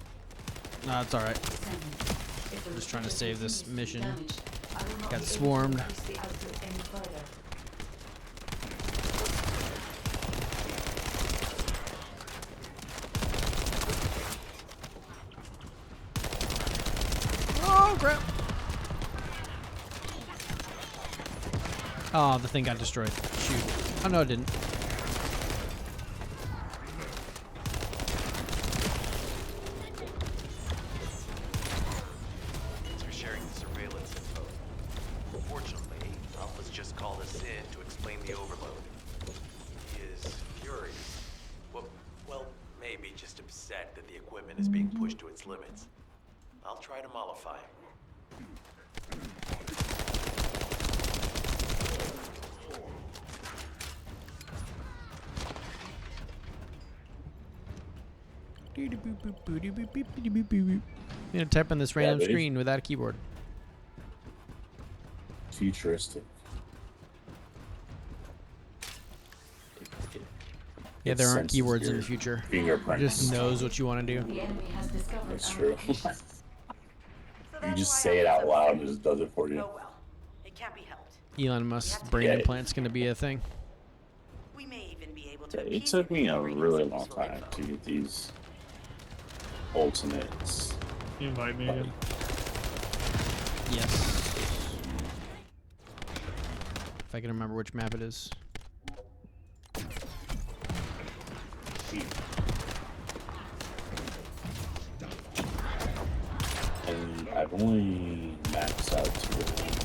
No, it's all right. If the I'm just trying to repeater save this continues to be mission. damaged, I will not Got be able to swarmed. increase the output any further. Oh crap! Oh, the thing got destroyed. Shoot. Oh no, it didn't. Thanks for sharing the surveillance info. Fortunately, Alpha's just called us in to explain the overload. He is furious. Well, maybe just upset that the equipment is being pushed to its limits. I'll try to mollify him. You know, type on this random but it's- screen without a keyboard. Futuristic. Yeah, It there aren't senses keyboards in your the future. It fingerprint. just knows what you want to do. The enemy has discovered That's our true. location. You just say it out loud and it just does it for you. Oh well, it can't be helped. Elon Musk's brain Yeah. implant's going to be a thing. We may even be able to. Yeah, it appease took me a before he really gets long useful time info. to get these ultimates. You invite me again. Yes. If I can remember which map it is. And I've only maxed out to it.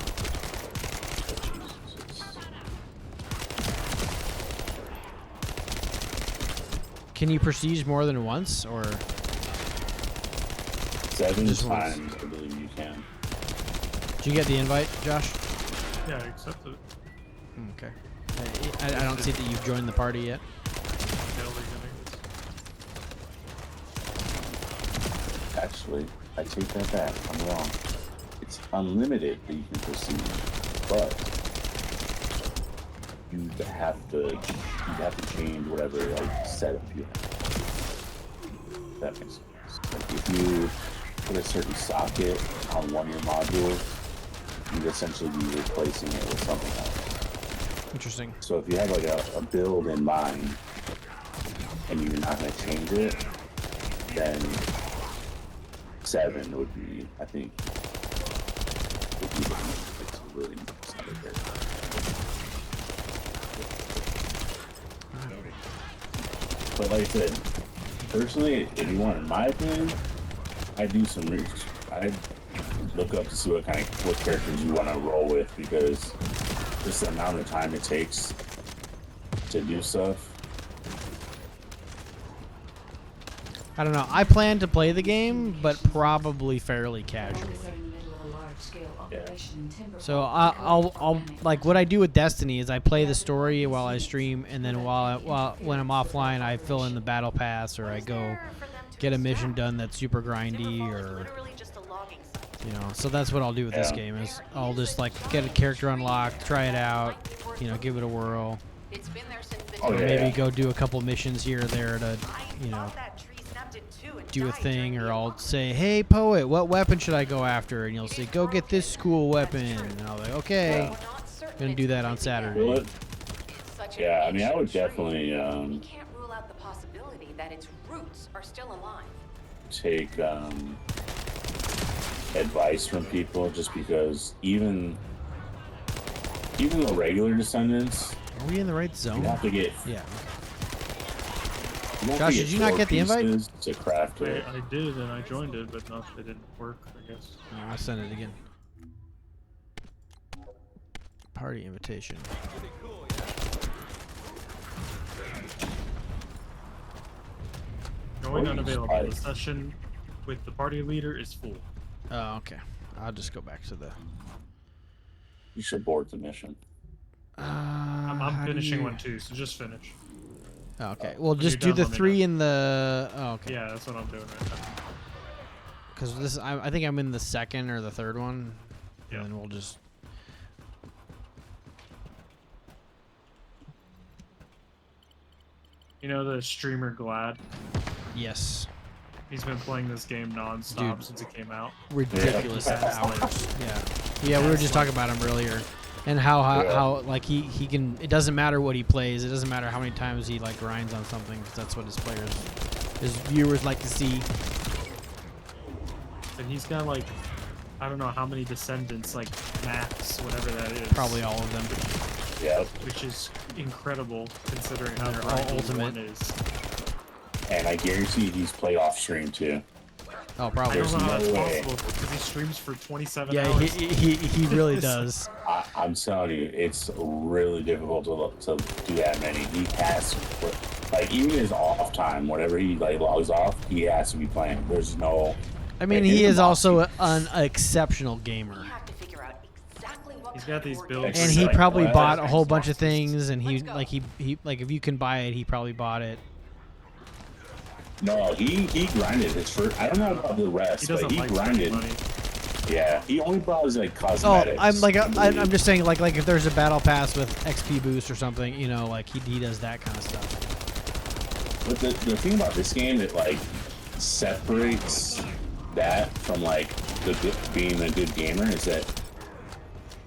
Can you prestige more than once, or 7 Just times, once. I believe you can. you get the invite, Josh? Yeah, I accepted it. Okay. I don't see that you've joined the party yet. Actually, I take that back. I'm wrong. It's unlimited that you can proceed, but you have to change whatever like setup you have. That makes sense. Like if you put a certain socket on one of your modules, you'd essentially be replacing it with something else. Interesting. So if you have like a build in mind and you're not going to change it, then 7 would be, I think, would be it's really something good. But like I said, personally, if you want my opinion, I do some research. I look up to see what characters you want to roll with, because just the amount of time it takes to do stuff. I don't know. I plan to play the game, but probably fairly casually. So I'll like what I do with Destiny is I play the story while I stream, and then when I'm offline, I fill in the battle pass, or I go get a mission done that's super grindy, or you know. So that's what I'll do with this game is I'll just like get a character unlocked, try it out, you know, give it a whirl. Or maybe go do a couple missions here or there to, you know, do a thing, or I'll say, hey, Poet, what weapon should I go after? And you'll say, go get this school weapon. And I'll be like, okay. I'm going to do that on Saturday. Yeah, I mean, I would definitely Can't rule out the possibility that its roots are still alive. take advice from people, just because even the regular Descendants... Are we in the right zone? You have to get... Yeah. Josh, did you not get the invite? To craft it. I did, and I joined it, but no, it didn't work, I guess. I'll send it again. Party invitation. Going unavailable. The session with the party leader is full. Oh, okay. I'll just go back to the... You should board the mission. I'm finishing one too, so just finish. Oh, okay. Well, just do the 3 in the... Oh, okay. Yeah, that's what I'm doing right now. Because this, I think I'm in the 2nd or the 3rd one. Yeah. And then we'll just... You know the streamer Glad? Yes. He's been playing this game non-stop since it came out. Ridiculous hours. Yeah. Yeah, we were just talking about him earlier. And how like he can, it doesn't matter what he plays, it doesn't matter how many times he like grinds on something, because that's what his viewers like to see. And he's got like, I don't know how many Descendants, like max, whatever that is. Probably all of them. Yeah. Which is incredible considering how they're all ultimate. One is. And I guarantee he's played off stream too. Oh, probably. I don't know how that's possible, because he streams for 27 hours. Yeah, he really does. I'm telling you, it's really difficult to do that many. He has to, like, even his off time, whatever he like logs off, he has to be playing. There's no... I mean, he is also an exceptional gamer. He's got these builds. And he probably bought a whole bunch of things, and he like if you can buy it, he probably bought it. No, he grinded his first. I don't know about the rest, but he grinded. Yeah, he only bought his like cosmetics. Oh, I'm just saying like if there's a battle pass with XP boost or something, you know, like he does that kind of stuff. But the thing about this game that like separates that from like being a good gamer is that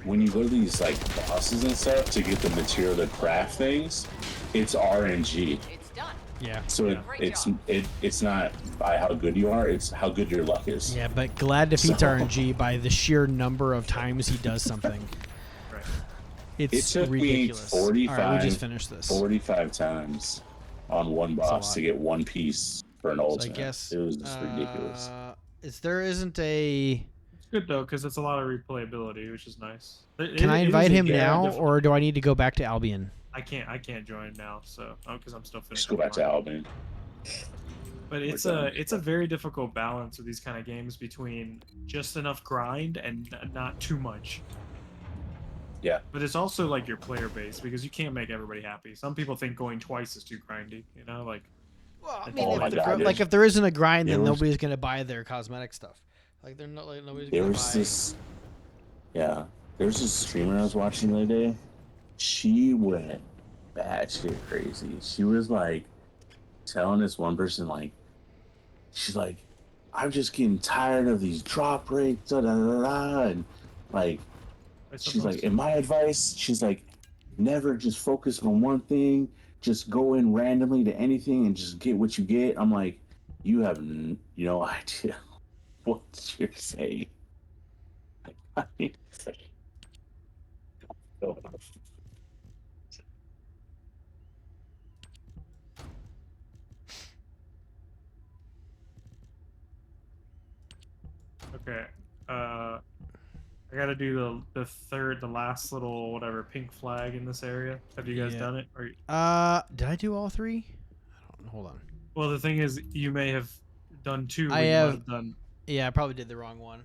when you go to these like bosses and stuff to get the material to craft things, it's RNG. Yeah. So it's not by how good you are, it's how good your luck is. Yeah, but Glad defeats RNG by the sheer number of times he does something. Right. It's it took ridiculous. me 45, all right, we just finished this. 45 times on one boss to get one piece for an ultimate. So I guess it was just ridiculous. Isn't a... It's good though, because it's a lot of replayability, which is nice. Can I invite him now, or do I need to go back to Albion? I can't join now, so because I'm still finishing. Just go back to Albion. But it's a very difficult balance with these kind of games between just enough grind and not too much. Yeah. But it's also like your player base because you can't make everybody happy. Some people think going twice is too grindy, you know, like. Well, I it's mean, Oh all my if the God, like if there isn't a grind, there then was- nobody's gonna buy their cosmetic stuff. Like they're not like nobody's There gonna was buy. this, yeah, there was this streamer I was watching the other day. She went batshit crazy. She was like telling this one person, like, she's like, I'm just getting tired of these drop rates, da da da da, and like, she's like, and my advice, she's like, never just focus on one thing. Just go in randomly to anything and just get what you get. I'm like, you have no idea what you're saying. I mean, Okay. I gotta do the last little whatever pink flag in this area. Have you guys Yeah. done it? Or Did I do all three? I don't. Hold on. well, the thing is, you may have done two. I but you might have. have done Yeah, I probably did the wrong one.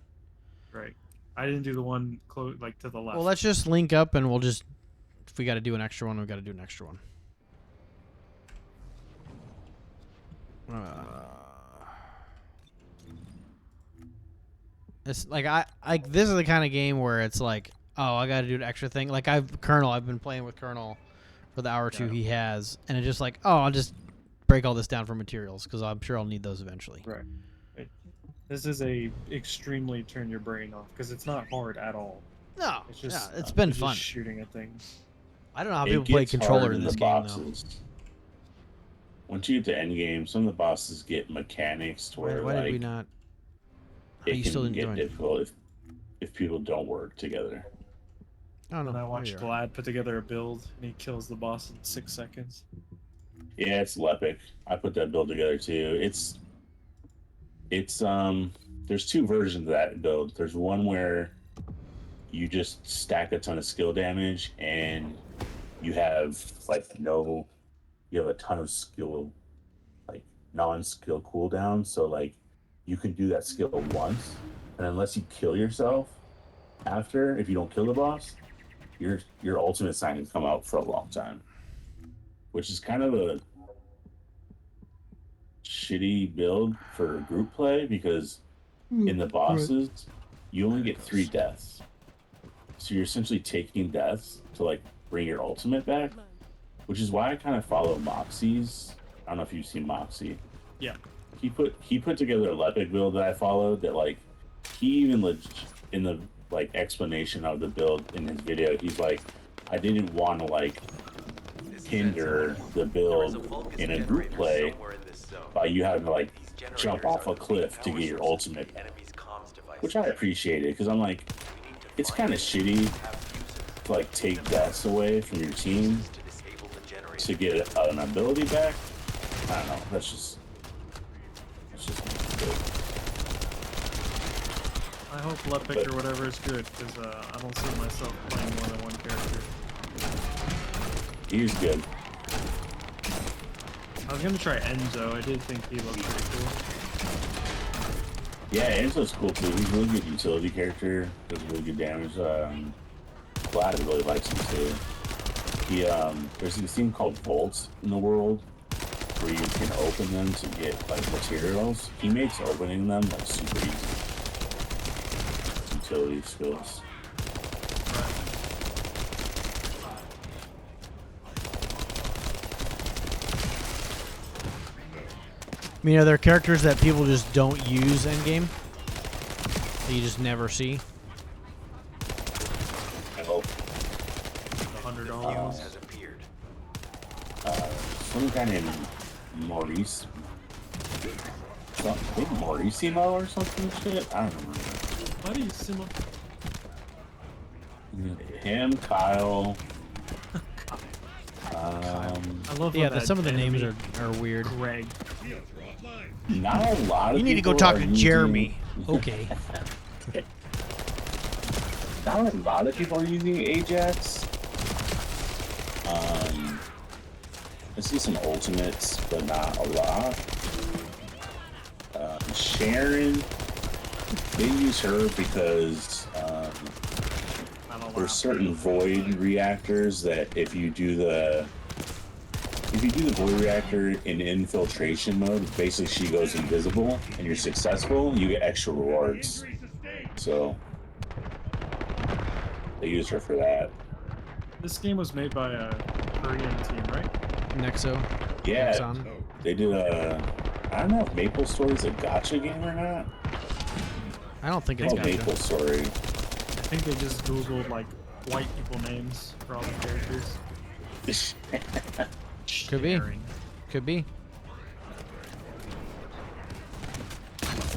right. I didn't do the one close like to the left. Well, let's just link up and we'll just. If we got to do an extra one, we got to do an extra one. It's like this is the kind of game where it's like, oh, I got to do an extra thing. Like I've been playing with Colonel for the hour or two he has, and it's just like, oh, I'll just break all this down for materials because I'm sure I'll need those eventually. Right. This is a extremely turn your brain off because it's not hard at all. No, it's just it's been it's fun. just shooting at things. I don't know how it people play gets controller hard in the this game bosses. Once you get to end game, some of the bosses get mechanics to where Why like did we not? it you can still didn't get join? difficult if people don't work together. I don't know. And I watched Vlad put together a build and he kills the boss in 6 seconds. Yeah, it's epic. I put that build together too. It's there's two versions of that build. There's one where you just stack a ton of skill damage and you have you have a ton of skill, like non-skill cooldown. So like you can do that skill once, and unless you kill yourself after, if you don't kill the boss, your ultimate sign can come out for a long time, which is kind of a shitty build for group play because in the bosses you only get 3 deaths, so you're essentially taking deaths to like bring your ultimate back, which is why I kind of follow Moxie's. I don't know if you've seen Moxie. Yeah, he put together a epic build that I followed that like he even in the like explanation of the build in his video, he's like, I didn't want to like hinder the build in a group play by you having to like jump off a cliff to get your ultimate back, which I appreciated because I'm like, it's kind of shitty to like take deaths away from your team to get an ability back. I don't know. That's just good. I hope Lepic or whatever is good because I don't see myself playing more than one character. He's good. I was gonna try Enzo. I did think he looked pretty cool. Yeah, Enzo's cool too. He's a really good utility character. Does really good damage. Vlad really likes him too. He there's this thing called vaults in the world where you can open them to get like materials. He makes opening them like super easy. Utility skills. I mean, are there characters that people just don't use in game that you just never see? I hope. $100 has appeared. Some guy named Maurice. I think Mauricimo or something shit. I don't remember. Mauricimo. Him, Kyle. I love Yeah, that some of the names enemy, are weird. Greg. Not a lot of You need to go people talk are to using- Jeremy. Okay. Not a lot of people are using AJAX. I see some ultimates, but not a lot. Sharon, they use her because there's certain void reactors that if you do the void reactor in infiltration mode, basically she goes invisible and you're successful, you get extra rewards. So they use her for that. This game was made by a Korean team, right? Nexo. Yeah, Nexon. they did a. I don't know if Maple Story's a gacha game or not. I don't think it's called gacha. Maple Story. I think they just googled like white people names for all the characters. Could be. Could be.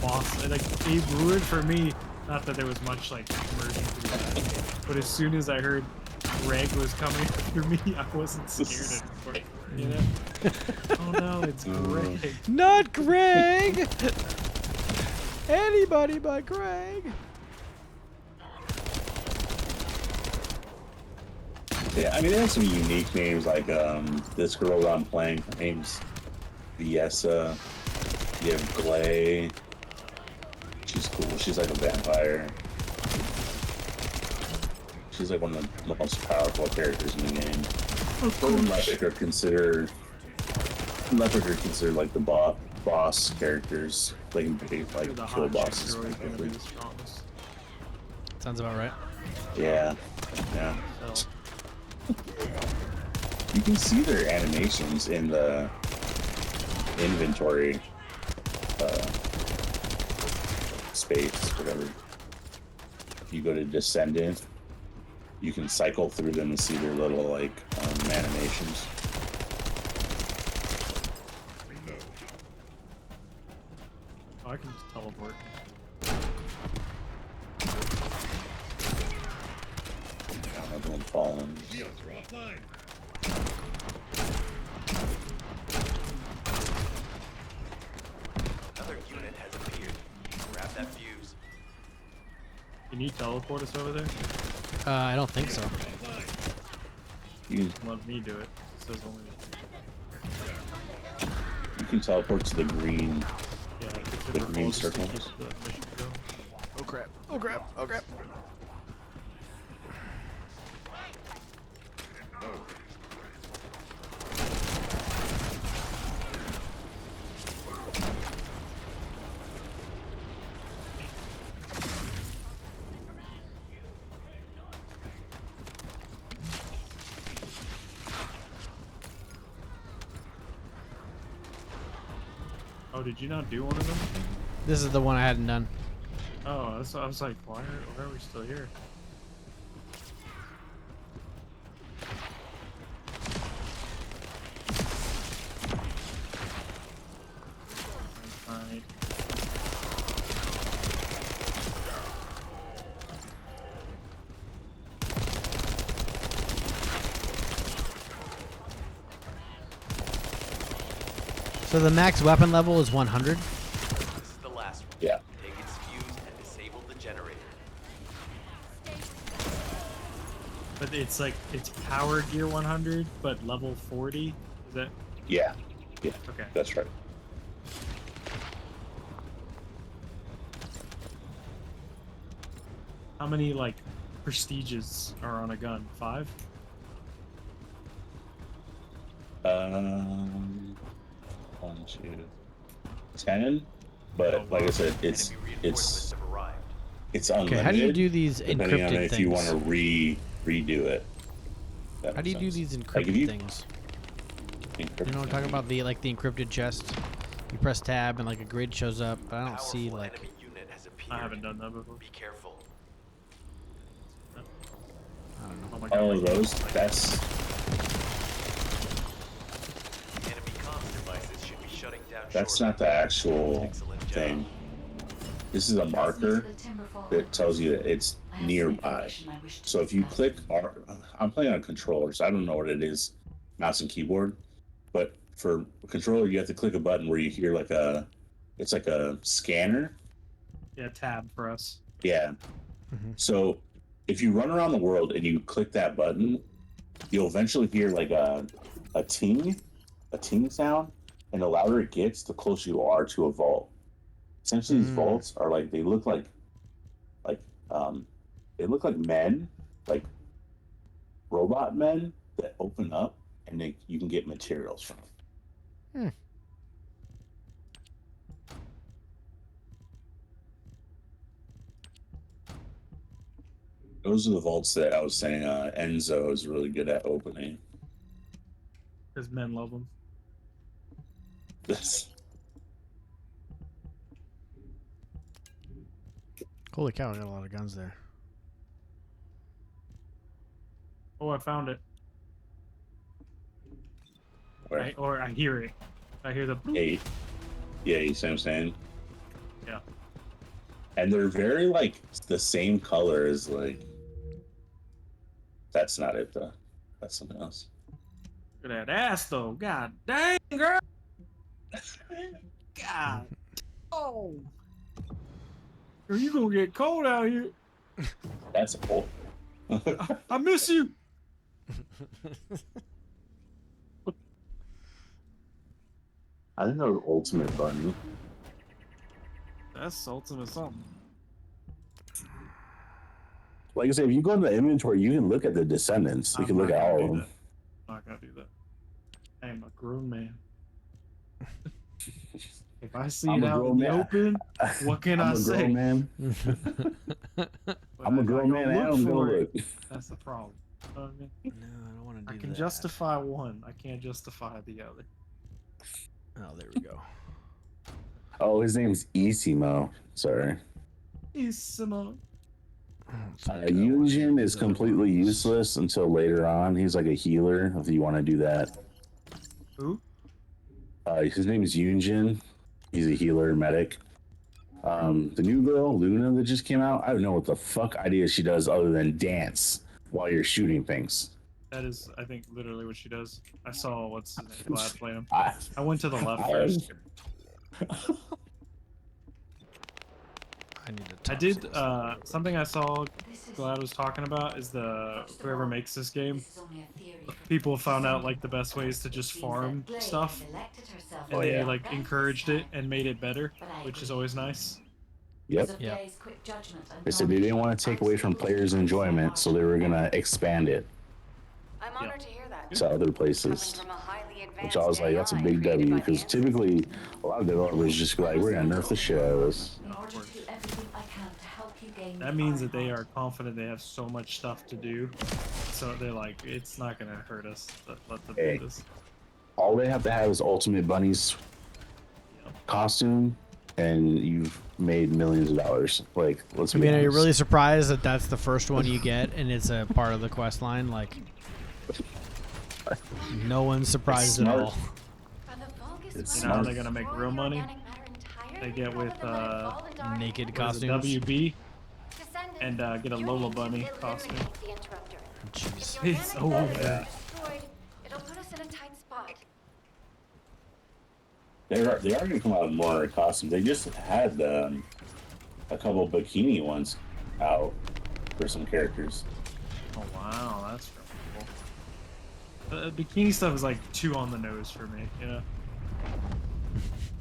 Boss, like it ruined for me. Not that there was much like immersion to that, but as soon as I heard Greg was coming after me, I wasn't scared anymore. You know? Oh no, it's Greg. Not Greg! Anybody but Greg! Yeah, I mean, they have some unique names, like this girl that I'm playing, her name's Viessa. You have Glay. She's cool. She's like a vampire. She's like one of the most powerful characters in the game. Leopard are considered like the boss characters. They can be like kill bosses. Sounds about right. Yeah, yeah. You can see their animations in the inventory space, whatever. If you go to Descendant, you can cycle through them and see their little like animations. Oh, I can just teleport. Everyone falling. Another unit has appeared. Grab that fuse. Can you teleport us over there? I don't think so. Let me do it. It says only. You can teleport to the green. Yeah, the green circle. Oh crap! Oh crap! Oh crap! Oh, did you not do one of them? This is the one I hadn't done. Oh, I was like, why are we still here? Alright. So the max weapon level is 100? This is the last one. Yeah. Take its fuse and disable the generator. But it's like, it's power gear 100, but level 40? Is that? Yeah. Yeah. Okay. That's right. How many, like, prestiges are on a gun? 5? 1, 2, 10. But like I said, it's unlimited. Okay, how do you do these depending on encrypted if you want things? to redo it. That How do you makes do sense. these Like, if encrypted you- things? Encrypted You know what I'm talking about? The like the encrypted chest. You press tab and like a grid shows up, but I don't see like. I haven't done that before. Be careful. I don't know. Oh my God. All of those. That's Enemy comms devices should be shutting down. that's not the actual thing. This is a marker that tells you that it's nearby. So if you click R, I'm playing on a controller, so I don't know what it is, mouse and keyboard. But for a controller, you have to click a button where you hear like it's like a scanner. Yeah, tab for us. Yeah. So if you run around the world and you click that button, you'll eventually hear like a ting sound, and the louder it gets, the closer you are to a vault. essentially these vaults are like they look like they look like men, like robot men that open up and then you can get materials from. Those are the vaults that I was saying Enzo is really good at opening. Because men love them. This. Holy cow, I got a lot of guns there. Oh, I found it. Where? I hear it. I hear the bloop. Eight. Yeah, you see what I'm saying? Yeah. And they're very like the same color as like. That's not it though. That's something else. Look at that ass though. God dang, girl. God. Oh. Girl, you gonna get cold out here. That's a hole. I miss you. I didn't know Ultimate Bunny. That's ultimate something. Like I said, if you go to the inventory, you can look at the Descendants. You can look at all of them. I'm not gonna do that. I am a grown man. If I see it out in the open, what can I say? I'm a grown man. I'm a grown man. I don't go look. That's the problem. You know what I mean? No, I don't want to do that. I can justify one. I can't justify the other. Oh, there we go. Oh, his name's Isimo. Sorry. Isimo. Yunjin is completely useless until later on. He's like a healer if you want to do that. Who? His name is Yunjin. He's a healer, medic. The new girl, Luna, that just came out, I don't know what the fuck idea she does other than dance while you're shooting things. That is, I think, literally what she does. I saw what's his name Glad play him. I went to the left first. I did something I saw Glad was talking about is whoever makes this game, people found out like the best ways to just farm stuff, and they like encouraged it and made it better, which is always nice. Yep. They said they didn't want to take away from players' enjoyment, so they were gonna expand it I'm honored to hear that. to other places. Which I was like, that's a big W, because typically a lot of developers just go like, we're gonna nerf the shows. That means that they are confident they have so much stuff to do, so they're like, it's not gonna hurt us. Let them do this. All they have to have is Ultimate Bunny's costume, and you've made millions of dollars. Like, let's be honest. Are you really surprised that that's the first one you get and it's a part of the quest line? Like, no one's surprised at all. You know how they're gonna make real money? They get with naked costumes. WB and get a Lola Bunny costume. It's over. It'll put us in a tight spot. They are gonna come out with more costumes. They just had a couple bikini ones out for some characters. Oh wow, that's really cool. The bikini stuff is like too on the nose for me, you know.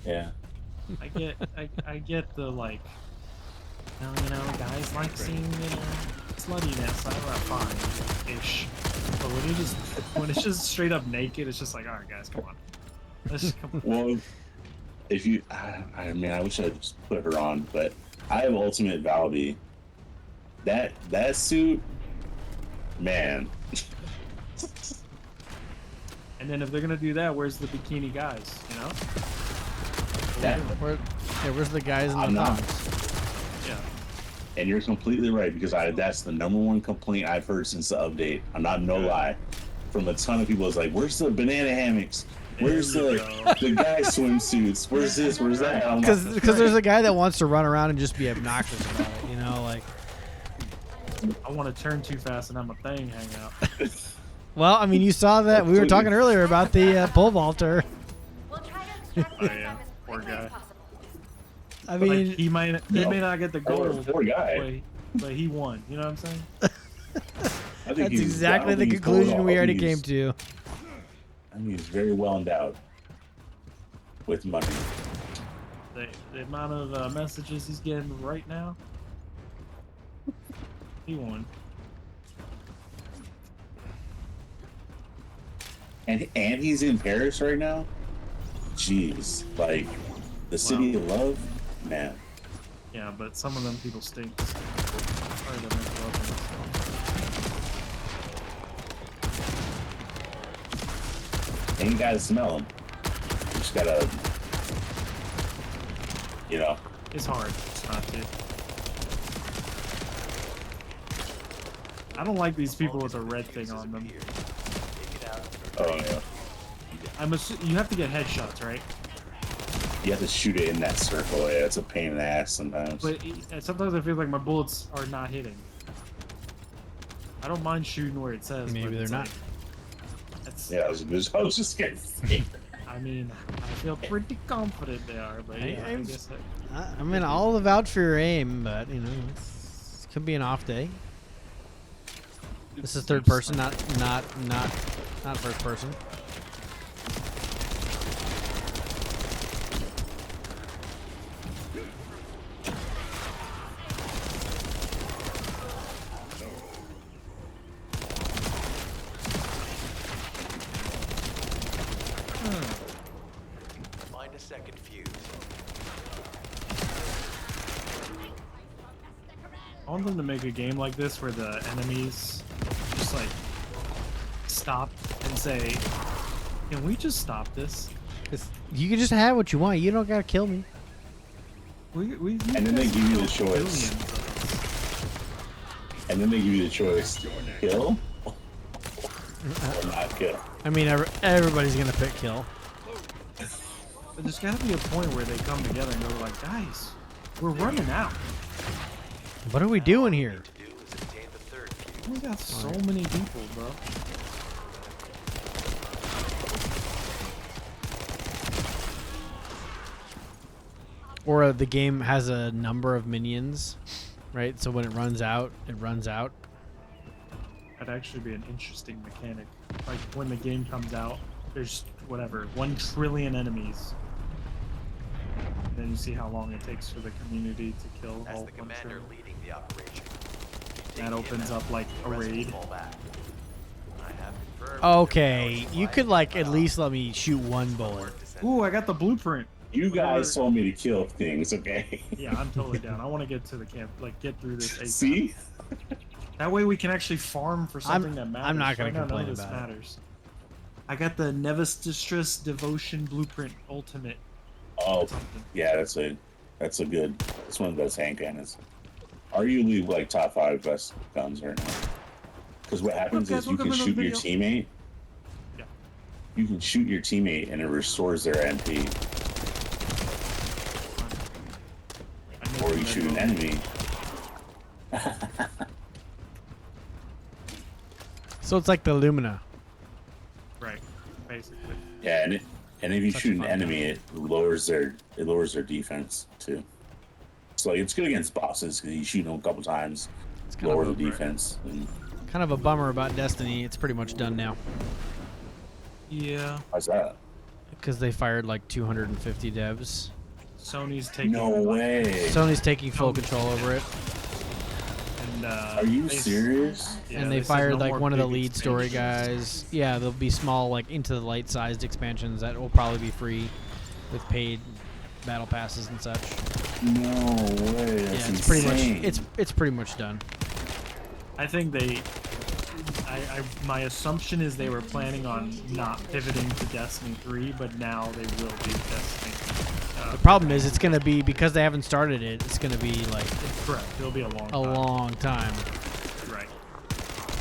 Yeah. I get the like, you know, guys like seeing, you know, sluttiness. Fine-ish. But when it's just straight up naked, it's just like, all right, guys, come on. Let's just come on. Well, if you, I mean, I wish I just put her on, but I have Ultimate Valby. That suit, man. And then if they're gonna do that, where's the bikini guys? You know? Where's the guys in the thongs? Yeah. And you're completely right, because that's the #1 complaint I've heard since the update. I'm not no lie. From a ton of people, it's like, where's the banana hammocks? Where's the guy swimsuits? Where's this? Where's that? Because there's a guy that wants to run around and just be obnoxious about it, you know, like. I want to turn too fast and have my thing hang out. Well, I mean, you saw that. We were talking earlier about the pole vaulter. We'll try to extract Oh yeah, poor guy. I mean, like, he may not get the gold, poor guy. but he won. You know what I'm saying? That's exactly the conclusion we already came to. I mean, he's very well endowed with money. the amount of messages he's getting right now. He won. And he's in Paris right now? Jeez. Like, the city of love? Man. Yeah, but some of them people stink. Sorry to make love. And you gotta smell them. You just gotta, you know. It's hard not to. I don't like these people with a red thing on them. Oh, yeah. You have to get headshots, right? You have to shoot it in that circle. Yeah, it's a pain in the ass sometimes. But sometimes I feel like my bullets are not hitting. I don't mind shooting where it says. Maybe they're not. Yeah, I was just gonna say. I mean, I feel pretty confident they are, but yeah, I guess I mean, I'll vouch for your aim, but you know, it could be an off day. This is third person, not first person. Find a second fuse. I want them to make a game like this where the enemies just like stop and say, "Can we just stop this?" You can just have what you want. You don't gotta kill me. And then they give you the choice. And then they give you the choice: kill or not kill. I mean, everybody's gonna pick kill. But there's gotta be a point where they come together and go like, "Guys, we're running out. What are we doing here?" We got so many people, bro. Or the game has a number of minions, right? So when it runs out, it runs out. That'd actually be an interesting mechanic. Like when the game comes out, there's whatever 1 trillion enemies. And then you see how long it takes for the community to kill all 1 trillion. Leading the operation. That opens up like a raid. Okay, you could like at least let me shoot 1 bullet. Ooh, I got the blueprint. You guys told me to kill things, okay? Yeah, I'm totally down. I want to get to the camp, like get through this ASAP. See? That way we can actually farm for something that matters. I'm not gonna Right now, complain none of this about it. matters. I got the Nevis Devotion Blueprint Ultimate. Oh, yeah, that's one of the best hand cannons. Arguably, like top 5 best guns right now. Because what happens is you can shoot your teammate. Yeah. You can shoot your teammate and it restores their MP. Or you shoot an enemy. So it's like the Lumina. Right, basically. Yeah, and if you shoot an enemy, it lowers their defense too. So like, it's good against bosses because you shoot them a couple times, lower the defense. And Kind of a bummer about Destiny. It's pretty much done now. Yeah. How's that? Because they fired like 250 devs. Sony's taking. No way. Sony's taking full control over it. And are you serious? Yeah, and they fired like one of the lead story guys. Yeah, there'll be small, like into the light-sized expansions that will probably be free with paid battle passes and such. No way. That's yeah, it's insane. pretty much it's pretty much done. I think my assumption is they were planning on not pivoting to Destiny 3, but now they will do Destiny. The problem is it's gonna be because they haven't started it. It's gonna be like correct. It'll be a long time. Right.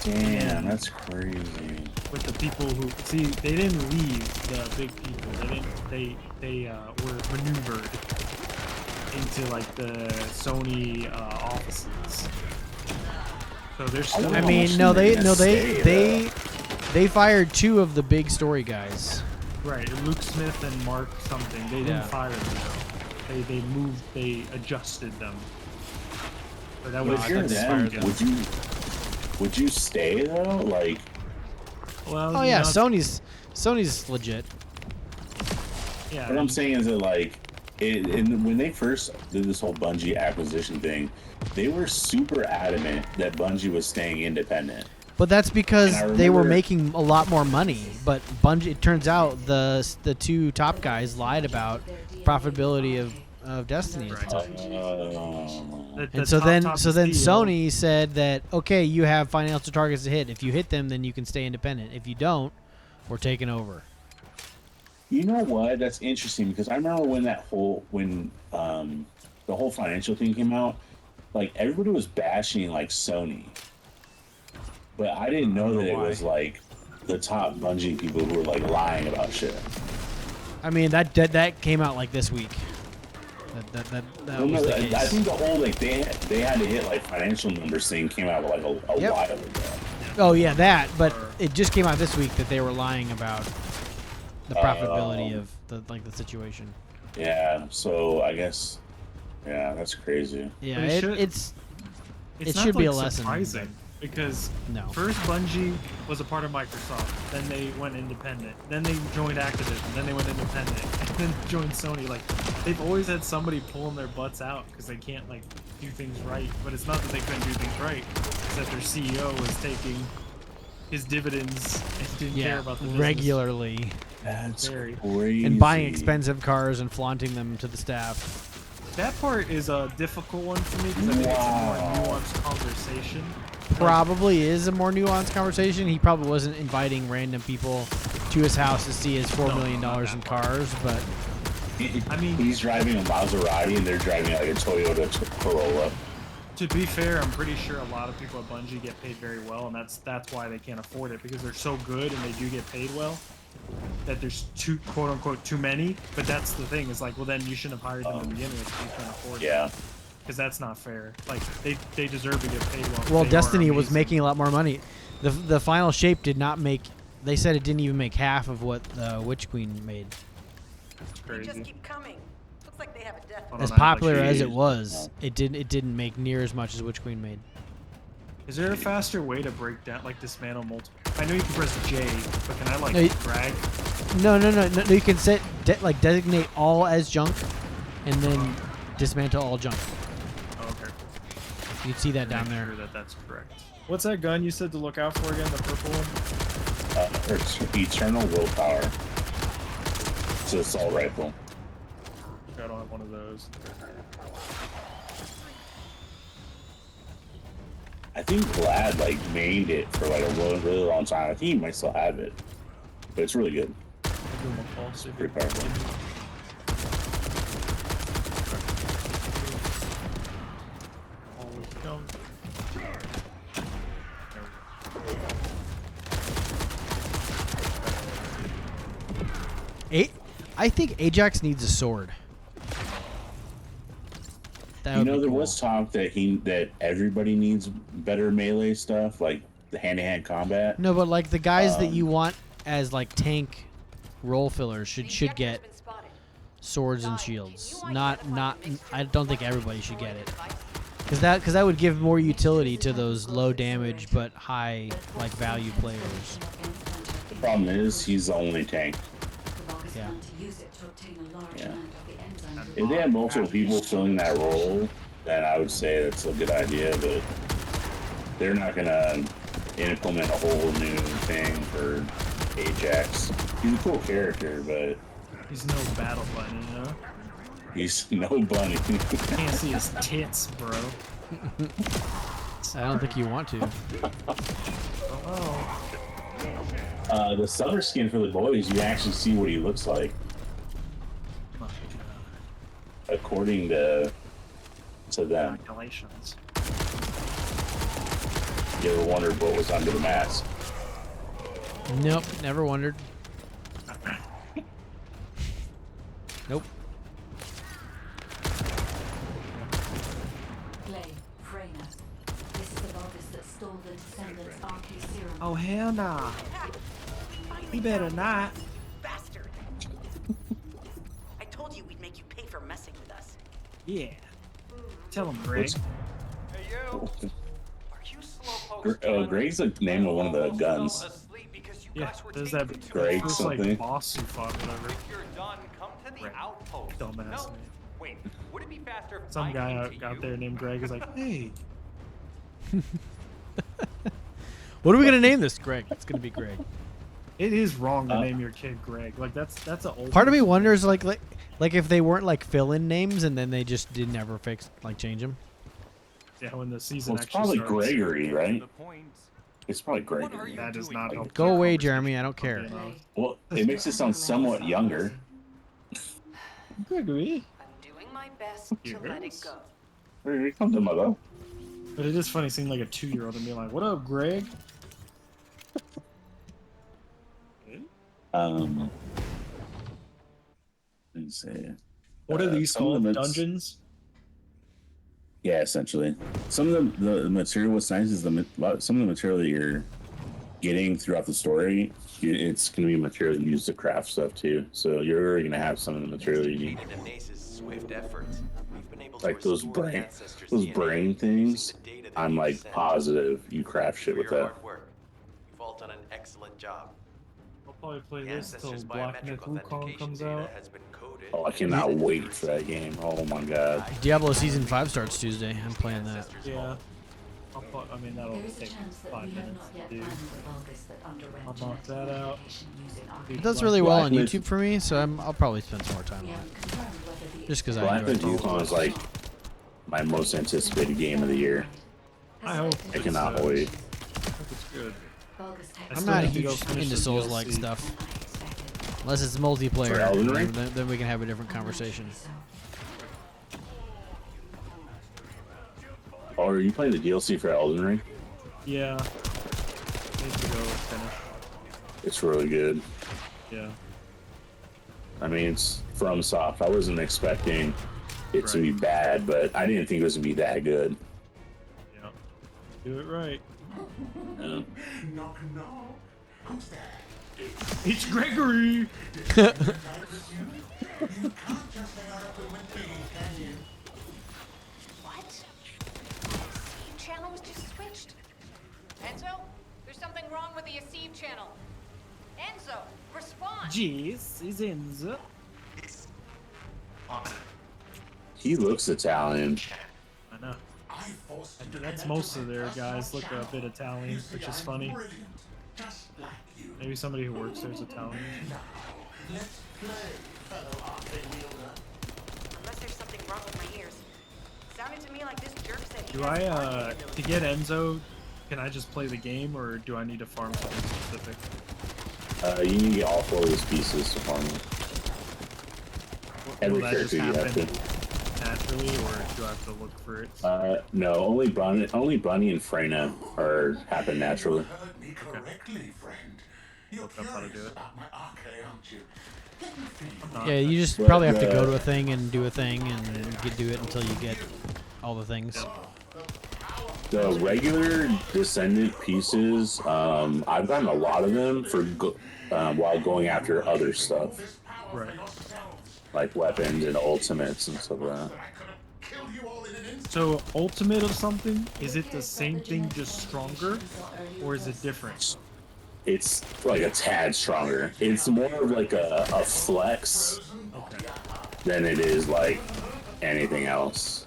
Damn, that's crazy. With the people who see, they didn't leave the big people. They were maneuvered into like the Sony offices. So there's still. I mean, they fired 2 of the big story guys. Right, Luke Smith and Mark something. They didn't fire them though. They moved. They adjusted them. So that was. If you're them, would you stay though? Like. Well. Oh yeah, Sony's legit. Yeah. What I'm saying is that like, And when they first did this whole Bungie acquisition thing, they were super adamant that Bungie was staying independent. But that's because they were remember- making a lot more money. But Bungie, it turns out the two top guys lied about profitability of Destiny at the time. And so then Sony said that, okay, you have financial targets to hit. If you hit them, then you can stay independent. If you don't, we're taking over. You know what? That's interesting because I remember when the whole financial thing came out, like everybody was bashing like Sony, but I didn't know that it was like the top Bungie people who were like lying about shit. I mean, that came out like this week. That was the case. I think the whole like they had to hit like financial numbers thing came out like a while ago. Oh yeah, that. But it just came out this week that they were lying about the profitability of the situation. Yeah. So I guess. Yeah, that's crazy. Yeah, it should be a like lesson. Surprising because first Bungie was a part of Microsoft, then they went independent, then they joined Activision, then they went independent, and then joined Sony. Like they've always had somebody pulling their butts out because they can't like do things right. But it's not that they couldn't do things right; it's that their CEO was taking his dividends and didn't care about the business. Regularly. That's crazy. And buying expensive cars and flaunting them to the staff. That part is a difficult one for me because I think it's a more nuanced conversation. Probably is a more nuanced conversation. He probably wasn't inviting random people to his house to see his $4 million in cars, but I mean, he's driving a Maserati and they're driving like a Toyota Corolla. To be fair, I'm pretty sure a lot of people at Bungie get paid very well, and that's why they can't afford it, because they're so good and they do get paid well that there's too, quote unquote, too many. But that's the thing, is like, well, then you shouldn't have hired them to begin with if you can't afford it. Because that's not fair. Like they deserve to get paid well. Well, Destiny was making a lot more money. The final shape did not make. They said it didn't even make half of what Witch Queen made. It's crazy. They just keep coming. Looks like they have a death. As popular as it was, it didn't make near as much as Witch Queen made. Is there a faster way to break down, like dismantle multiple? I know you can press J, but can I like drag? No. You can set designate all as junk, and then dismantle all junk. Oh, okay. You can see that down there. Sure that's correct. What's that gun you said to look out for again? The purple one? Eternal Willpower. It's an assault rifle. I don't have one of those. I think Vlad like made it for like a really long time. I think he might still have it, but it's really good. It's pretty powerful. I think AJAX needs a sword. You know, there was talk that everybody needs better melee stuff, like the hand-to-hand combat. No, but like the guys that you want as like tank role fillers should get swords and shields. Not. I don't think everybody should get it, because that would give more utility to those low damage but high like value players. The problem is he's the only tank. Yeah. If they had multiple people filling that role, then I would say that's a good idea, but they're not going to implement a whole new thing for AJAX. He's a cool character, but... He's no battle bunny, you know? He's no bunny. Can't see his tits, bro. I don't think you want to. The summer skin for the boys, you actually see what he looks like. According to them. Calculations. You ever wondered what was under the mask? Nope, never wondered. Nope. Oh hell nah. He better not. Bastard. I told you we'd make you pay for messing with us. Yeah. Tell him, Greg. Hey, you. Are you slowpokes? Greg's the name of one of the guns. Yeah, there's that Greg first something. like boss who fought whatever. If you're done, come to the Greg. outpost. Dumbass No, name. wait. Would it be faster if Some I guy came out, to out you? there named Greg is like, hey. What are we gonna name this, Greg? It's gonna be Greg. It is wrong to name your kid Greg. Like that's an old. Part of me wonders like if they weren't like fill-in names and then they just did never change them. Yeah, when the season Well, it's actually probably starts. Gregory, right? It's probably Gregory. That does not help. Go away, Jeremy. I don't care. Well, it makes it sound somewhat younger. Gregory. I'm doing my best to let it go. Here comes the mother. But it is funny seeing like a 2-year-old and being like, "What up, Greg?" Let's see. What are these some of called? them Dungeons? Yeah, essentially. Some of the material. What's nice is some of the material that you're getting throughout the story. It's going to be material you use to craft stuff too. So you're already going to have some of the material you need. The Nace's swift efforts, we've been able to Like those restore the brain, ancestors' those DNA brain things. using the data that I'm you like sent. positive you craft shit For with your that. hard work. You've all done an excellent job. I'll probably play The this till ancestors' Black Myth biometric Wukong authentication comes data out. has been coded. Oh, I cannot wait for that game. Oh my god. Diablo Season 5 starts Tuesday. I'm playing that. Yeah. I mean, that'll There is a take chance that 5 we have minutes not to yet do. found the Vulgus that underwent I'll knock genetic that out. modification using It does really Black well on Myth- YouTube for me, so I'll probably spend some more time on it. Just because I Black enjoy Myth it. Wukong is like my most anticipated game of the year. I hope I cannot wait. I hope it's good. I'm not huge into Souls-like stuff. Unless it's For multiplayer, Elden Ring? then we can have a different conversation. Oh, are you playing the DLC for Elden Ring? Yeah. Need to go finish. It's really good. Yeah. I mean, it's from Soft. I wasn't expecting it to be bad, but I didn't think it was going to be that good. Yeah. Do it right. Yeah. Knock, knock. Who's there? It's Gregory! What? Channel was just switched. Enzo, there's something wrong with the Aceve channel. Enzo, respond. Jeez, he's Enzo. He looks Italian. I know. That's most of their guys look a bit Italian, which is funny. Maybe somebody who works there is Italian. Unless there's something wrong with my ears. Sounded to me like this jerk said he Do has I, marketing to get Enzo, can I just play the game, or do I need to farm something specific? You need to get all 4 of those pieces to farm them. Every Will that just character you have happen to. naturally, or do I have to look for it? No, only Bunny and Freyna happen naturally. Look up how to do it. Yeah, you just But, probably have to go to a thing and do a thing and do it until you get all the things. The regular Descendant pieces, I've gotten a lot of them for while going after other stuff. Right. Like weapons and ultimates and stuff like that. So, ultimate of something, is it the same thing, just stronger, or is it different? It's like a tad stronger. It's more of like a flex than it is like anything else.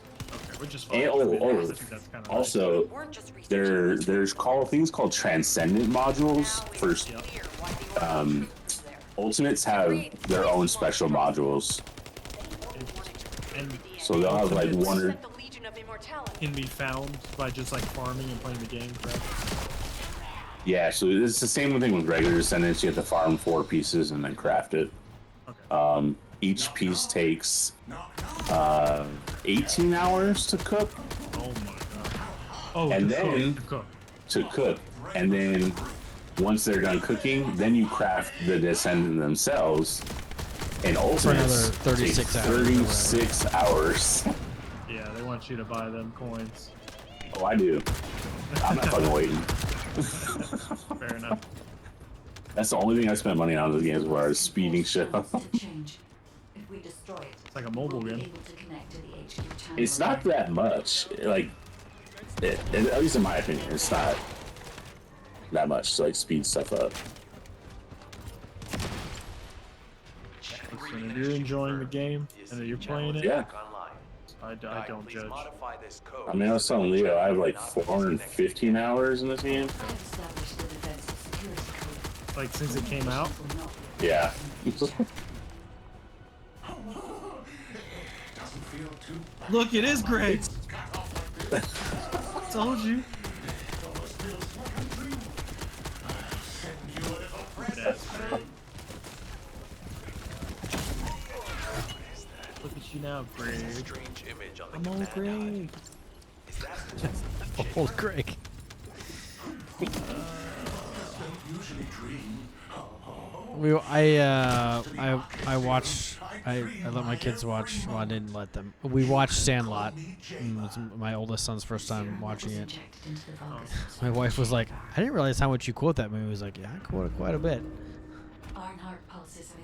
Okay, which is And, I think that's kind of also, there's things called Transcendent modules. First, Ultimates have their own special modules. And So they'll have like one or can be found by just like farming and playing the game, correct? yeah. So it's the same thing with regular Descendants. You have to farm 4 pieces and then craft it. Each piece takes 18 hours to cook. Oh my god. Oh, And to then cook. to cook, and then once they're done cooking, then you craft the Descendant themselves. And For another Ultimates 36 take hours or 36 hours. Yeah, they want you to buy them coins. Oh, I do. I'm not fucking waiting. Fair enough. That's the only thing I spent money on in the game as far as speeding shit up. It's like a mobile game. It's not that much. Like, at least in my opinion, it's not that much to like speed stuff up. When you're enjoying the game and that you're playing it, Yeah. I don't judge. I mean, I was telling Leo, I have like 415 hours in this game. Like since it came out? Yeah. Look, it is Greg. Told you. Look at you now, Greg. I'm old Greg. Old Greg. I watched. I let my kids watch. Well, I didn't let them. We watched Sandlot. It was my oldest son's first time watching it. My wife was like, "I didn't realize how much you quote that movie." I was like, "Yeah, I quote it quite a bit."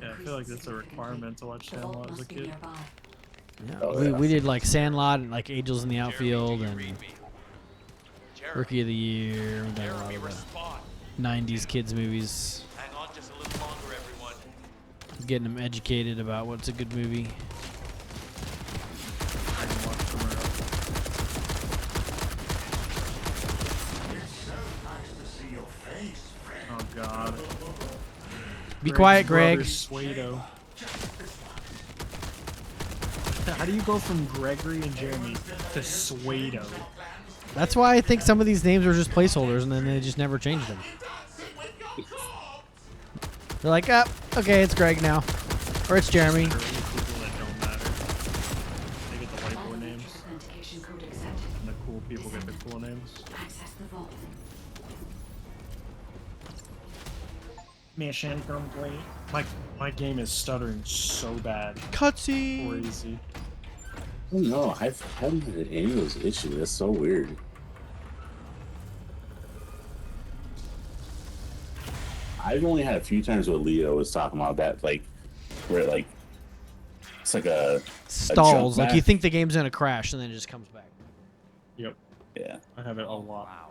Yeah, I feel like that's a requirement to watch Sandlot as a kid. Yeah, we did like Sandlot and like Angels in the Outfield and Rookie of the Year. We did a lot of the 90s kids movies. Hang on just a little longer, everyone. Getting them educated about what's a good movie. I can watch somewhere else. Oh God. Be quiet, Greg. Suedo. How do you go from Gregory and Jeremy to Suedo? That's why I think some of these names were just placeholders, and then they just never changed them. They're like, oh, okay, it's Greg now, or it's Jeremy. People that don't matter. They get the white boy names, and the cool people get the cool names. Mission complete. My game is stuttering so bad. Cutscene. Crazy. I don't know. I haven't had any of those issues. That's so weird. I've only had a few times where Leo was talking about that, like, where like it's like a stalls. Like you think the game's gonna crash, and then it just comes back. Yep. Yeah. I have it a lot. Wow.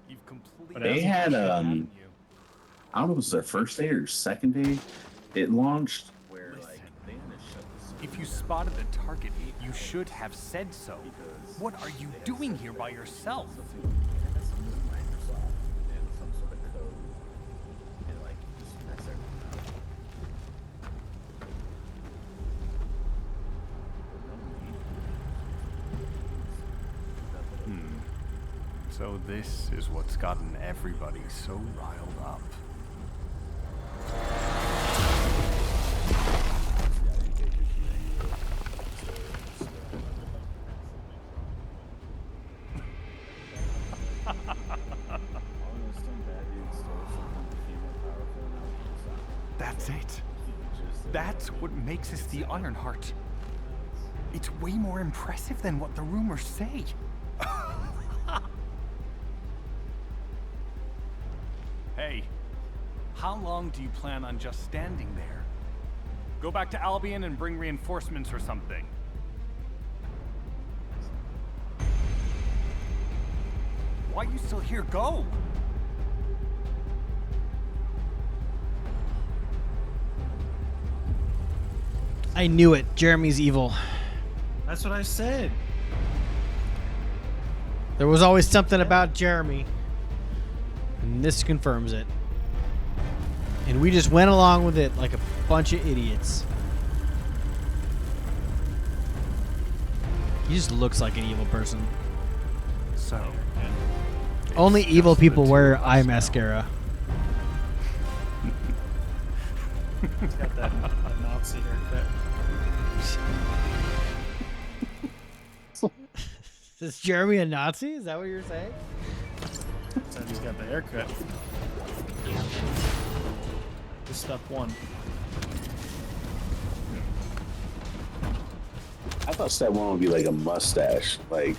You've completely. They had I don't know if it was their first day or second day. It launched where like they had to shut the. If you spotted the target, you should have said so. What are you doing here by yourself? So this is what's gotten everybody so riled up. That's it. That's what makes us the Ironheart. It's way more impressive than what the rumors say. Hey, how long do you plan on just standing there? Go back to Albion and bring reinforcements or something. Why are you still here? Go! I knew it. Jeremy's evil. That's what I said. There was always something about Jeremy. And this confirms it. And we just went along with it like a bunch of idiots. He just looks like an evil person. So, only evil people wear eye mascara. He's got that Nazi haircut. Is Jeremy a Nazi? Is that what you're saying? Said he's got the haircut. This is step one. I thought step one would be like a mustache, like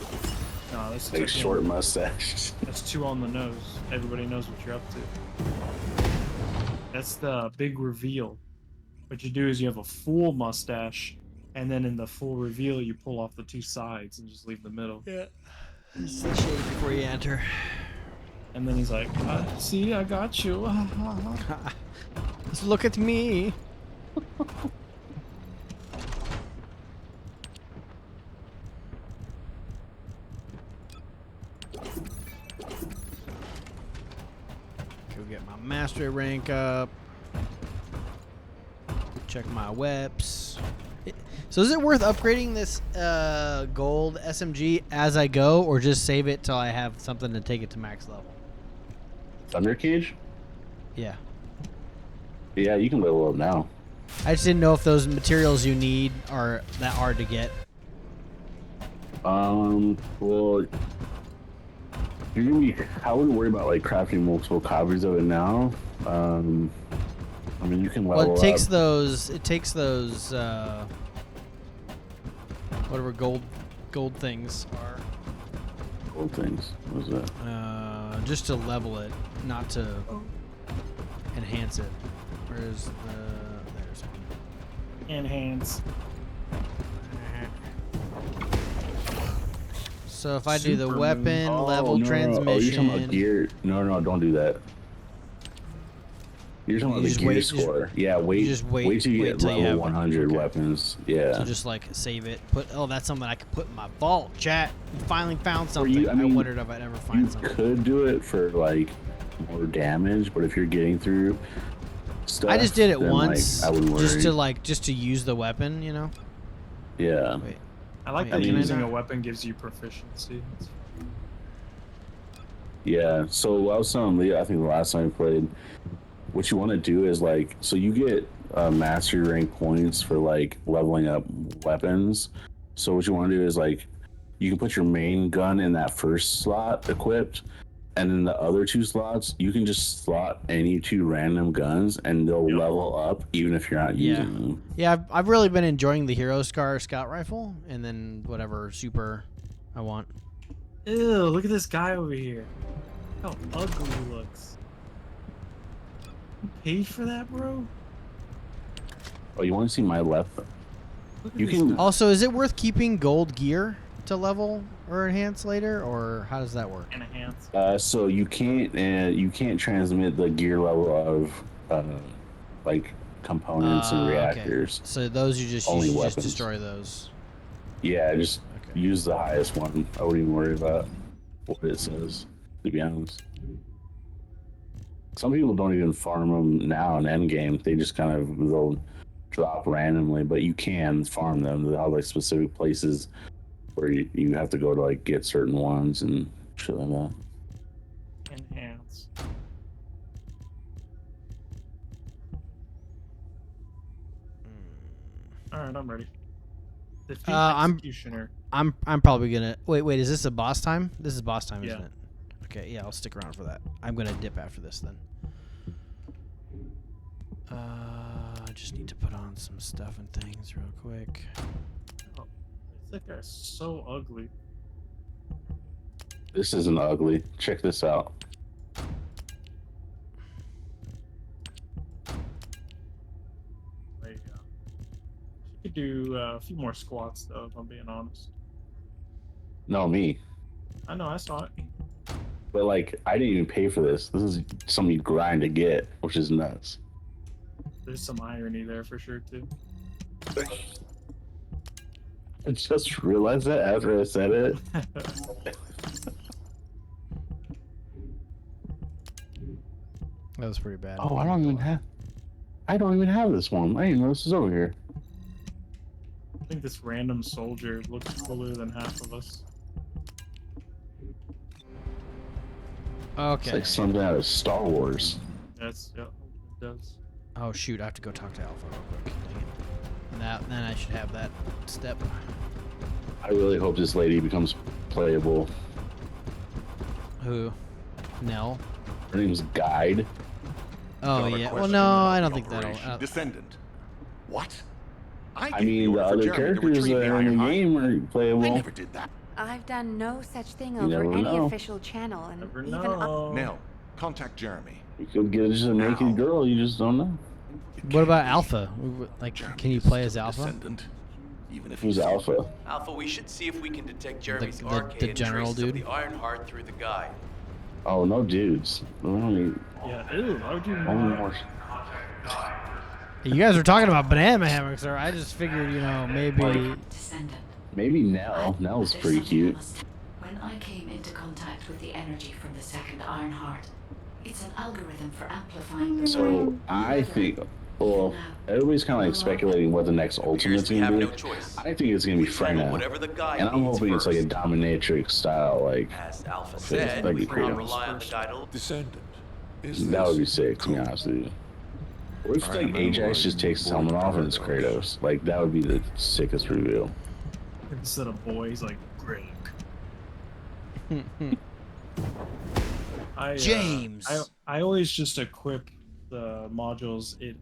no, that's like a short mustache. That's too on the nose. Everybody knows what you're up to. That's the big reveal. What you do is you have a full mustache, and then in the full reveal you pull off the two sides and just leave the middle. Yeah. It's the shade before you enter. And then he's like, see, I got you. Just look at me. mastery rank up. Check my weps. So is it worth upgrading this gold SMG as I go, or just save it till I have something to take it to max level? Thunder Cage? Yeah. Yeah, you can level up now. I just didn't know if those materials you need are that hard to get. Well, you're gonna be. I wouldn't worry about like crafting multiple copies of it now. I mean, you can level up. Well, it takes those. It takes those. Whatever gold things are. Gold things. What is that? Just to level it, not to enhance it. Where's there's one. Enhance. So if I do the weapon level no, transmission, oh, you're talking about gear. No, don't do that. You're talking about the gear score. Yeah, wait till you get level 100 weapons. Yeah. So just like save it. That's something I could put in my vault. Chat. Finally found something. I wondered if I'd ever find something. You could do it for like more damage, but if you're getting through stuff, I just did it once, like, I wouldn't worry. just to use the weapon, you know. Yeah. Wait. I like that using a weapon gives you proficiency. Yeah. So I was telling Leah, I think the last time we played, what you want to do is like, so you get mastery rank points for like leveling up weapons. So what you want to do is like, you can put your main gun in that first slot equipped, and then the other 2 slots, you can just slot any 2 random guns, and they'll level up even if you're not using them. Yeah, I've really been enjoying the Hero Scar Scout Rifle, and then whatever super I want. Ew, look at this guy over here. How ugly he looks. You paid for that, bro? Oh, you want to see my left? You can. Also, is it worth keeping gold gear to level or enhance later, or how does that work? Enhance. So you can't transmit the gear level of like components and reactors. Okay. So those you just destroy those. Yeah, just use the highest one. I wouldn't even worry about what it says, to be honest. Some people don't even farm them now in endgame. They just they'll drop randomly, but you can farm them. They'll have like specific places where you have to go to like get certain ones and shit like that. Enhance. Alright, I'm ready. Defeat Executioner. I'm probably gonna wait, is this a boss time? This is boss time, isn't it? Okay, yeah, I'll stick around for that. I'm gonna dip after this then. I just need to put on some stuff and things real quick. Oh, that guy's so ugly. This isn't ugly. Check this out. There you go. You could do a few more squats though, if I'm being honest. No, me. I know, I saw it. But like, I didn't even pay for this. This is something you grind to get, which is nuts. There's some irony there for sure too. I just realized that after I said it. That was pretty bad. Oh, I don't even have this one. I didn't know this is over here. I think this random soldier looks cooler than half of us. Okay. It's like something out of Star Wars. Yeah, it does. Oh shoot, I have to go talk to Alpha real quick. Dang it. Then I should have that step. I really hope this lady becomes playable. Who? Nell? Her name's Guide. Oh yeah. Well, no, I don't think that'll. Descendant. What? I mean, the other characters that are in the game are playable. I never did that. I've done no such thing You over never any know. official channel, and Never even know. Nell, contact Jeremy. You could get just a naked girl. You just don't know. What about Alpha? Like, can you play as Alpha? Descendant. Even if Who's Alpha? Alpha, we should see if we can detect Jeremy's the arcade and general traces of dude? the Ironheart through the guide. Oh, no dudes. Only Ew, how would you more. You guys were talking about banana hammocks, or I just figured, maybe. Descendant. Maybe Nell. Nell's pretty cute. When I came into contact with the energy from the second Ironheart, It's an algorithm for amplifying the So I think, well, everybody's kind of like speculating what the next ultimate's we gonna have be. no choice. I think it's gonna be Handle Freyna, whatever the guide and I'm needs hoping it's like a first. dominatrix style, like As Alpha outfit, said, like we a can't Kratos. rely on the guide alone. Descendant. That would be sick, to be honest with you. What if like AJAX just takes his helmet off and it's Kratos? Like that would be the sickest reveal. Instead of boys, like Greg. James. I always just equip the modules it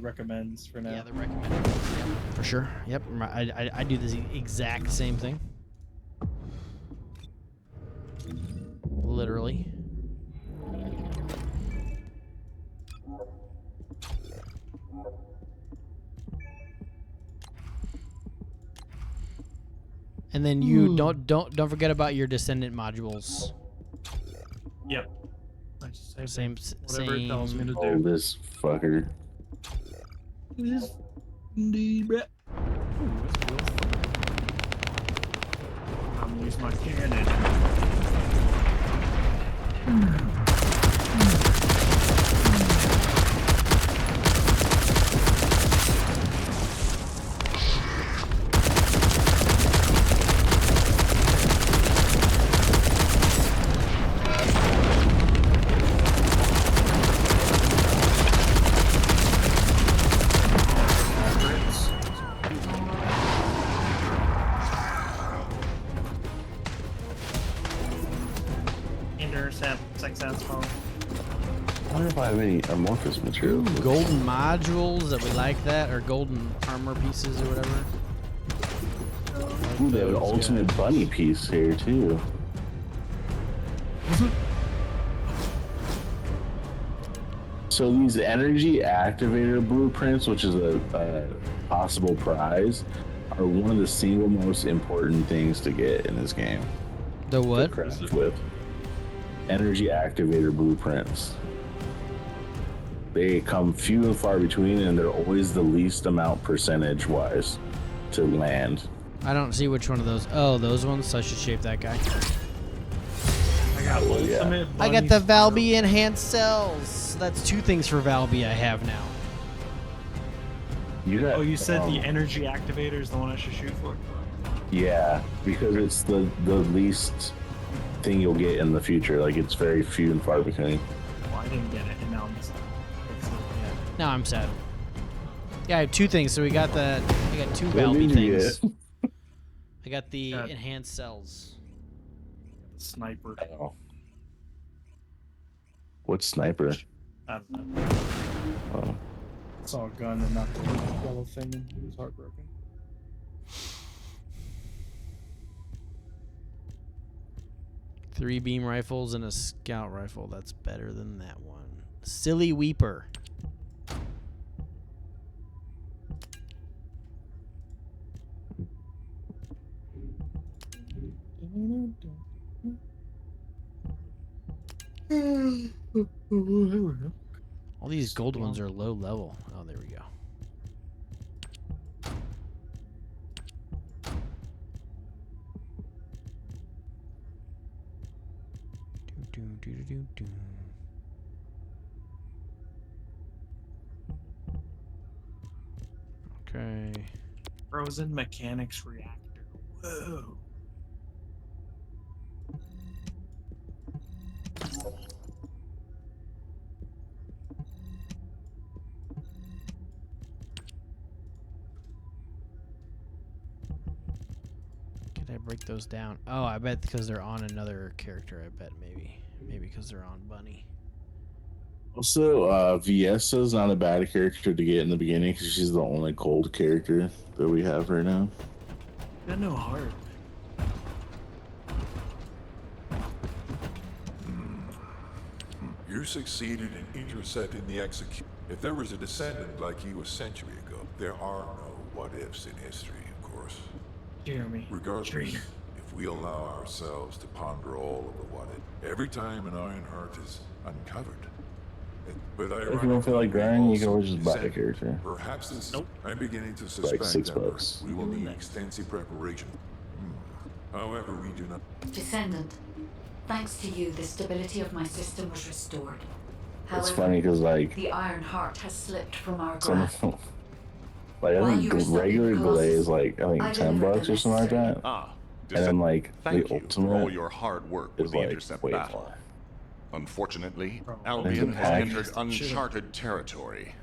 recommends for now. Yeah, they're recommended. Yep, for sure. Yep, I do the exact same thing. Literally. And then you don't forget about your Descendant modules. Yep. Same. Whatever it tells me to do. Oh, this fucker. I'm gonna use my cannon. Sex sounds phone. I wonder if I have any amorphous material. Ooh, golden modules that we like that, or golden armor pieces or whatever. Ooh, they have an ultimate bunny piece here too. So these energy activator blueprints, which is a possible prize, are one of the single most important things to get in this game. The what? To craft with energy activator blueprints. They come few and far between, and they're always the least amount percentage-wise to land. I don't see which one of those. Oh, those ones. So I should shape that guy. I got ultimate. I got the Valby enhanced cells. That's two things for Valby I have now. You got, you said the energy activator is the one I should shoot for? Yeah, because it's the least thing you'll get in the future. Like, it's very few and far between. Well, I didn't get it, and now I'm sad. Now I'm sad. Yeah, I have two things. So we got the. I got two Valby things. I got the enhanced cells. Sniper. Oh. What's sniper? I don't know. Oh. I saw a gun and not the yellow thing, and he was heartbroken. Three beam rifles and a scout rifle. That's better than that one. Silly Weeper. All these gold ones are low level. Oh, there we go. Okay. Frozen mechanics reactor. Whoa. Can I break those down? Oh, I bet because they're on another character. I bet maybe because they're on Bunny. Also, Viessa's not a bad character to get in the beginning because she's the only cold character that we have right now. Got no heart. You succeeded in intercepting the execution. If there was a descendant like you a century ago, there are no what-ifs in history, of course. Jeremy. Regardless, if we allow ourselves to ponder all of the what-if, every time an Ironheart is uncovered. If you don't feel like grinding, you can always just buy a character. Perhaps this. I'm beginning to suspect like $6 that we will need extensive preparation. However, we do not. Descendant. Thanks to you, the stability of my system was restored. It's However, funny because like the Iron Heart has slipped from our some grasp. like I While think you were stuck in regular Colossus, delay is like I think I $10 delivered the or something like necessary- that. Ah, And then like Thank the you for all ultimate your hard work with is the like intercept way battle. more. Unfortunately, There's Albion a has pack. entered uncharted territory.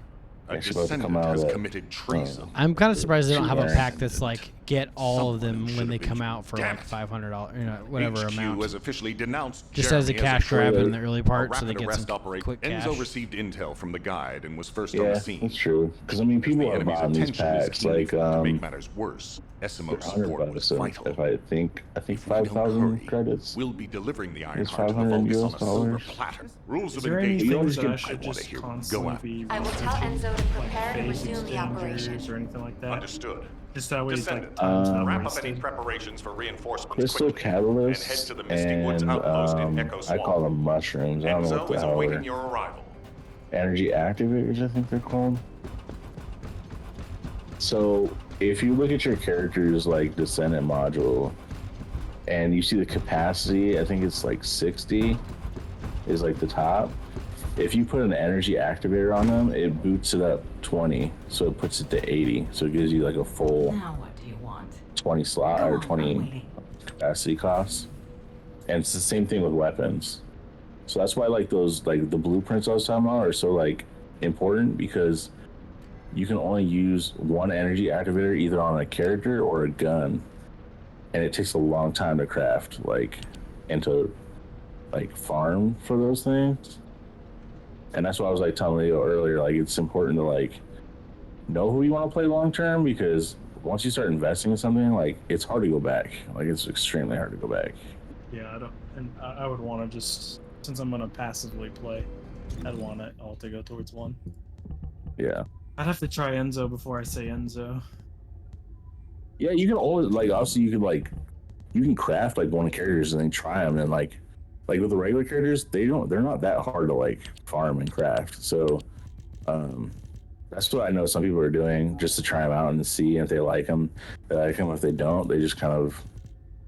A Actually about to come descendant out has at, committed treason. I'm kind of surprised they don't have a Alright. pack that's like get all of them Someone when they should have come been- out for Damn like it. $500, you know, whatever HQ amount. has officially denounced Just as a Jeremy cash grab traitor. in the early A part, so they rapid get arrest some operation. quick cash. Enzo received intel from the guide and was first on Yeah, the scene. that's true. Because I mean, people The are enemy's buying these attention is packs. keen. Like To make matters worse, they're SMO's 100 support was bucks. So vital. if I think If we don't 5,000 hurry, credits. We'll be delivering the Iron It's Heart to the 500 Vulgus on US a silver dollars. platter. Rules Is of there any engagement. things that I I should want to just hear. Go constantly after. be I will tell researching? Enzo to prepare Like to phase resume the exchangers operation. or anything like that? Understood. Just that way, it's like Descendant. time's not Wrap up wasted. any preparations for reinforcements Crystal quickly, and head catalysts to the Misty Woods and outpost in Echo I Swamp. call them mushrooms. I don't know what Enzo the is hell awaiting they're. your arrival. Energy activators, I think they're called. So if you look at your character's like Descendant module and you see the capacity, I think it's like 60 is like the top. If you put an energy activator on them, it boots it up 20, so it puts it to 80. So it gives you like a full Now what do you want? 20 slot Go or on, I'm 20 waiting. capacity costs. And it's the same thing with weapons. So that's why like those like the blueprints I was talking about are so like important, because you can only use one energy activator either on a character or a gun, and it takes a long time to craft like and to like farm for those things. And that's why I was like telling Leo earlier, like it's important to like know who you want to play long term, because once you start investing in something, like it's hard to go back. Like it's extremely hard to go back. Yeah, I don't, and I would want to just, since I'm gonna passively play, I'd want it all to go towards one. Yeah. I'd have to try Enzo before I say Enzo. Yeah, you can always like obviously you can like you can craft like one of the characters and then try them, and like with the regular characters they're not that hard to like farm and craft. So that's what I know some people are doing, just to try them out and see if they like them. They like them. If they don't, they just kind of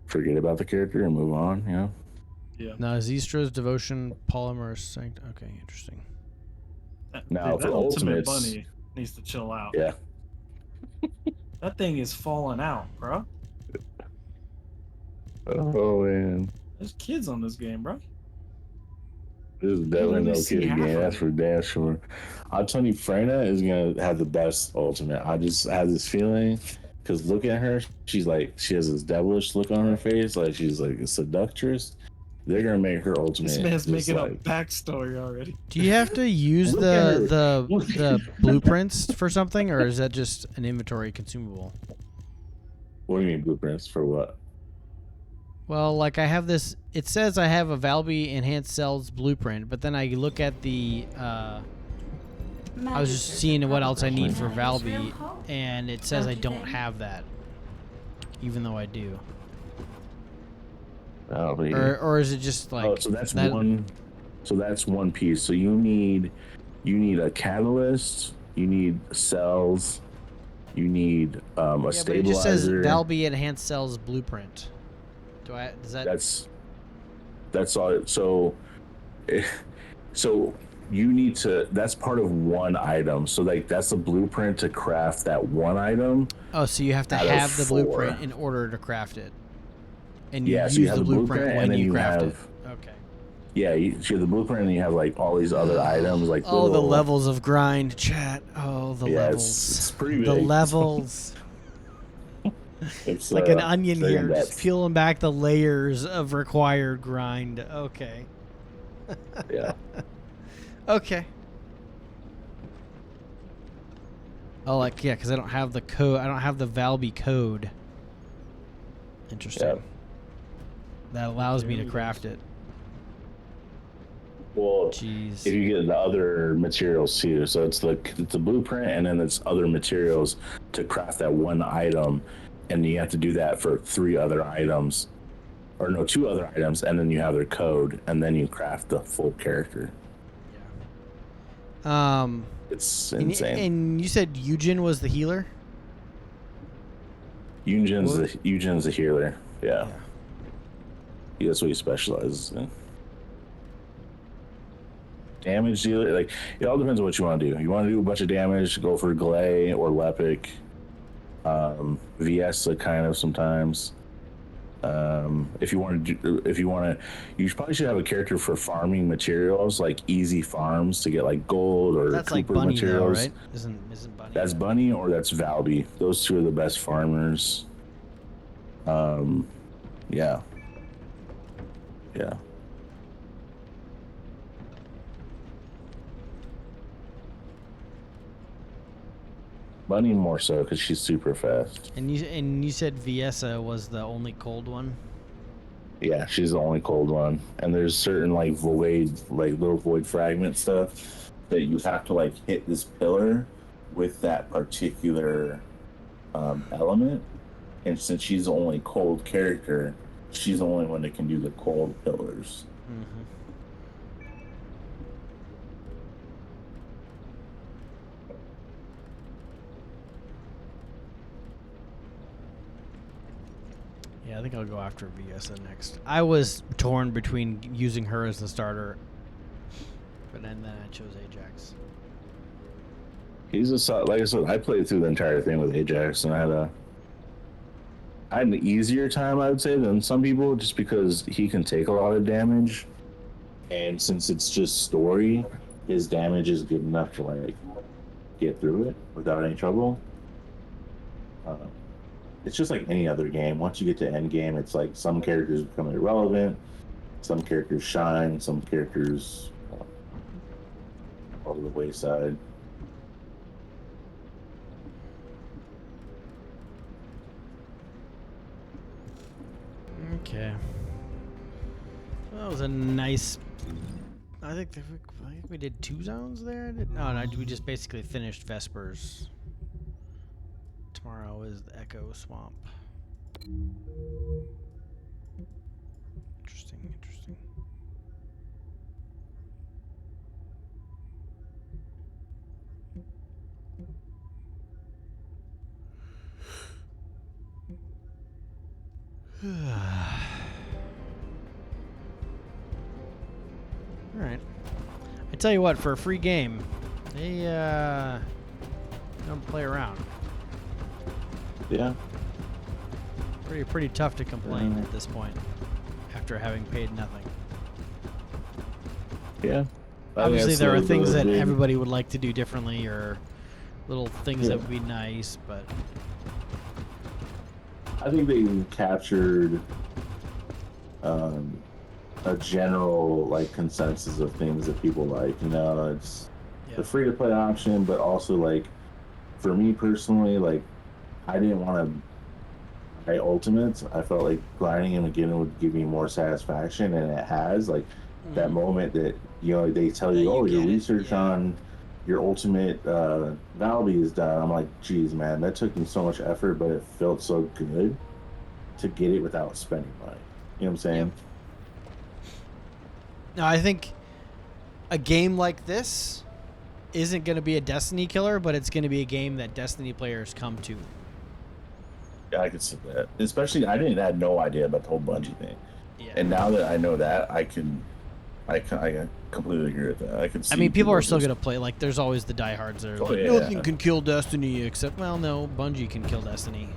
forget about the character and move on. You know. Yeah. Now, Zestra's Devotion Polymer Sanct. Okay, interesting. Now Dude, for that ultimate ultimates, bunny needs to chill out. yeah. That thing is falling out, bro. Oh man, There's kids on this game, bro. this is definitely only no see kid half game. of That's it. for damn sure. I'm telling you, Freyna is gonna have the best ultimate. I just have this feeling, because look at her. She's like, she has this devilish look on her face, like she's like a seductress. They're gonna make her ultimate. This man's just making like, up backstory already. Do you have to use Look at her. the blueprints for something, or is that just an inventory consumable? What do you mean blueprints for what? Well, like I have this. It says I have a Valby Enhanced Cells blueprint, but then I look at the. I was just seeing what else I need for Valby, and it says I don't have that, even though I do. Oh, but Or is it just like? oh, so that's that, one. So that's one piece. So you need a catalyst. You need cells. You need a Yeah, but stabilizer. it just says Valby Enhanced Cells blueprint. Do I? Does that? That's all. So you need to. That's part of one item. So like that's the blueprint to craft that one item. Oh, so you have to out of have the 4. blueprint in order to craft it, and you Yeah, use so you have the the blueprint blueprint, when and then you you craft have- it. Okay. Yeah, you have the blueprint, and you have like all these other items, like Oh, the little- levels of grind, chat. Oh, the Yeah, levels. it's pretty The big. levels. It's Like an uh, onion very here, just in-depth. peeling back the layers of required grind. Okay. Yeah. Okay. Oh, like, yeah, because I don't have the code. I don't have the Valby code. Interesting. Yeah. That allows me to craft it. Well, Jeez. if you get the other materials too, so it's the blueprint, and then it's other materials to craft that one item, and you have to do that for 3 other items, or no, 2 other items, and then you have their code, and then you craft the full character. It's insane. And you said Eugen was the healer? Eugen's the healer. Yeah. That's what he specializes in. Damage dealer, like it all depends on what you want to do. You want to do a bunch of damage, go for Glay or Lepic, Viesa kind of sometimes. If you want to, you probably should have a character for farming materials, like easy farms to get like gold or That's like Cooper Bunny, materials. though, right? Isn't Bunny? That's Bunny or that's Valby. Those two are the best farmers. Yeah. Yeah. Bunny more so because she's super fast. And you said Viesa was the only cold one? Yeah, she's the only cold one. And there's certain like little void fragment stuff that you have to like hit this pillar with that particular element. And since she's the only cold character, she's the only one that can do the cold pillars. Mm-hmm. Yeah, I think I'll go after Viesa next. I was torn between using her as the starter, but then I chose AJAX. He's like I said, I played through the entire thing with AJAX, and I had an easier time, I would say, than some people, just because he can take a lot of damage, and since it's just story, his damage is good enough to like get through it without any trouble. It's just like any other game. Once you get to end game, it's like some characters become irrelevant, some characters shine, some characters fall to the wayside. Okay. Well, that was a nice. I think we did 2 zones there. No, we just basically finished Vespers. Tomorrow is the Echo Swamp. Interesting. Alright. I tell you what, for a free game, they don't play around. Yeah. Pretty tough to complain at this point, after having paid nothing. Yeah. Obviously, there are things that everybody would like to do differently, or little things that would be nice, but I think they captured a general like consensus of things that people like. You know, it's the free to play option, but also like for me personally, like I didn't want to buy ultimates. I felt like grinding them again would give me more satisfaction, and it has. Like that moment that they tell you, oh, your research on your ultimate Valby is done. I'm like, geez, man, that took me so much effort, but it felt so good to get it without spending money. You know what I'm saying? No, I think a game like this isn't going to be a Destiny killer, but it's going to be a game that Destiny players come to. Yeah, I could see that. Especially, I had no idea about the whole Bungie thing. Yeah. And now that I know that, I completely agree with that. I can see. I mean, people are still going to play. Like, there's always the diehards that are like, nothing can kill Destiny except, well, no, Bungie can kill Destiny.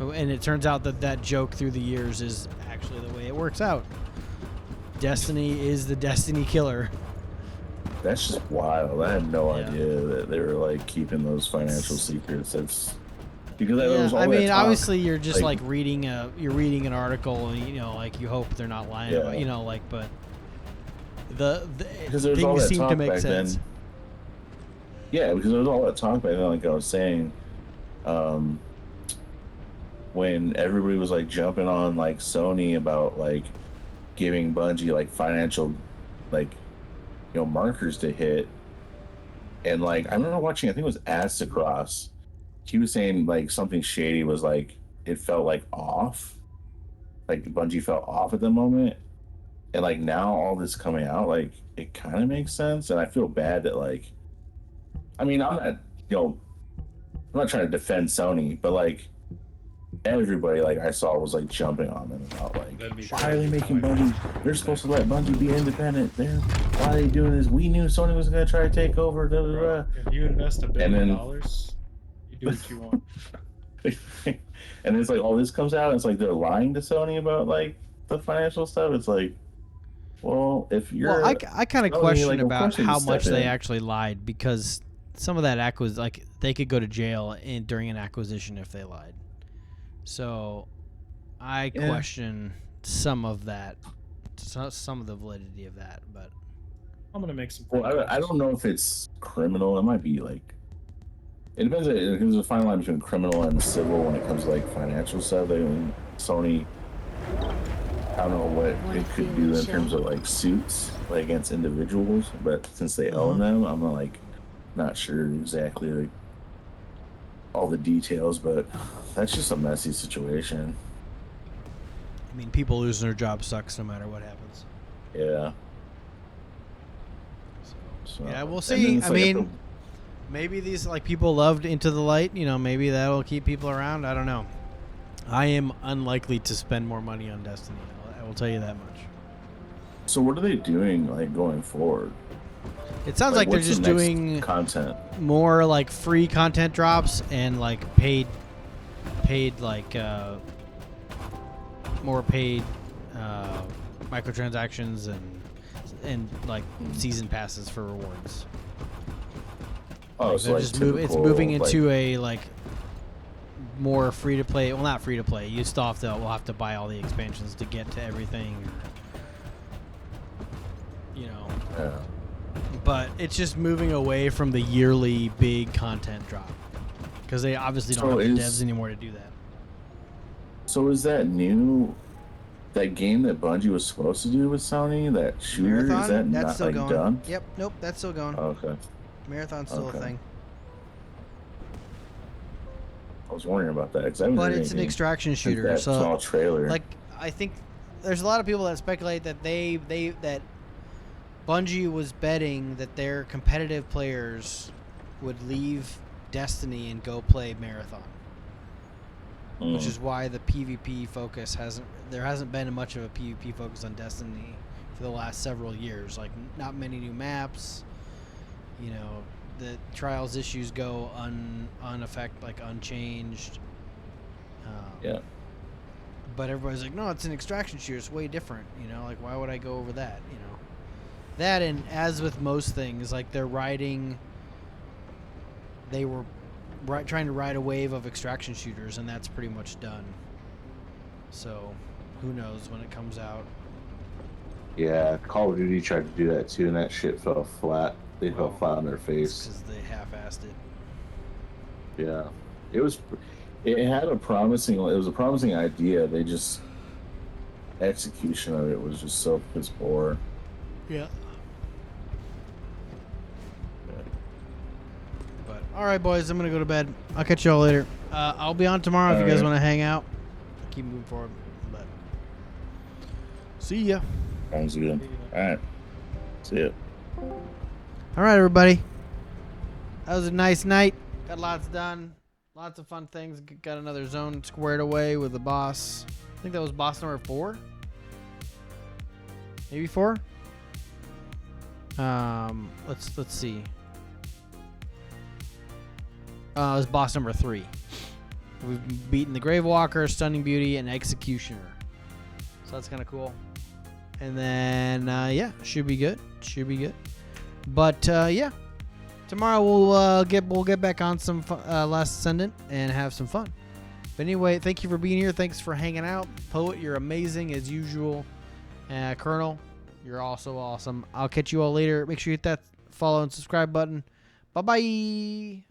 And it turns out that joke through the years is actually the way it works out. Destiny is the Destiny killer. That's just wild. I had no idea that they were like keeping those financial secrets. That's because there was all I mean, that talk. Obviously, you're just like reading an article, and like you hope they're not lying about, but the because there's things all that seem talk to make back sense. Then. Yeah, because there was all that talk back then, like I was saying, when everybody was like jumping on like Sony about like giving Bungie like financial markers to hit, and like I remember watching, I think it was Across. He was saying like something shady was like it felt like off, like Bungie felt off at the moment, and like now all this coming out, like it kind of makes sense, and I feel bad that like, I mean, I'm not trying to defend Sony, but like everybody like I saw was like jumping on them about like, why are they making point. Bungie? They're supposed to let Bungie be independent. Why are they doing this? We knew Sony was gonna try to take over. Da, da, da. If you invest $1 billion, then, you do what you want. and it's like all this comes out. And it's like they're lying to Sony about like the financial stuff. It's like, well, if you're, well, I kind of Sony, question like, of about course you how step much they in. actually lied, because some of that was like they could go to jail during an acquisition if they lied. So I question some of that, some of the validity of that. But I'm gonna make some. Well, I don't know if it's criminal. It might be like. It depends. There's a fine line between criminal and civil when it comes to like financial stuff. Like, Sony, I don't know what it could do in terms of like suits, like against individuals. But since they own them, I'm not sure exactly like all the details. But that's just a messy situation. I mean, people losing their job sucks no matter what happens. Yeah. So yeah, we'll see. I mean, maybe these like people loved Into the Light. You know, maybe that'll keep people around. I don't know. I am unlikely to spend more money on Destiny. I will tell you that much. So what are they doing like going forward? It sounds like they're just doing content, more like free content drops and like paid like more paid microtransactions and like season passes for rewards. Oh, like, so like just it's moving into a like more free to play. Well, not free to play. You still will have to buy all the expansions to get to everything. You know. Yeah. But it's just moving away from the yearly big content drop, because they obviously don't have the devs anymore to do that. So is that new? That game that Bungie was supposed to do with Sony, that shooter, Marathon? is that That's not still like going. done? Yep, nope, that's still going. Oh, okay. Marathon's still a thing. I was wondering about that, but it's an extraction shooter. That so small trailer. Like, I think there's a lot of people that speculate that that Bungie was betting that their competitive players would leave Destiny and go play Marathon. Which is why the PvP focus there hasn't been much of a PvP focus on Destiny for the last several years. Like, not many new maps. You know, the Trials issues go unchanged. Yeah. But everybody's like, no, it's an extraction shooter. It's way different. You know, like, why would I go over that? You know, that, and as with most things, like they were trying to ride a wave of extraction shooters, and that's pretty much done. So, who knows when it comes out? Yeah, Call of Duty tried to do that too, and that shit fell flat. They fell flat on their face. Because they half-assed it. Yeah, it had a promising idea. They just execution of it was just so piss poor. Yeah. All right, boys, I'm going to go to bed. I'll catch y'all later. I'll be on tomorrow if you guys want to hang out. Keep moving forward. But see ya. Sounds good. All right. See ya. All right, everybody. That was a nice night. Got lots done. Lots of fun things. Got another zone squared away with the boss. I think that was boss number 4. Maybe 4? Let's see. It was boss number 3. We've beaten the Gravewalker, Stunning Beauty, and Executioner. So that's kind of cool. And then, yeah, should be good. Should be good. But, yeah. Tomorrow we'll get back on some Last Descendant and have some fun. But anyway, thank you for being here. Thanks for hanging out. Poet, you're amazing as usual. Colonel, you're also awesome. I'll catch you all later. Make sure you hit that follow and subscribe button. Bye-bye.